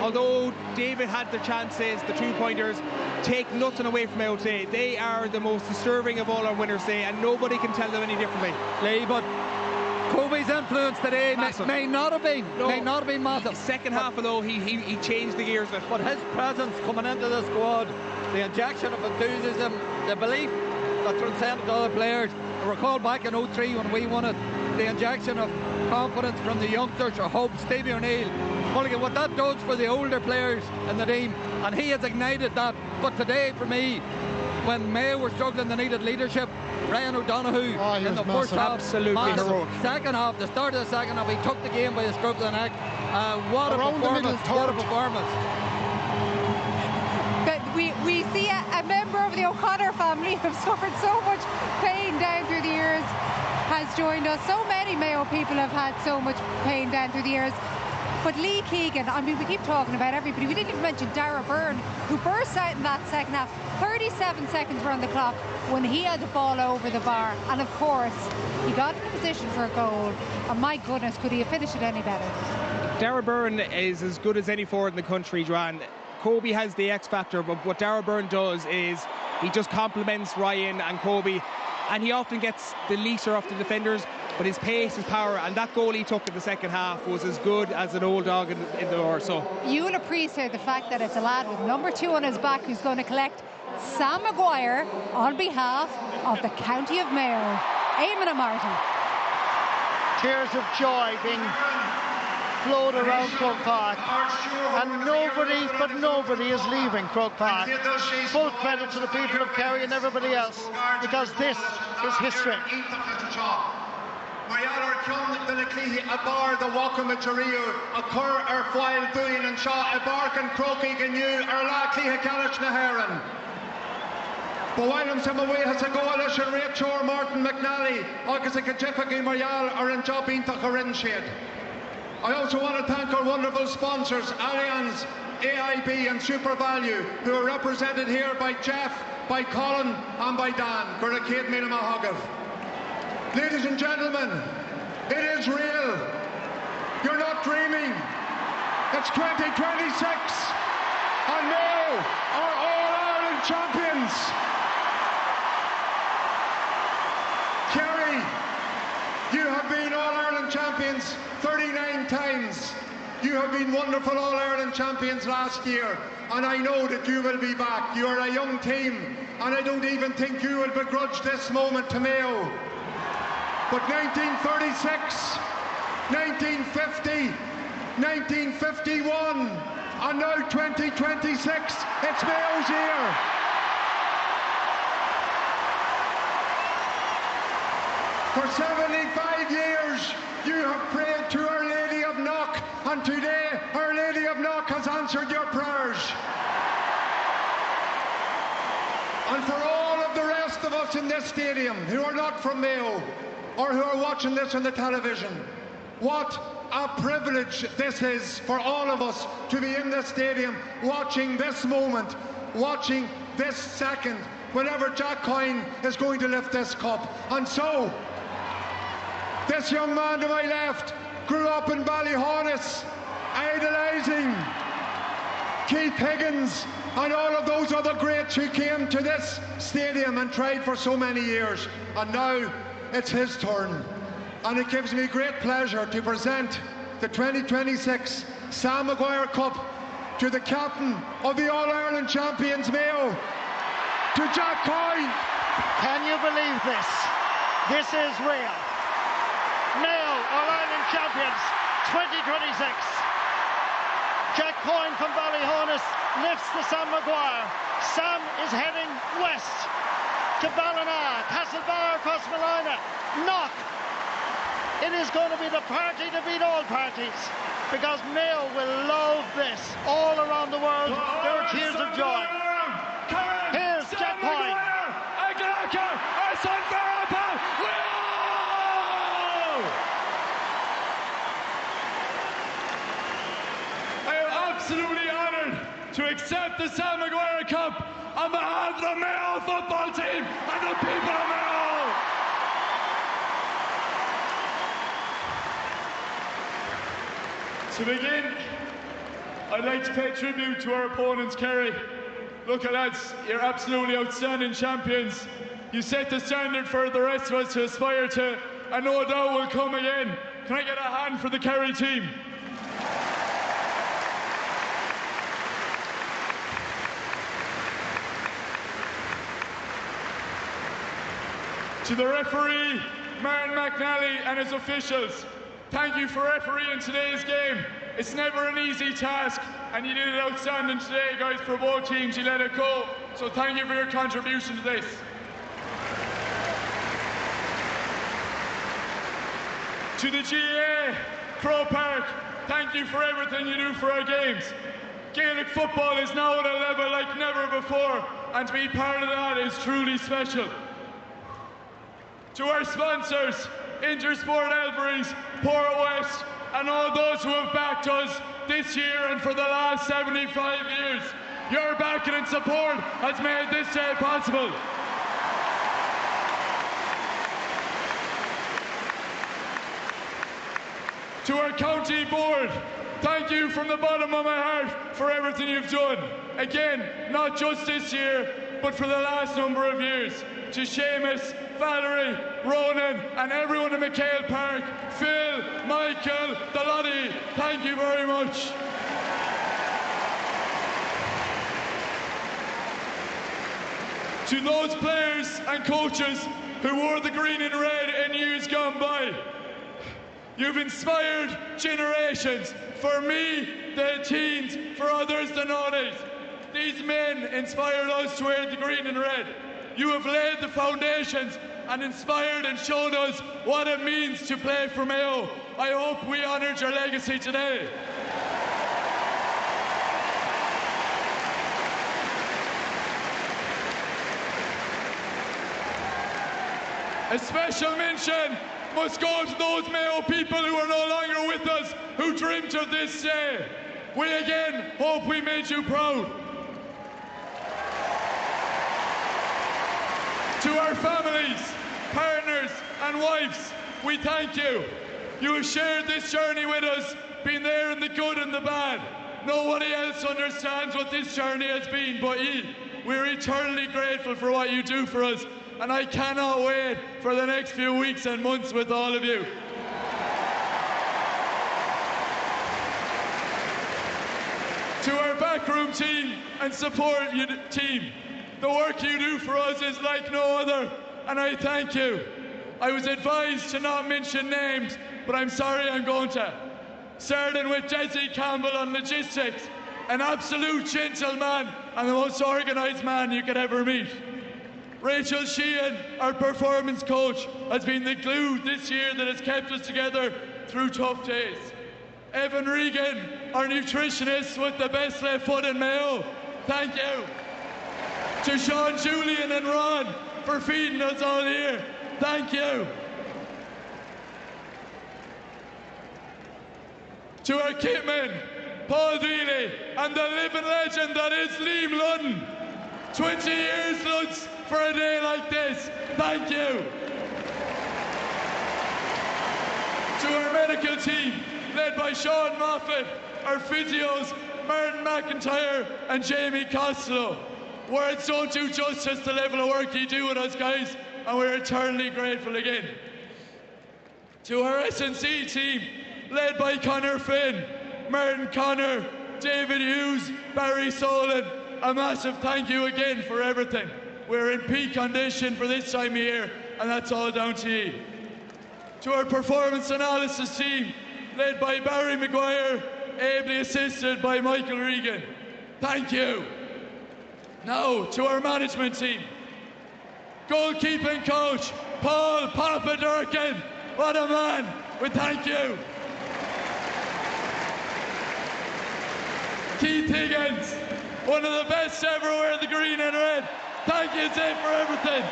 although David had the chances, the 2-pointers, take nothing away from Mayo today. They are the most deserving of all our winners today, and nobody can tell them any differently. Lee, but Kobe's influence today may not have been massive. Second half, although he changed the gears. But his presence coming into the squad, the injection of enthusiasm, the belief that transcended other players. I recall back in 03 when we won it, the injection of confidence from the youngsters, or hope, Stevie O'Neill. Mulligan, what that does for the older players in the team, and he has ignited that. But today, for me, when Mayo were struggling, they needed leadership. Ryan O'Donoghue in the first half, absolutely heroic. Second half, the start of the second half, he took the game by the scruff of the neck. What a performance! What a performance! But we see a member of the O'Connor family who've suffered so much pain down through the years has joined us. So many Mayo people have had so much pain down through the years. But Lee Keegan, I mean, we keep talking about everybody. We didn't even mention Dara Byrne, who burst out in that second half. 37 seconds were on the clock when he had the ball over the bar. And of course, he got in position for a goal. And my goodness, could he have finished it any better? Dara Byrne is as good as any forward in the country, Joanne. Kobe has the X factor, but what Dara Byrne does is he just complements Ryan and Kobe, and he often gets the leaser off the defenders, but his pace, his power, and that goal he took in the second half was as good as an old dog in the door. So you'll appreciate the fact that it's a lad with number 2 on his back who's going to collect Sam Maguire on behalf of the County of Mayo. Eamon and Martin. Tears of joy being flowed around Croke Park, and nobody is leaving Croke Park. Full credit to the people of Kerry and everybody else, because this is history. Marialar Kyung the Clehe a bar the Walkham of Jario, a cur foil Buin and Shaw, a bark and croaky gnu, la Clehe Callich na Heron. But while I'm some away has a goal and Rachel Martin McNally, August a Kajefaki Marial are in job in Takarin. I also want to thank our wonderful sponsors, Allianz, AIB and Super Value, who are represented here by Jeff, by Colin and by Dan. Gurrakate Mina Mahagav. Ladies and gentlemen, it is real. You're not dreaming. It's 2026 and Mayo are All-Ireland champions. Kerry, you have been All-Ireland champions 39 times. You have been wonderful All-Ireland champions last year, and I know that you will be back. You are a young team, and I don't even think you will begrudge this moment to Mayo. But 1936, 1950, 1951, and now 2026, it's Mayo's year. For 75 years, you have prayed to Our Lady of Knock, and today Our Lady of Knock has answered your prayers. And for all of the rest of us in this stadium who are not from Mayo, or who are watching this on the television, what a privilege this is for all of us to be in this stadium, watching this moment, watching this second, whenever Jack Coyne is going to lift this cup. And so, this young man to my left grew up in Ballyhaunis, idolising Keith Higgins and all of those other greats who came to this stadium and tried for so many years. And now it's his turn. And it gives me great pleasure to present the 2026 Sam Maguire Cup to the captain of the All-Ireland champions, Mayo, to Jack Coyne. Can you believe this? This is real. Mayo, All-Ireland champions, 2026. Jack Coyne from Ballyhaunis lifts the Sam Maguire. Sam is heading west to Ballina, Castlebar across Malina, Knock. It is going to be the party to beat all parties, because Mayo will love this all around the world. There are tears of joy. Here's Jack Coyne. Absolutely honoured to accept the Sam Maguire Cup on behalf of the Mayo football team and the people of Mayo. To begin, I'd like to pay tribute to our opponents, Kerry. Look, lads, you're absolutely outstanding champions. You set the standard for the rest of us to aspire to, and no doubt will come again. Can I get a hand for the Kerry team? To the referee, Martin McNally and his officials, thank you for refereeing today's game. It's never an easy task, and you did it outstanding today, guys, for both teams. You let it go, so thank you for your contribution to this. To the GAA, Croke Park, thank you for everything you do for our games. Gaelic football is now at a level like never before, and to be part of that is truly special. To our sponsors, Intersport Elbury's, Port West, and all those who have backed us this year and for the last 75 years. Your backing and support has made this day possible. To our county board, thank you from the bottom of my heart for everything you've done. Again, not just this year, but for the last number of years. To Seamus, Valerie, Ronan, and everyone in McHale Park, Phil, Michael, the Lottie, thank you very much. To those players and coaches who wore the green and red in years gone by, you've inspired generations. For me, the teens, for others, the noughties. These men inspired us to wear the green and red. You have laid the foundations and inspired and shown us what it means to play for Mayo. I hope we honoured your legacy today. A special mention must go to those Mayo people who are no longer with us, who dreamt of this day. We again hope we made you proud. To our families, partners and wives, we thank you. You have shared this journey with us, been there in the good and the bad. Nobody else understands what this journey has been but you. We're eternally grateful for what you do for us, and I cannot wait for the next few weeks and months with all of you. To our backroom team and support team, the work you do for us is like no other, and I thank you. I was advised to not mention names, but I'm sorry I'm going to. Starting with Desi Campbell on logistics, an absolute gentleman and the most organised man you could ever meet. Rachel Sheehan, our performance coach, has been the glue this year that has kept us together through tough days. Evan Regan, our nutritionist with the best left foot in Mayo, thank you. To Sean, Julian and Ron for feeding us all year, thank you. To our kitmen, Paul Dealey and the living legend that is Liam Ludden. 20 years, Luds, for a day like this, thank you. To our medical team, led by Sean Moffat, our physios, Martin McIntyre and Jamie Costello. Words don't do justice to the level of work you do with us, guys, and we're eternally grateful again. To our S&C team, led by Conor Finn, Martin Connor, David Hughes, Barry Solon, a massive thank you again for everything. We're in peak condition for this time of year, and that's all down to you. To our performance analysis team, led by Barry Maguire, ably assisted by Michael Regan, thank you. Now to our management team. Goalkeeping coach, Paul Papa Durkin, what a man, we thank you. Keith Higgins, one of the best ever wearing the green and red, thank you Dave for everything.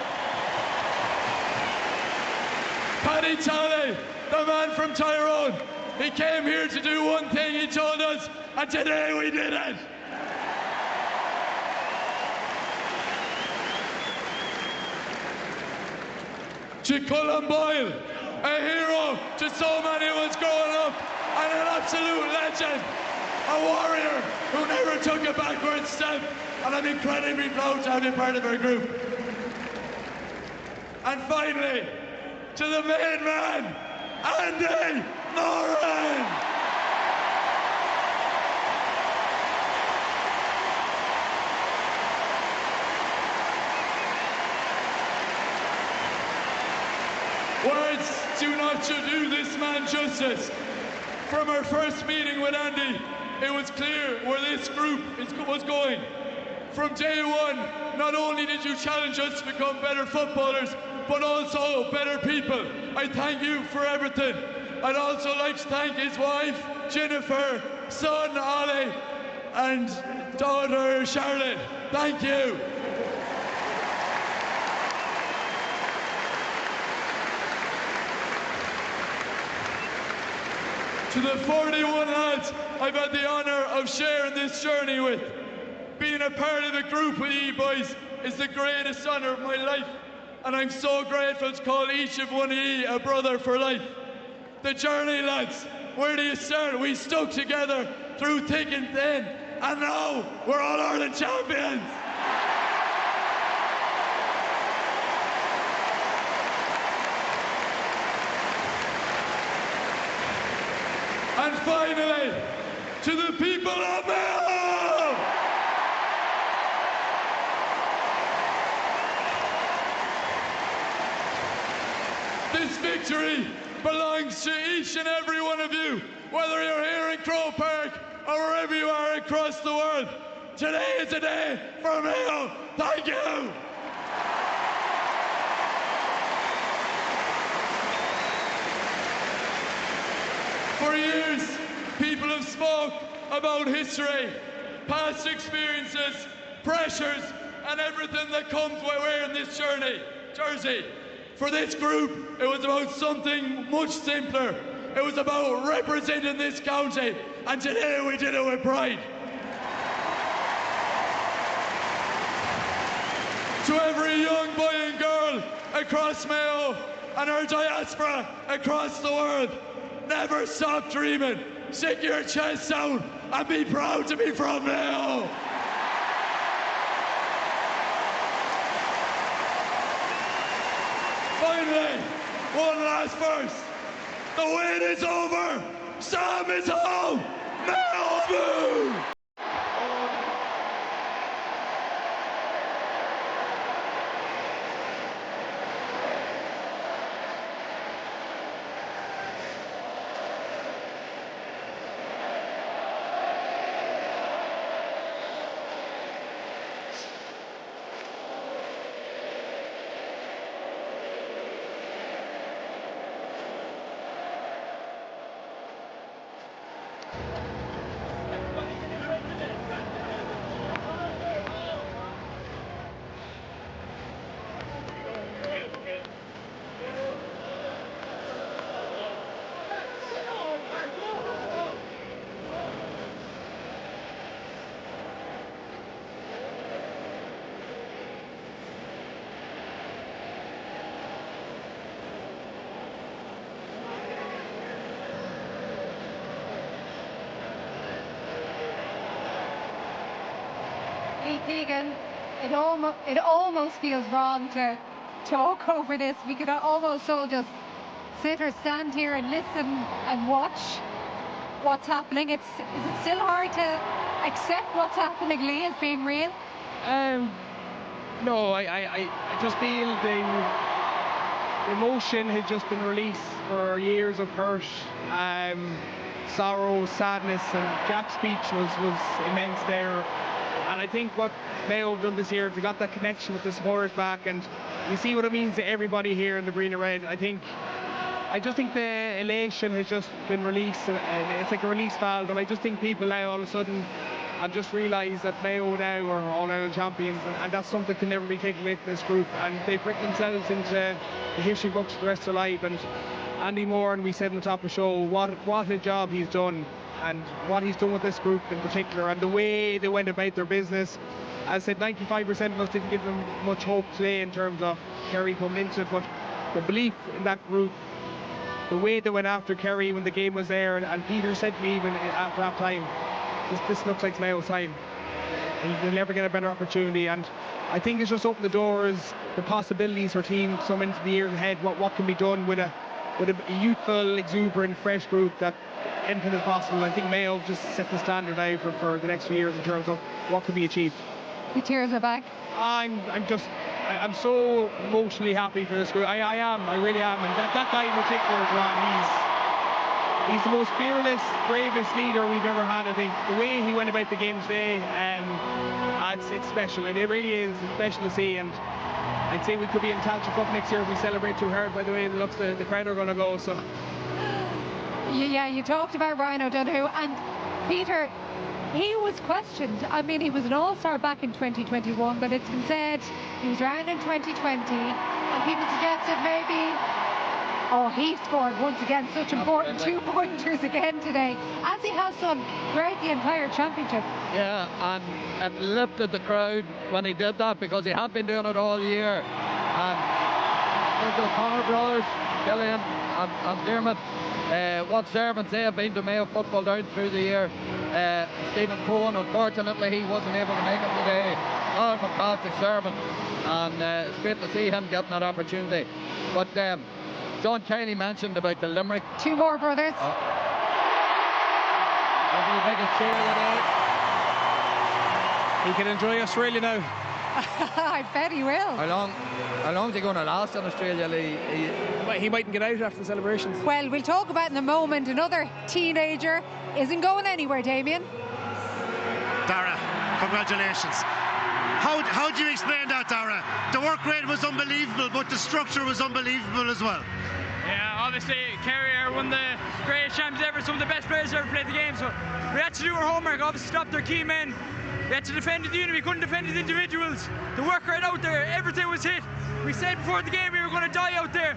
Paddy Talley, the man from Tyrone, he came here to do one thing, he told us, and today we did it. To Cullen Boyle, a hero to so many of us growing up, and an absolute legend, a warrior who never took a backward step, and I'm incredibly proud to have been part of our group. And finally, to the main man, Andy Moran. Words do not do this man justice. From our first meeting with Andy, it was clear where this group was going. From day one, not only did you challenge us to become better footballers, but also better people. I thank you for everything. I'd also like to thank his wife, Jennifer, son, Ali, and daughter, Charlotte. Thank you. To the 41 lads I've had the honour of sharing this journey with. Being a part of the group with you boys is the greatest honour of my life, and I'm so grateful to call each of one of you a brother for life. The journey, lads, where do you start? We stuck together through thick and thin, and now we're All-Ireland champions! And finally, to the people of Mayo! This victory belongs to each and every one of you, whether you're here in Croke Park or wherever you are across the world. Today is a day for Mayo. Thank you! For years, people have spoke about history, past experiences, pressures, and everything that comes with wearing this jersey. For this group, it was about something much simpler. It was about representing this county, and today we did it with pride. To every young boy and girl across Mayo and our diaspora across the world, never stop dreaming. Stick your chest out and be proud to be from Mayo. Finally, one last verse. The wait is over. Sam is home. Mayo boo! Keegan, it almost feels wrong to talk over this. We could almost all just sit or stand here and listen and watch what's happening. Is it still hard to accept what's happening, Lee, as being real? No, I just feel the emotion has just been released for years of hurt, sorrow, sadness, and Jack's speech was immense there. And I think what Mayo have done this year, they got that connection with the supporters back, and you see what it means to everybody here in the green and red. I just think the elation has just been released, and it's like a release valve, and I just think people now all of a sudden have just realised that Mayo now are All-Ireland champions, and that's something that can never be taken away from this group, and they've written themselves into the history books for the rest of their life. And Andy Moran, we said on the top of the show, what a job he's done, and what he's done with this group in particular, and the way they went about their business. As I said, 95% of us didn't give them much hope today in terms of Kerry coming into it, but the belief in that group, the way they went after Kerry when the game was there, and Peter said to me even after that time, this looks like Mayo's time. He'll never get a better opportunity, and I think it's just opened the doors, the possibilities for teams coming into the years ahead. What can be done with a youthful, exuberant, fresh group, that anything is possible. I think Mayo just set the standard now for the next few years in terms of what can be achieved. The tears are back. I'm so emotionally happy for this group. I really am. And that guy in particular, he's the most fearless, bravest leader we've ever had. I think the way he went about the game today, it's special, and it really is special to see. And I'd say we could be in Tailteann Cup next year if we celebrate too hard. By the way, it looks the crowd are going to go. So yeah, you talked about Ryan O'Donoghue, and Peter, he was questioned. I mean, he was an all-star back in 2021, but it's been said he was around in 2020, and people suggested maybe, he scored once again such important 2-pointers again today, as he has done throughout the entire championship. Yeah, and it lifted the crowd when he did that, because he had been doing it all year. And the O'Connor brothers, Gillian and Dermot, what servants they have been to Mayo football down through the year. Stephen Cohen, unfortunately, he wasn't able to make it today. A fantastic servant, and it's great to see him getting that opportunity. But John Kelly mentioned about the Limerick. 2 more brothers. Will be the biggest cheer today. he can enjoy Australia now. I bet he will. How long is he going to last in Australia, Lee? He mightn't get out after the celebrations. Well, we'll talk about in a moment. Another teenager isn't going anywhere, Damien. Dara, congratulations. How do you explain that, Dara? The work rate was unbelievable, but the structure was unbelievable as well. Yeah, obviously Kerry are one of the greatest champions ever, some of the best players ever played the game, so we had to do our homework, obviously stop their key men. We had to defend the unit, we couldn't defend the individuals. The work rate out there, everything was hit. We said before the game we were going to die out there,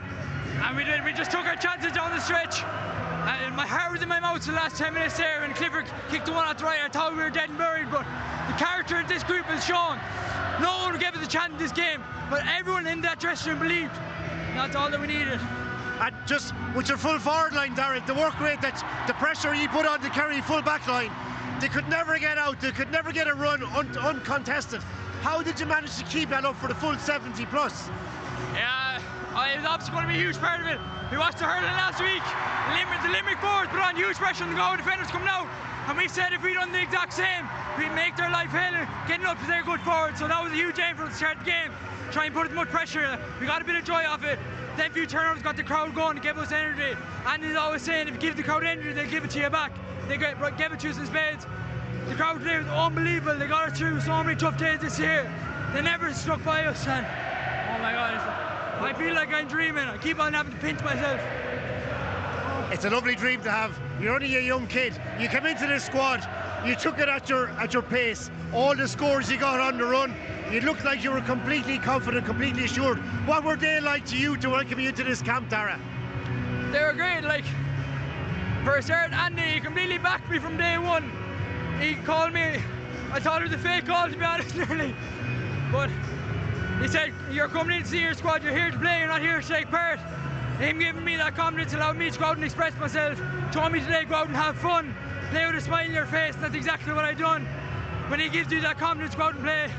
and we did. We just took our chances down the stretch. And my heart was in my mouth the last 10 minutes there, and Clifford kicked the one at the right. I thought we were dead and buried, but the character of this group has shown. No one gave us a chance in this game, but everyone in that dressing room believed. And that's all that we needed. And just with your full forward line, Darren, the work rate, that the pressure you put on the Kerry full back line, they could never get out, they could never get a run uncontested. How did you manage to keep that up for the full 70 plus? Yeah, it was obviously going to be a huge part of it. We watched the hurling last week. The Limerick forwards put on huge pressure on the goal defenders coming out. And we said if we done the exact same, we'd make their life hell getting up to their good forward. So that was a huge aim from the start of the game. Try and put as much pressure. We got a bit of joy off it. Then a few turnovers got the crowd going and gave us energy. And he's always saying if you give the crowd energy, they'll give it to you back. They give it to us in spades. The crowd today was unbelievable. They got us through so many tough days this year. They never stuck by us, and oh my God, I feel like I'm dreaming. I keep on having to pinch myself. It's a lovely dream to have. You're only a young kid. You come into this squad, you took it at your pace. All the scores you got on the run, you looked like you were completely confident, completely assured. What were they like to you to welcome you into this camp, Dara? They were great. Like, for a start, Andy completely backed me from day one. He called me, I thought it was a fake call, to be honest, nearly. But he said, you're coming in to see your squad, you're here to play, you're not here to take part. Him giving me that confidence allowed me to go out and express myself. Told me today, go out and have fun, play with a smile on your face, and that's exactly what I've done. When he gives you that confidence, go out and play,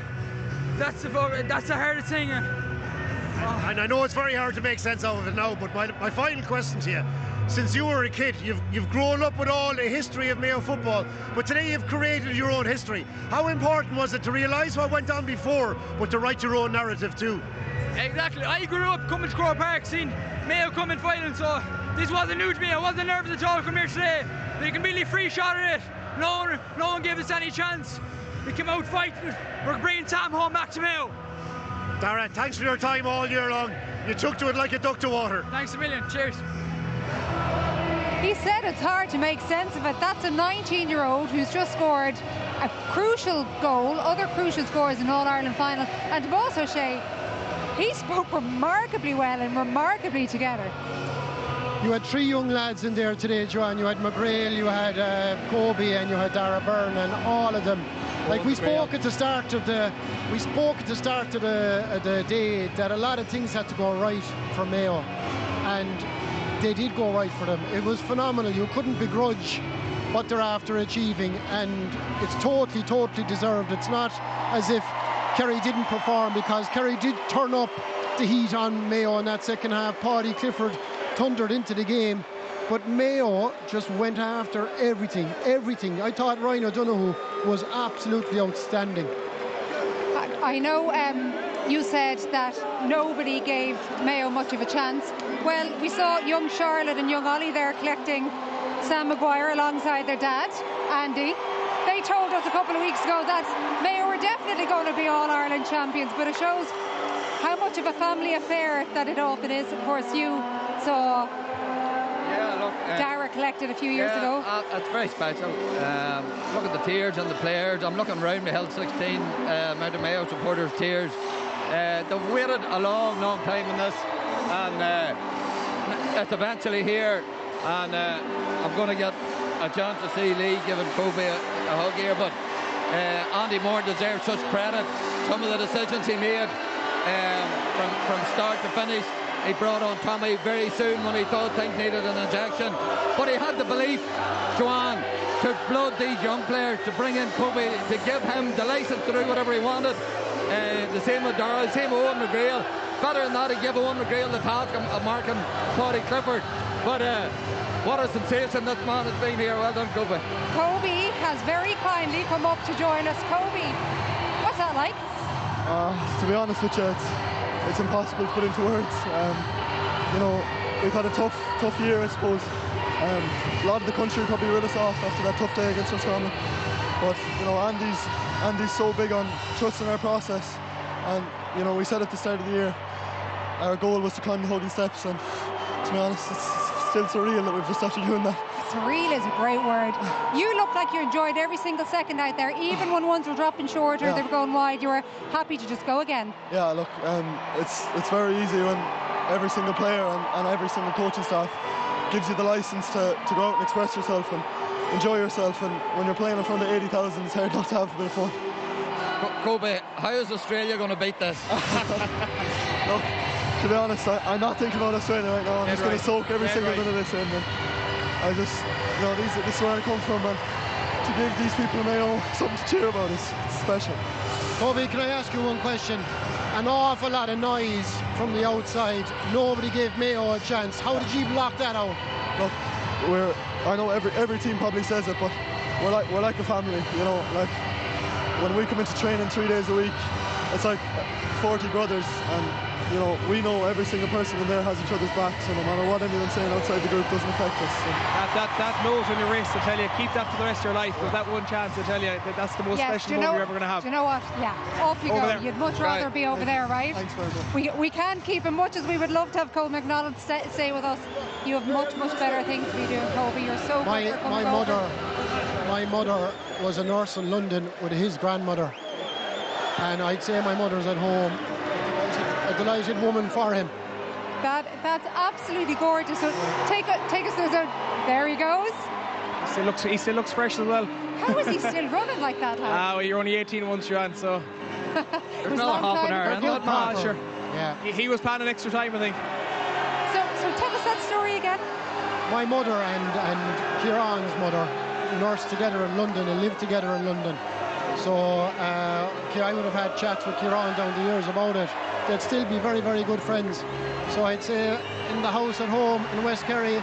that's the hardest thing. And I know it's very hard to make sense out of it now, but my final question to you, since you were a kid, you've grown up with all the history of Mayo football, but today you've created your own history. How important was it to realise what went on before, but to write your own narrative too? Exactly. I grew up coming to Croke Park, seeing Mayo come in final, so this wasn't new to me. I wasn't nervous at all to come here today. We completely free shot at it. No one gave us any chance. We came out fighting. We're bringing Sam home back to Mayo. Dara, thanks for your time all year long. You took to it like a duck to water. Thanks a million. Cheers. He said it's hard to make sense of it. That's a 19-year-old who's just scored a crucial goal, other crucial scores in All-Ireland final. And to also say, he spoke remarkably well and remarkably together. You had 3 young lads in there today, Joanne. You had McGrail, you had Kobe, and you had Dara Byrne, and all of them. Like we spoke at the start of the day that a lot of things had to go right for Mayo, and they did go right for them. It was phenomenal. You couldn't begrudge what they're after achieving, and it's totally deserved. It's not as if Kerry didn't perform, because Kerry did turn up the heat on Mayo in that second half. Paddy Clifford thundered into the game, but Mayo just went after everything. I thought Ryan O'Donoghue was absolutely outstanding. I know you said that nobody gave Mayo much of a chance. Well, we saw young Charlotte and young Ollie there collecting Sam Maguire alongside their dad, Andy. They told us a couple of weeks ago that Mayo were definitely going to be All-Ireland champions, but it shows how much of a family affair that it often is. Of course, you saw Dara collected a few years ago. It's very special. Look at the tears on the players. I'm looking around me, held 16 amount of Mayo supporters' tears. They've waited a long time on this, and it's eventually here. And I'm going to get a chance to see Lee giving Kobe a hug here, but Andy Moore deserves such credit. Some of the decisions he made from start to finish. He brought on Tommy very soon when he thought things needed an injection, but he had the belief, Joanne, to flood these young players, to bring in Kobe, to give him the license to do whatever he wanted. The same with Darrell, the same with Owen McGrail. Better than that, he gave Owen McGrail the task of marking Paddy Clifford. But what a sensation this man has been here. Well done, Kobe. Kobe has very kindly come up to join us. Kobe, what's that like? To be honest with you, it's impossible to put into words. You know, we've had a tough year, I suppose. A lot of the country probably wrote us off after that tough day against Roscommon. But you know, Andy's so big on trusting our process, and you know, we said at the start of the year our goal was to climb the Hogan steps, and to be honest, it's still surreal that we've just started doing that. Surreal is a great word. You look like you enjoyed every single second out there, even when ones were dropping short or they were going wide. You were happy to just go again. Yeah, look, it's very easy when every single player and every single coaching staff gives you the license to go out and express yourself and enjoy yourself, and when you're playing in front of 80,000, it's hard not to have a bit of fun. Kobe, how is Australia going to beat this? Look, to be honest, I'm not thinking about Australia right now. I'm just going to soak every single minute of this in. And I just, you know, this is where I come from, and to give these people in Mayo something to cheer about is special. Kobe, can I ask you one question? An awful lot of noise from the outside. Nobody gave Mayo a chance. How did you block that out? Look, I know every team probably says it, but we're like a family, you know. Like when we come into training 3 days a week, it's like 40 brothers, and you know, we know every single person in there has each other's backs, so no matter what anyone's saying outside the group doesn't affect us. So. That note on your wrist, I tell you, keep that for the rest of your life. With that one chance, I tell you, that's the most special moment you're ever going to have. Do you know what? Yeah, off you go. You'd much rather be over there, right? Thanks very much. We can't keep him much as we would love to have Cole McDonald stay with us. You have much better things to be doing, Kobe. You're so good for coming over. My mother was a nurse in London with his grandmother, and I'd say my mother's at home. A delighted woman for him. That's absolutely gorgeous. So take us through. There he goes. He still looks fresh as well. How is he still running like that? Well, you're only 18 once you're on, so there's another half an hour. Sure. Yeah. He was planning extra time, I think. So tell us that story again. My mother and Kieran's mother nursed together in London and lived together in London. So I would have had chats with Kieran down the years about it. They'd still be very, very good friends. So I'd say in the house at home in West Kerry,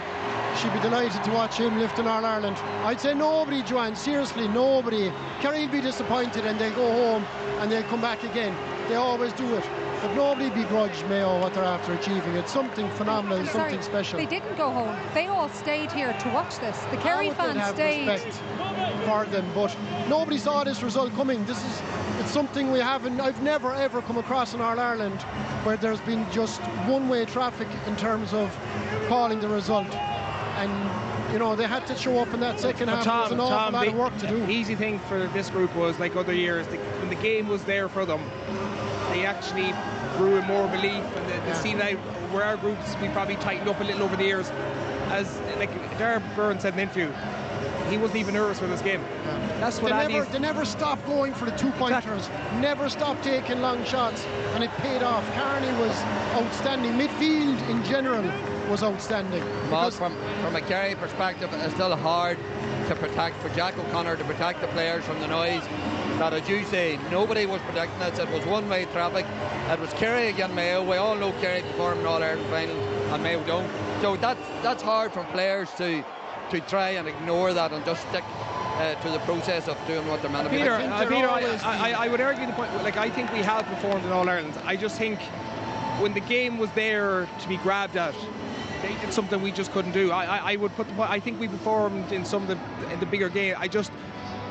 she'd be delighted to watch him lift in All-Ireland. I'd say nobody, Joanne, seriously, nobody. Kerry'd be disappointed and they'll go home and they'll come back again. They always do it. But nobody begrudged Mayo what they're after achieving. It's something phenomenal, something special. They didn't go home. They all stayed here to watch this. The Kerry fans stayed. Respect for them, but nobody saw this result coming. It's something we haven't. I've never ever come across in All-Ireland where there's been just one-way traffic in terms of calling the result. And you know, they had to show up in that second half. There's an awful lot of work to do. The easy thing for this group was, like other years, when the game was there for them, they actually grew in more belief, and they see that where our groups, we probably tightened up a little over the years. As like Darrell Byrne said in an interview, he wasn't even nervous for this game. Yeah. That's what they never stopped going for the two-pointers, exactly. Never stopped taking long shots, and it paid off. Carney was outstanding. Midfield in general was outstanding. Well, from a Kerry perspective, it's still hard to protect, for Jack O'Connor to protect the players from the noise, that, as you say, nobody was protecting it. It was one-way traffic. It was Kerry against Mayo. We all know Kerry perform in All-Ireland finals and Mayo don't. So that's hard for players to try and ignore that and just stick to the process of doing what they're meant to be. Peter, I would argue the point, like, I think we have performed in All-Ireland. I just think when the game was there to be grabbed at, they did something we just couldn't do. I would put the point, I think we performed in some of the bigger game. I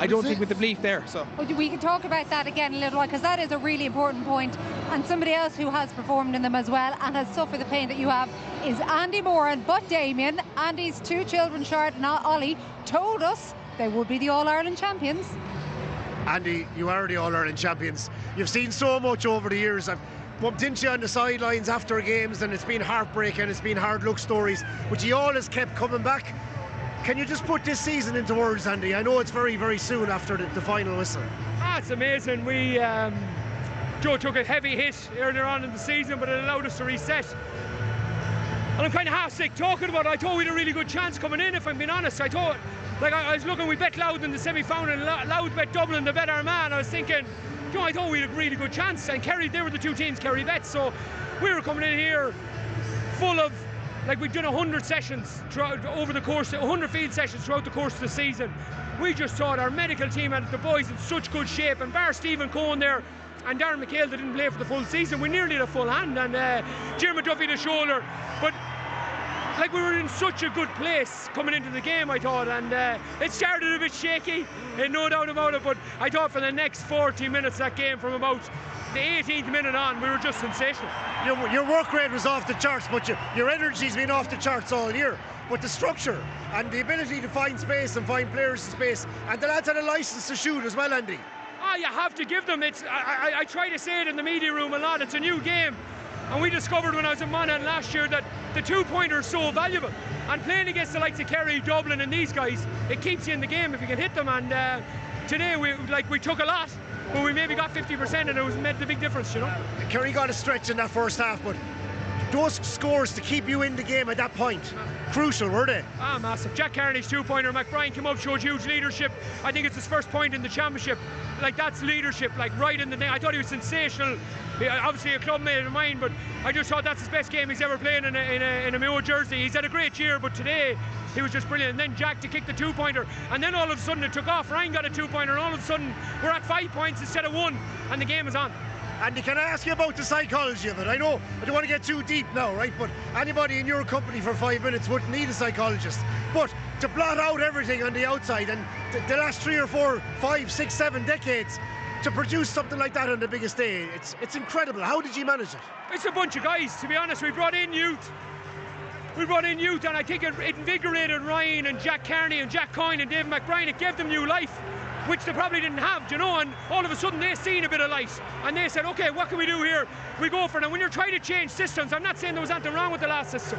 don't think with the belief there. So we can talk about that again in a little while, because that is a really important point. And somebody else who has performed in them as well and has suffered the pain that you have is Andy Moran. But Damien, Andy's 2 children, Shard and Ollie, told us they would be the All-Ireland champions. Andy, you are the All-Ireland champions. You've seen so much over the years. I've bumped into you on the sidelines after games, and it's been heartbreaking, it's been hard luck stories, but you always kept coming back. Can you just put this season into words, Andy? I know it's very, very soon after the final whistle. It's amazing. Joe took a heavy hit earlier on in the season, but it allowed us to reset. And I'm kind of half sick talking about it. I thought we had a really good chance coming in, if I'm being honest. I thought, like, I was looking, we bet Louth in the semi-final, and Louth bet Dublin to bet Armagh. I was thinking, I thought we had a really good chance. And Kerry, they were the 2 teams Kerry bet, so we were coming in here full of, like, we'd done 100 sessions over the course, 100 field sessions throughout the course of the season. We just thought our medical team had the boys in such good shape, and bar Stephen Cohen there and Darren McHale, that didn't play for the full season, we nearly had a full hand, and Jim Duffy the shoulder. But like, we were in such a good place coming into the game, I thought, and it started a bit shaky, no doubt about it, but I thought for the next 40 minutes that game, from about the 18th minute on, we were just sensational. Your work rate was off the charts, but your energy's been off the charts all year. But the structure and the ability to find space and find players in space, and the lads had a licence to shoot as well, Andy. You have to give them. I try to say it in the media room a lot. It's a new game, and we discovered when I was in Monaghan last year that the 2-pointer is so valuable. And playing against the likes of Kerry, Dublin, and these guys, it keeps you in the game if you can hit them. And today we took a lot, but we maybe got 50%, and it made the big difference, you know. Kerry got a stretch in that first half, but those scores to keep you in the game at that point, crucial, were they? Massive. Jack Carney's 2-pointer, McBrien came up, showed huge leadership. I think it's his first point in the championship. Like, that's leadership, like, right in the net. I thought he was sensational. Obviously a club mate of mine, but I just thought that's his best game he's ever played in a Mayo jersey. He's had a great year, but today he was just brilliant. And then Jack to kick the 2-pointer, and then all of a sudden it took off. Ryan got a 2-pointer, and all of a sudden we're at 5 points instead of 1, and the game is on. Andy, can I ask you about the psychology of it? I know I don't want to get too deep now, right? But anybody in your company for 5 minutes wouldn't need a psychologist. But to blot out everything on the outside, and the last 3 or 4, 5, 6, 7 decades, to produce something like that on the biggest day, it's incredible. How did you manage it? It's a bunch of guys, to be honest. We brought in youth, and I think it invigorated Ryan and Jack Carney and Jack Coyne and Dave McBrien. It gave them new life, which they probably didn't have, you know, and all of a sudden they seen a bit of light, and they said, okay, what can we do here? We go for it. And when you're trying to change systems, I'm not saying there was anything wrong with the last system,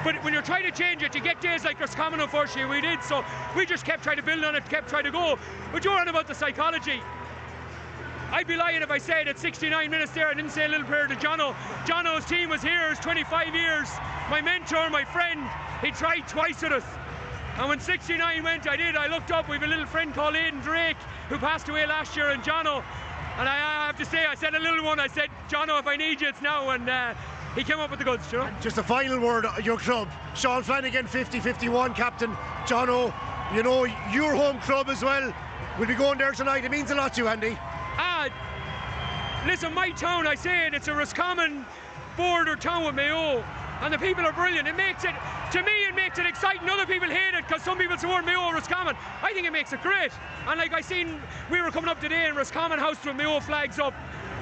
but when you're trying to change it, you get days like Roscommon, unfortunately, we did, so we just kept trying to build on it, kept trying to go. But you're on about the psychology. I'd be lying if I said at 69 minutes there I didn't say a little prayer to Jono. Jono's team was here, it's 25 years. My mentor, my friend, he tried twice with us. And when 69 went, I looked up, we have a little friend called Aidan Drake, who passed away last year, and Jono. And I have to say, I said a little one, I said, Jono, if I need you, it's now. And he came up with the goods, you know. Just a final word, your club. Sean Flanagan, 50-51, captain. Jono, you know, your home club as well. We'll be going there tonight. It means a lot to you, Andy. Listen, my town, I say it, it's a Roscommon border town with Mayo, and the people are brilliant. It makes it, to me, it makes it exciting. Other people hate it because some people support Mayo or Roscommon. I think it makes it great. And like I seen, we were coming up today in Roscommon House with Mayo flags up.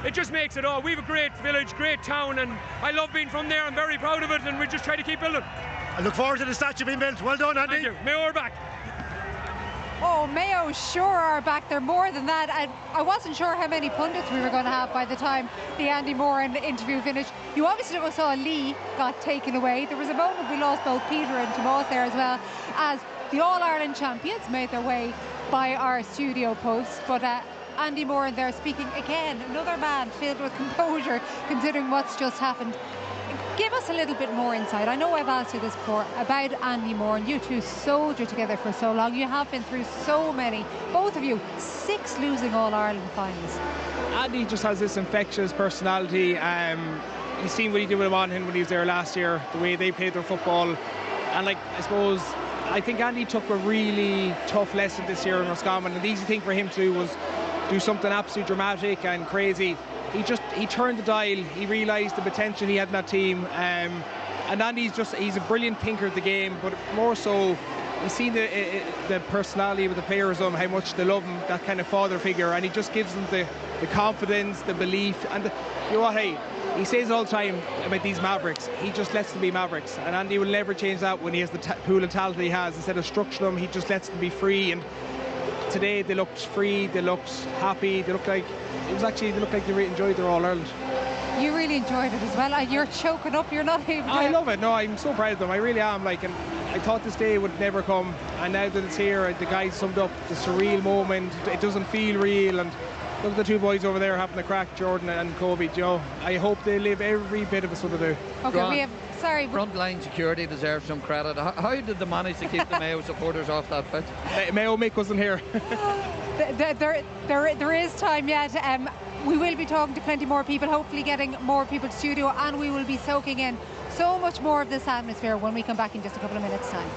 It just makes it all. We have a great village, great town, and I love being from there. I'm very proud of it, and we just try to keep building. I look forward to the statue being built. Well done, Andy. Thank you. Mayo are back. Oh, Mayo sure are back. They're more than that. And I wasn't sure how many pundits we were going to have by the time the Andy Moran interview finished. You obviously saw Lee got taken away. There was a moment we lost both Peter and Tomas there as well, as the All-Ireland champions made their way by our studio post. But Andy Moran there speaking again, another man filled with composure considering what's just happened. Give us a little bit more insight. I know I've asked you this before about Andy Moore, and you two soldiered together for so long. You have been through so many, both of you, 6 losing All-Ireland finals. Andy just has this infectious personality. You've seen what he did with Monaghan when he was there last year, the way they played their football. And like, I think Andy took a really tough lesson this year in Roscommon, and the easy thing for him to do was do something absolutely dramatic and crazy. He turned the dial. He realised the potential he had in that team, and Andy's he's a brilliant thinker of the game, but more so you've seen the personality with the players, how much they love him, that kind of father figure, and he just gives them the confidence, the belief, and you know what, hey, he says it all the time about these Mavericks. He just lets them be Mavericks, and Andy will never change that when he has the pool of talent he has. Instead of structuring them, he just lets them be free. And today they looked free, they looked happy, they looked like they really enjoyed their All-Ireland. You really enjoyed it as well. You're choking up, you're not able to... I love it. No, I'm so proud of them. I really am. And I thought this day would never come, and now that it's here, the guys summed up the surreal moment. It doesn't feel real, and look at the 2 boys over there having the crack, Jordan and Kobe. Joe, I hope they live every bit of us what they do. Okay, we have... Sorry. Frontline security deserves some credit. How did they manage to keep the Mayo supporters off that pitch? Mayo Mick wasn't here. There is time yet. We will be talking to plenty more people, hopefully getting more people to studio, and we will be soaking in so much more of this atmosphere when we come back in just a couple of minutes' time.